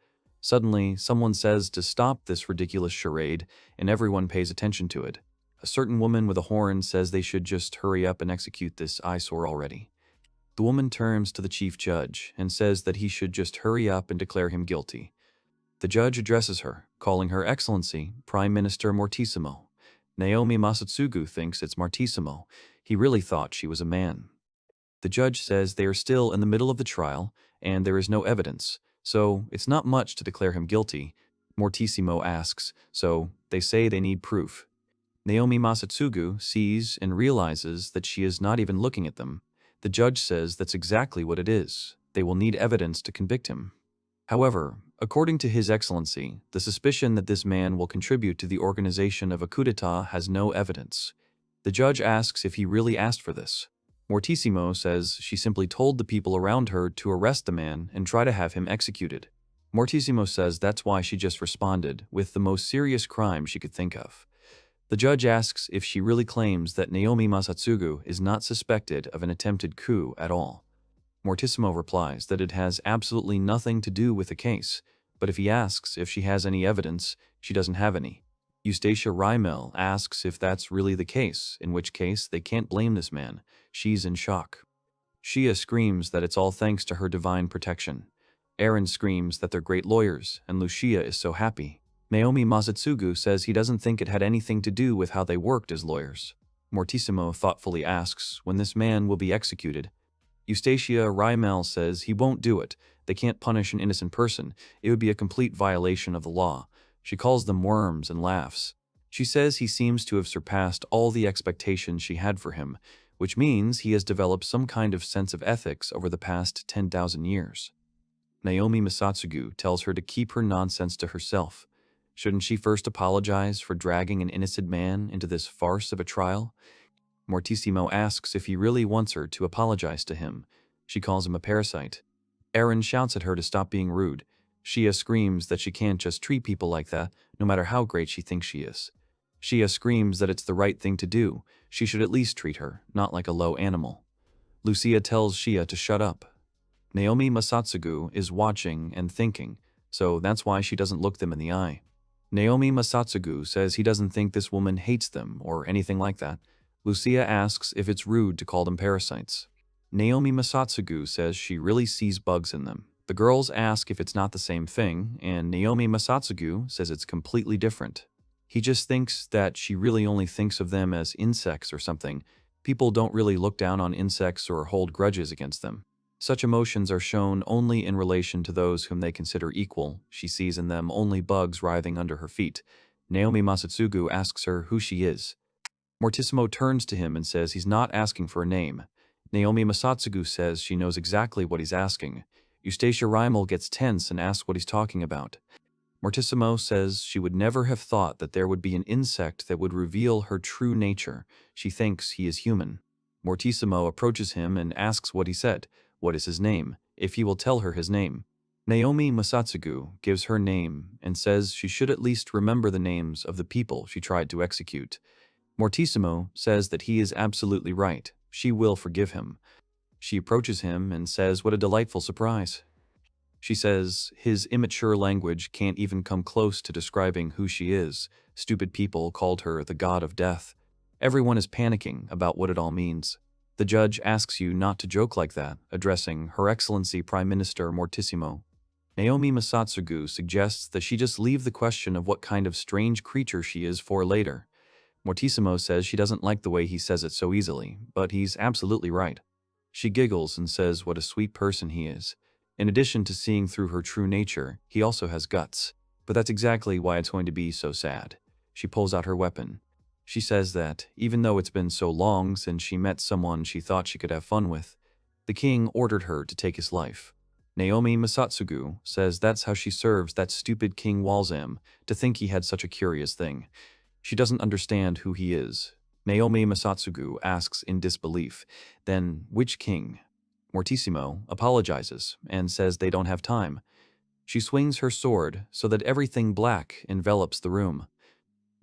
Suddenly, someone says to stop this ridiculous charade, and everyone pays attention to it. A certain woman with a horn says they should just hurry up and execute this eyesore already. The woman turns to the chief judge and says that he should just hurry up and declare him guilty. The judge addresses her, calling her Excellency, Prime Minister Mortissimo. Naomi Masatsugu thinks it's Martissimo. He really thought she was a man. The judge says they are still in the middle of the trial, and there is no evidence, so it's not much to declare him guilty. Mortissimo asks, so they say they need proof. Naomi Masatsugu sees and realizes that she is not even looking at them. The judge says that's exactly what it is. They will need evidence to convict him. However, according to His Excellency, the suspicion that this man will contribute to the organization of a coup d'etat has no evidence. The judge asks if he really asked for this. Mortissimo says she simply told the people around her to arrest the man and try to have him executed. Mortissimo says that's why she just responded with the most serious crime she could think of. The judge asks if she really claims that Naomi Masatsugu is not suspected of an attempted coup at all. Mortissimo replies that it has absolutely nothing to do with the case, but if he asks if she has any evidence, she doesn't have any. Eustacia Rimal asks if that's really the case, in which case they can't blame this man. She's in shock. Shia screams that it's all thanks to her divine protection. Eren screams that they're great lawyers, and Lucia is so happy. Naomi Masatsugu says he doesn't think it had anything to do with how they worked as lawyers. Mortissimo thoughtfully asks when this man will be executed. Eustacia Rimal says he won't do it. They can't punish an innocent person. It would be a complete violation of the law. She calls them worms and laughs. She says he seems to have surpassed all the expectations she had for him, which means he has developed some kind of sense of ethics over the past 10,000 years. Naomi Masatsugu tells her to keep her nonsense to herself. Shouldn't she first apologize for dragging an innocent man into this farce of a trial? Mortissimo asks if he really wants her to apologize to him. She calls him a parasite. Eren shouts at her to stop being rude. Shia screams that she can't just treat people like that, no matter how great she thinks she is. Shia screams that it's the right thing to do. She should at least treat her, not like a low animal. Lucia tells Shia to shut up. Naomi Masatsugu is watching and thinking, so that's why she doesn't look them in the eye. Naomi Masatsugu says he doesn't think this woman hates them or anything like that. Lucia asks if it's rude to call them parasites. Naomi Masatsugu says she really sees bugs in them. The girls ask if it's not the same thing, and Naomi Masatsugu says it's completely different. He just thinks that she really only thinks of them as insects or something. People don't really look down on insects or hold grudges against them. Such emotions are shown only in relation to those whom they consider equal. She sees in them only bugs writhing under her feet. Naomi Masatsugu asks her who she is. Mortissimo turns to him and says he's not asking for a name. Naomi Masatsugu says she knows exactly what he's asking. Eustacia Riemel gets tense and asks what he's talking about. Mortissimo says she would never have thought that there would be an insect that would reveal her true nature. She thinks he is human. Mortissimo approaches him and asks what he said, what is his name, if he will tell her his name. Naomi Masatsugu gives her name and says she should at least remember the names of the people she tried to execute. Mortissimo says that he is absolutely right. She will forgive him. She approaches him and says what a delightful surprise. She says his immature language can't even come close to describing who she is. Stupid people called her the god of death. Everyone is panicking about what it all means. The judge asks you not to joke like that, addressing Her Excellency Prime Minister Mortissimo. Naomi Masatsugu suggests that she just leave the question of what kind of strange creature she is for later. Mortissimo says she doesn't like the way he says it so easily, but he's absolutely right. She giggles and says what a sweet person he is. In addition to seeing through her true nature, he also has guts. But that's exactly why it's going to be so sad. She pulls out her weapon. She says that, even though it's been so long since she met someone she thought she could have fun with, the king ordered her to take his life. Naomi Masatsugu says that's how she serves that stupid King Walzam, to think he had such a curious thing. She doesn't understand who he is. Naomi Masatsugu asks in disbelief, then which king? Mortissimo apologizes and says they don't have time. She swings her sword so that everything black envelops the room.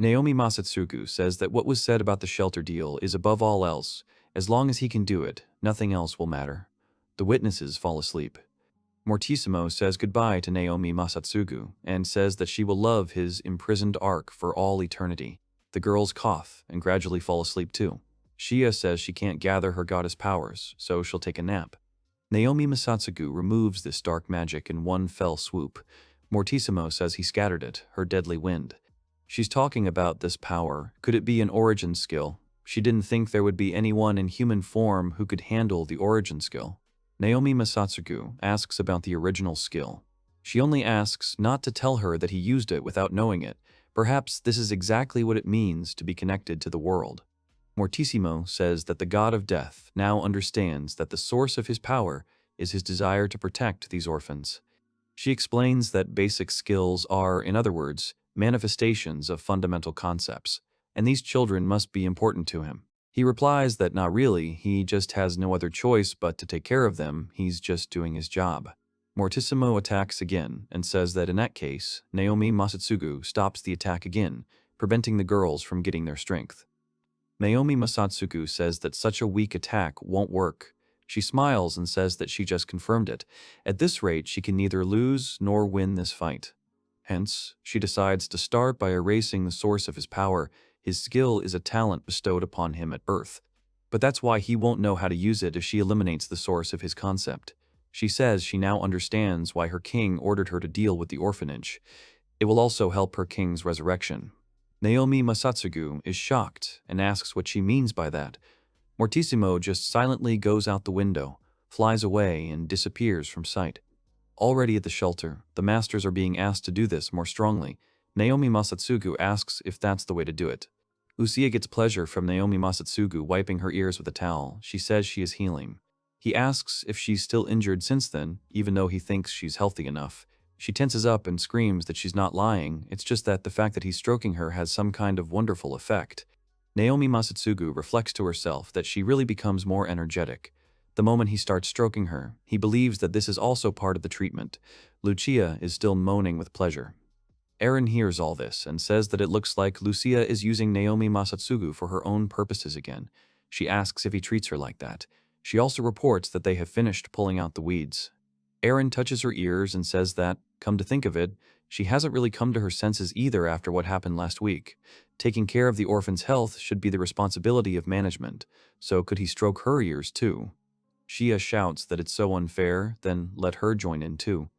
Naomi Masatsugu says that what was said about the shelter deal is above all else. As long as he can do it, nothing else will matter. The witnesses fall asleep. Mortissimo says goodbye to Naomi Masatsugu and says that she will love his imprisoned arc for all eternity. The girls cough and gradually fall asleep too. Shia says she can't gather her goddess powers, so she'll take a nap. Naomi Masatsugu removes this dark magic in one fell swoop. Mortissimo says he scattered it, her deadly wind. She's talking about this power. Could it be an origin skill? She didn't think there would be anyone in human form who could handle the origin skill. Naomi Masatsugu asks about the original skill. She only asks not to tell her that he used it without knowing it. Perhaps this is exactly what it means to be connected to the world. Mortissimo says that the god of death now understands that the source of his power is his desire to protect these orphans. She explains that basic skills are, in other words, manifestations of fundamental concepts, and these children must be important to him. He replies that not really, he just has no other choice but to take care of them, he's just doing his job. Mortissimo attacks again and says that in that case, Naomi Masatsugu stops the attack again, preventing the girls from getting their strength. Naomi Masatsugu says that such a weak attack won't work. She smiles and says that she just confirmed it. At this rate, she can neither lose nor win this fight. Hence, she decides to start by erasing the source of his power. His skill is a talent bestowed upon him at birth. But that's why he won't know how to use it if she eliminates the source of his concept. She says she now understands why her king ordered her to deal with the orphanage. It will also help her king's resurrection. Naomi Masatsugu is shocked and asks what she means by that. Mortissimo just silently goes out the window, flies away, and disappears from sight. Already at the shelter, the masters are being asked to do this more strongly. Naomi Masatsugu asks if that's the way to do it. Lucia gets pleasure from Naomi Masatsugu wiping her ears with a towel. She says she is healing. He asks if she's still injured since then, even though he thinks she's healthy enough. She tenses up and screams that she's not lying, it's just that the fact that he's stroking her has some kind of wonderful effect. Naomi Masatsugu reflects to herself that she really becomes more energetic. The moment he starts stroking her, he believes that this is also part of the treatment. Lucia is still moaning with pleasure. Aaron hears all this and says that it looks like Lucia is using Naomi Masatsugu for her own purposes again. She asks if he treats her like that. She also reports that they have finished pulling out the weeds. Aaron touches her ears and says that, come to think of it, she hasn't really come to her senses either after what happened last week. Taking care of the orphan's health should be the responsibility of management, so could he stroke her ears too? Shia shouts that it's so unfair, then let her join in too.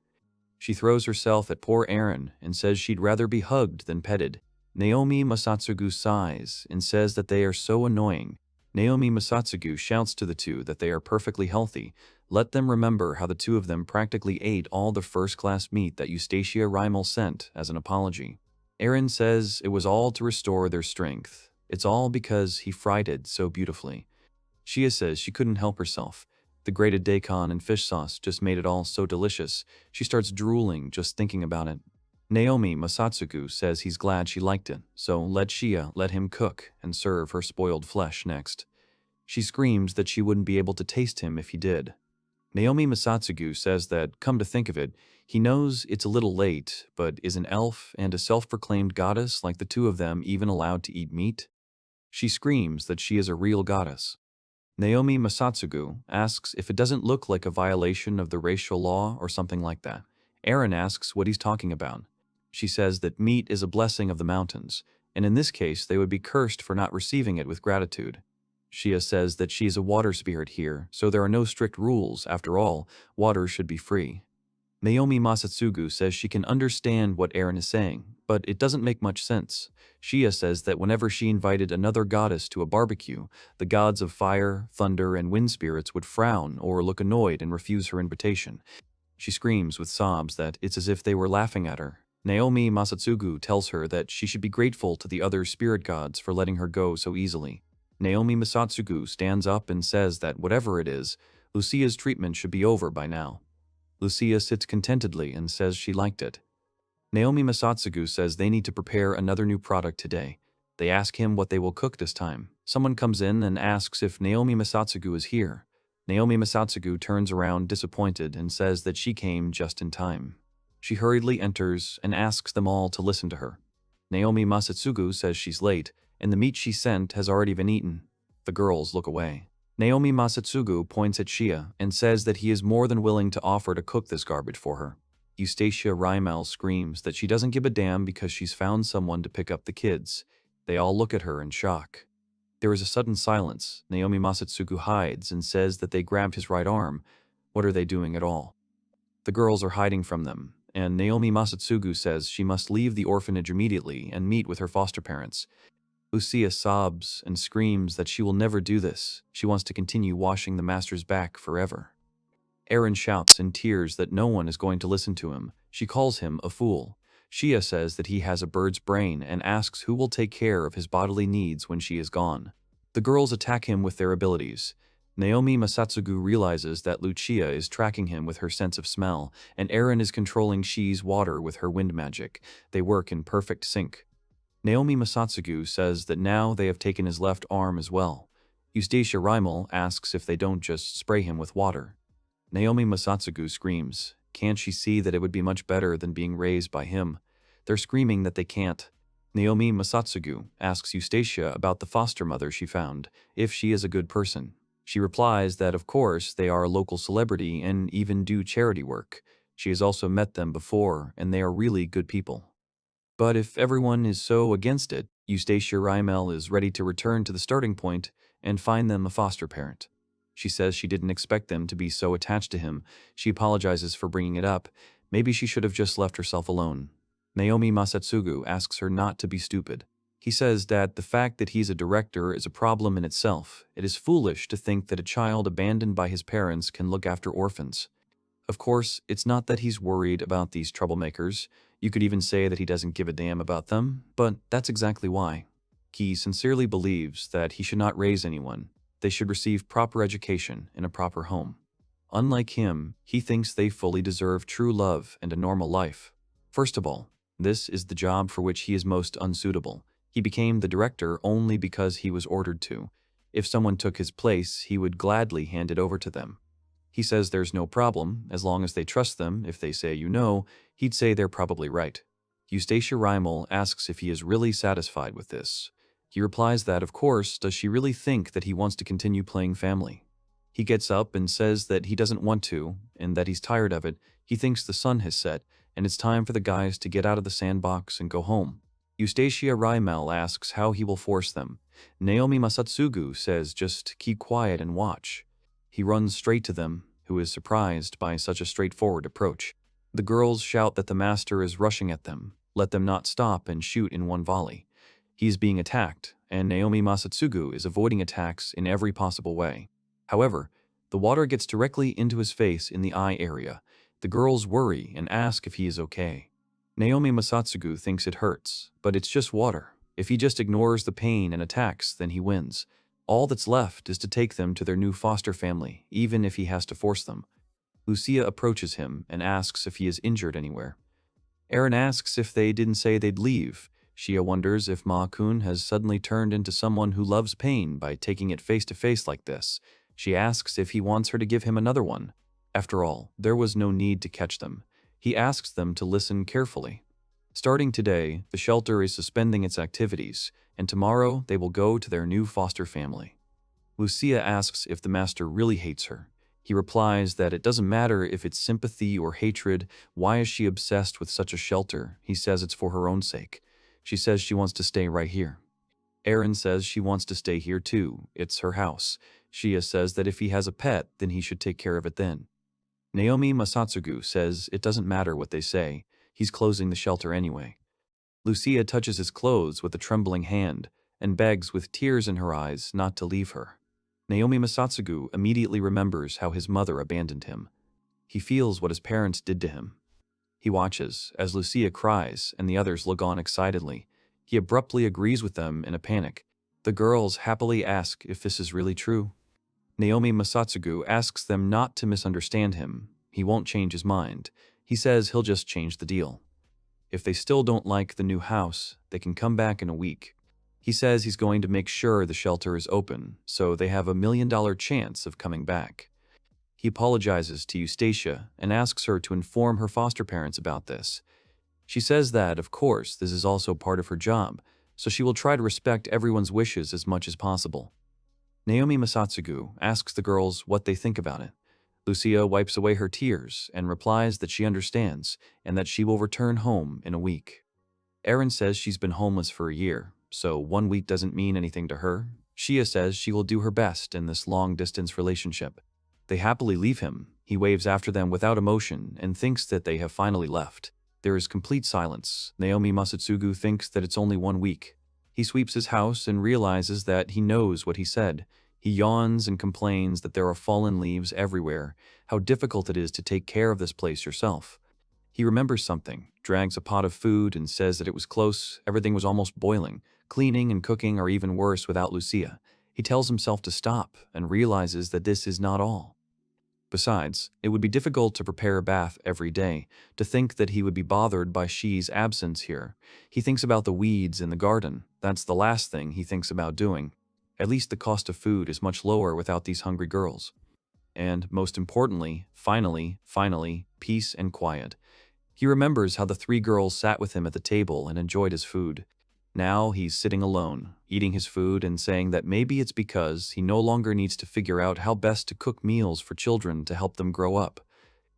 She throws herself at poor Eren and says she'd rather be hugged than petted. Naomi Masatsugu sighs and says that they are so annoying. Naomi Masatsugu shouts to the two that they are perfectly healthy. Let them remember how the two of them practically ate all the first-class meat that Eustacia Riemel sent as an apology. Eren says it was all to restore their strength. It's all because he fried it so beautifully. Shia says she couldn't help herself. The grated daikon and fish sauce just made it all so delicious. She starts drooling just thinking about it. Naomi Masatsugu says he's glad she liked it, so let him cook and serve her spoiled flesh next. She screams that she wouldn't be able to taste him if he did. Naomi Masatsugu says that, come to think of it, he knows it's a little late, but is an elf and a self-proclaimed goddess like the two of them even allowed to eat meat? She screams that she is a real goddess. Naomi Masatsugu asks if it doesn't look like a violation of the racial law or something like that. Eren asks what he's talking about. She says that meat is a blessing of the mountains, and in this case they would be cursed for not receiving it with gratitude. Shia says that she is a water spirit here, so there are no strict rules. After all, water should be free. Naomi Masatsugu says she can understand what Eren is saying, but it doesn't make much sense. Shia says that whenever she invited another goddess to a barbecue, the gods of fire, thunder, and wind spirits would frown or look annoyed and refuse her invitation. She screams with sobs that it's as if they were laughing at her. Naomi Masatsugu tells her that she should be grateful to the other spirit gods for letting her go so easily. Naomi Masatsugu stands up and says that whatever it is, Lucia's treatment should be over by now. Lucia sits contentedly and says she liked it. Naomi Masatsugu says they need to prepare another new product today. They ask him what they will cook this time. Someone comes in and asks if Naomi Masatsugu is here. Naomi Masatsugu turns around disappointed and says that she came just in time. She hurriedly enters and asks them all to listen to her. Naomi Masatsugu says she's late, and the meat she sent has already been eaten. The girls look away. Naomi Masatsugu points at Shia and says that he is more than willing to offer to cook this garbage for her. Eustacia Riemel screams that she doesn't give a damn because she's found someone to pick up the kids. They all look at her in shock. There is a sudden silence. Naomi Masatsugu hides and says that they grabbed his right arm. What are they doing at all? The girls are hiding from them, and Naomi Masatsugu says she must leave the orphanage immediately and meet with her foster parents. Lucia sobs and screams that she will never do this. She wants to continue washing the master's back forever. Eren shouts in tears that no one is going to listen to him. She calls him a fool. Shia says that he has a bird's brain and asks who will take care of his bodily needs when she is gone. The girls attack him with their abilities. Naomi Masatsugu realizes that Lucia is tracking him with her sense of smell, and Eren is controlling Shi's water with her wind magic. They work in perfect sync. Naomi Masatsugu says that now they have taken his left arm as well. Eustacia Riemel asks if they don't just spray him with water. Naomi Masatsugu screams. Can't she see that it would be much better than being raised by him? They're screaming that they can't. Naomi Masatsugu asks Eustacia about the foster mother she found, if she is a good person. She replies that of course they are a local celebrity and even do charity work. She has also met them before and they are really good people. But if everyone is so against it, Eustacia Riemel is ready to return to the starting point and find them a foster parent. She says she didn't expect them to be so attached to him. She apologizes for bringing it up. Maybe she should have just left herself alone. Naomi Masatsugu asks her not to be stupid. He says that the fact that he's a director is a problem in itself. It is foolish to think that a child abandoned by his parents can look after orphans. Of course, it's not that he's worried about these troublemakers. You could even say that he doesn't give a damn about them, but that's exactly why. He sincerely believes that he should not raise anyone. They should receive proper education in a proper home. Unlike him, he thinks they fully deserve true love and a normal life. First of all, this is the job for which he is most unsuitable. He became the director only because he was ordered to. If someone took his place, he would gladly hand it over to them. He says there's no problem, as long as they trust them. If they say he'd say they're probably right. Eustacia Riemel asks if he is really satisfied with this. He replies that, of course, does she really think that he wants to continue playing family? He gets up and says that he doesn't want to, and that he's tired of it. He thinks the sun has set, and it's time for the guys to get out of the sandbox and go home. Eustacia Riemel asks how he will force them. Naomi Masatsugu says just keep quiet and watch. he runs straight to them, who is surprised by such a straightforward approach. The girls shout that the master is rushing at them, let them not stop and shoot in one volley. He is being attacked, and Naomi Masatsugu is avoiding attacks in every possible way. However, the water gets directly into his face in the eye area. The girls worry and ask if he is okay. Naomi Masatsugu thinks it hurts, but it's just water. If he just ignores the pain and attacks, then he wins. All that's left is to take them to their new foster family, even if he has to force them. Lucia approaches him and asks if he is injured anywhere. Aaron asks if they didn't say they'd leave. Shia wonders if Ma-kun has suddenly turned into someone who loves pain by taking it face to face like this. She asks if he wants her to give him another one. After all, there was no need to catch them. He asks them to listen carefully. Starting today, the shelter is suspending its activities, and tomorrow they will go to their new foster family. Lucia asks if the master really hates her. He replies that it doesn't matter if it's sympathy or hatred. Why is she obsessed with such a shelter? He says it's for her own sake. She says she wants to stay right here. Aaron says she wants to stay here too. It's her house. Shia says that if he has a pet, then he should take care of it then. Naomi Masatsugu says it doesn't matter what they say. He's closing the shelter anyway. Lucia touches his clothes with a trembling hand and begs with tears in her eyes not to leave her. Naomi Masatsugu immediately remembers how his mother abandoned him. He feels what his parents did to him. He watches as Lucia cries and the others look on excitedly. He abruptly agrees with them in a panic. The girls happily ask if this is really true. Naomi Masatsugu asks them not to misunderstand him. He won't change his mind. He says he'll just change the deal. If they still don't like the new house, they can come back in a week. He says he's going to make sure the shelter is open, so they have $1 million chance of coming back. He apologizes to Eustacia and asks her to inform her foster parents about this. She says that, of course, this is also part of her job, so she will try to respect everyone's wishes as much as possible. Naomi Masatsugu asks the girls what they think about it. Lucia wipes away her tears and replies that she understands and that she will return home in a week. Aaron says she's been homeless for a year, so 1 week doesn't mean anything to her. Shia says she will do her best in this long-distance relationship. They happily leave him. He waves after them without emotion and thinks that they have finally left. There is complete silence. Naomi Masatsugu thinks that it's only 1 week. He sweeps his house and realizes that he knows what he said. He yawns and complains that there are fallen leaves everywhere, how difficult it is to take care of this place yourself. He remembers something, drags a pot of food and says that it was close, everything was almost boiling. Cleaning and cooking are even worse without Lucia. He tells himself to stop and realizes that this is not all. Besides, it would be difficult to prepare a bath every day, to think that he would be bothered by Shi's absence here. He thinks about the weeds in the garden. That's the last thing he thinks about doing. At least the cost of food is much lower without these hungry girls. And, most importantly, finally, peace and quiet. He remembers how the 3 girls sat with him at the table and enjoyed his food. Now he's sitting alone, eating his food and saying that maybe it's because he no longer needs to figure out how best to cook meals for children to help them grow up.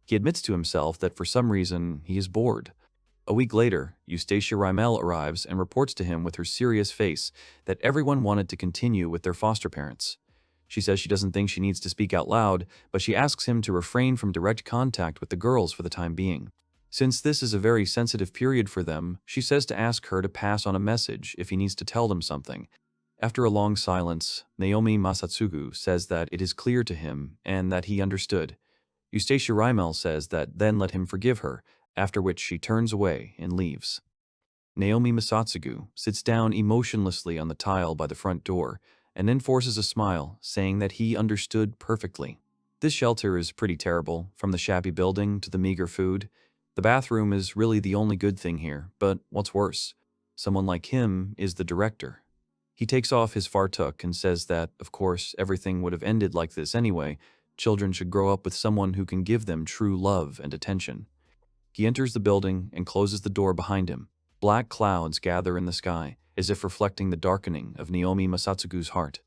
He admits to himself that for some reason he is bored. A week later, Eustacia Riemel arrives and reports to him with her serious face that everyone wanted to continue with their foster parents. She says she doesn't think she needs to speak out loud, but she asks him to refrain from direct contact with the girls for the time being. Since this is a very sensitive period for them, she says to ask her to pass on a message if he needs to tell them something. After a long silence, Naomi Masatsugu says that it is clear to him and that he understood. Eustacia Riemel says that then let him forgive her, after which she turns away and leaves. Naomi Masatsugu sits down emotionlessly on the tile by the front door and then forces a smile, saying that he understood perfectly. This shelter is pretty terrible, from the shabby building to the meager food. The bathroom is really the only good thing here, but what's worse? Someone like him is the director. He takes off his fartuk and says that, of course, everything would have ended like this anyway. Children should grow up with someone who can give them true love and attention. He enters the building and closes the door behind him. Black clouds gather in the sky, as if reflecting the darkening of Naomi Masatsugu's heart.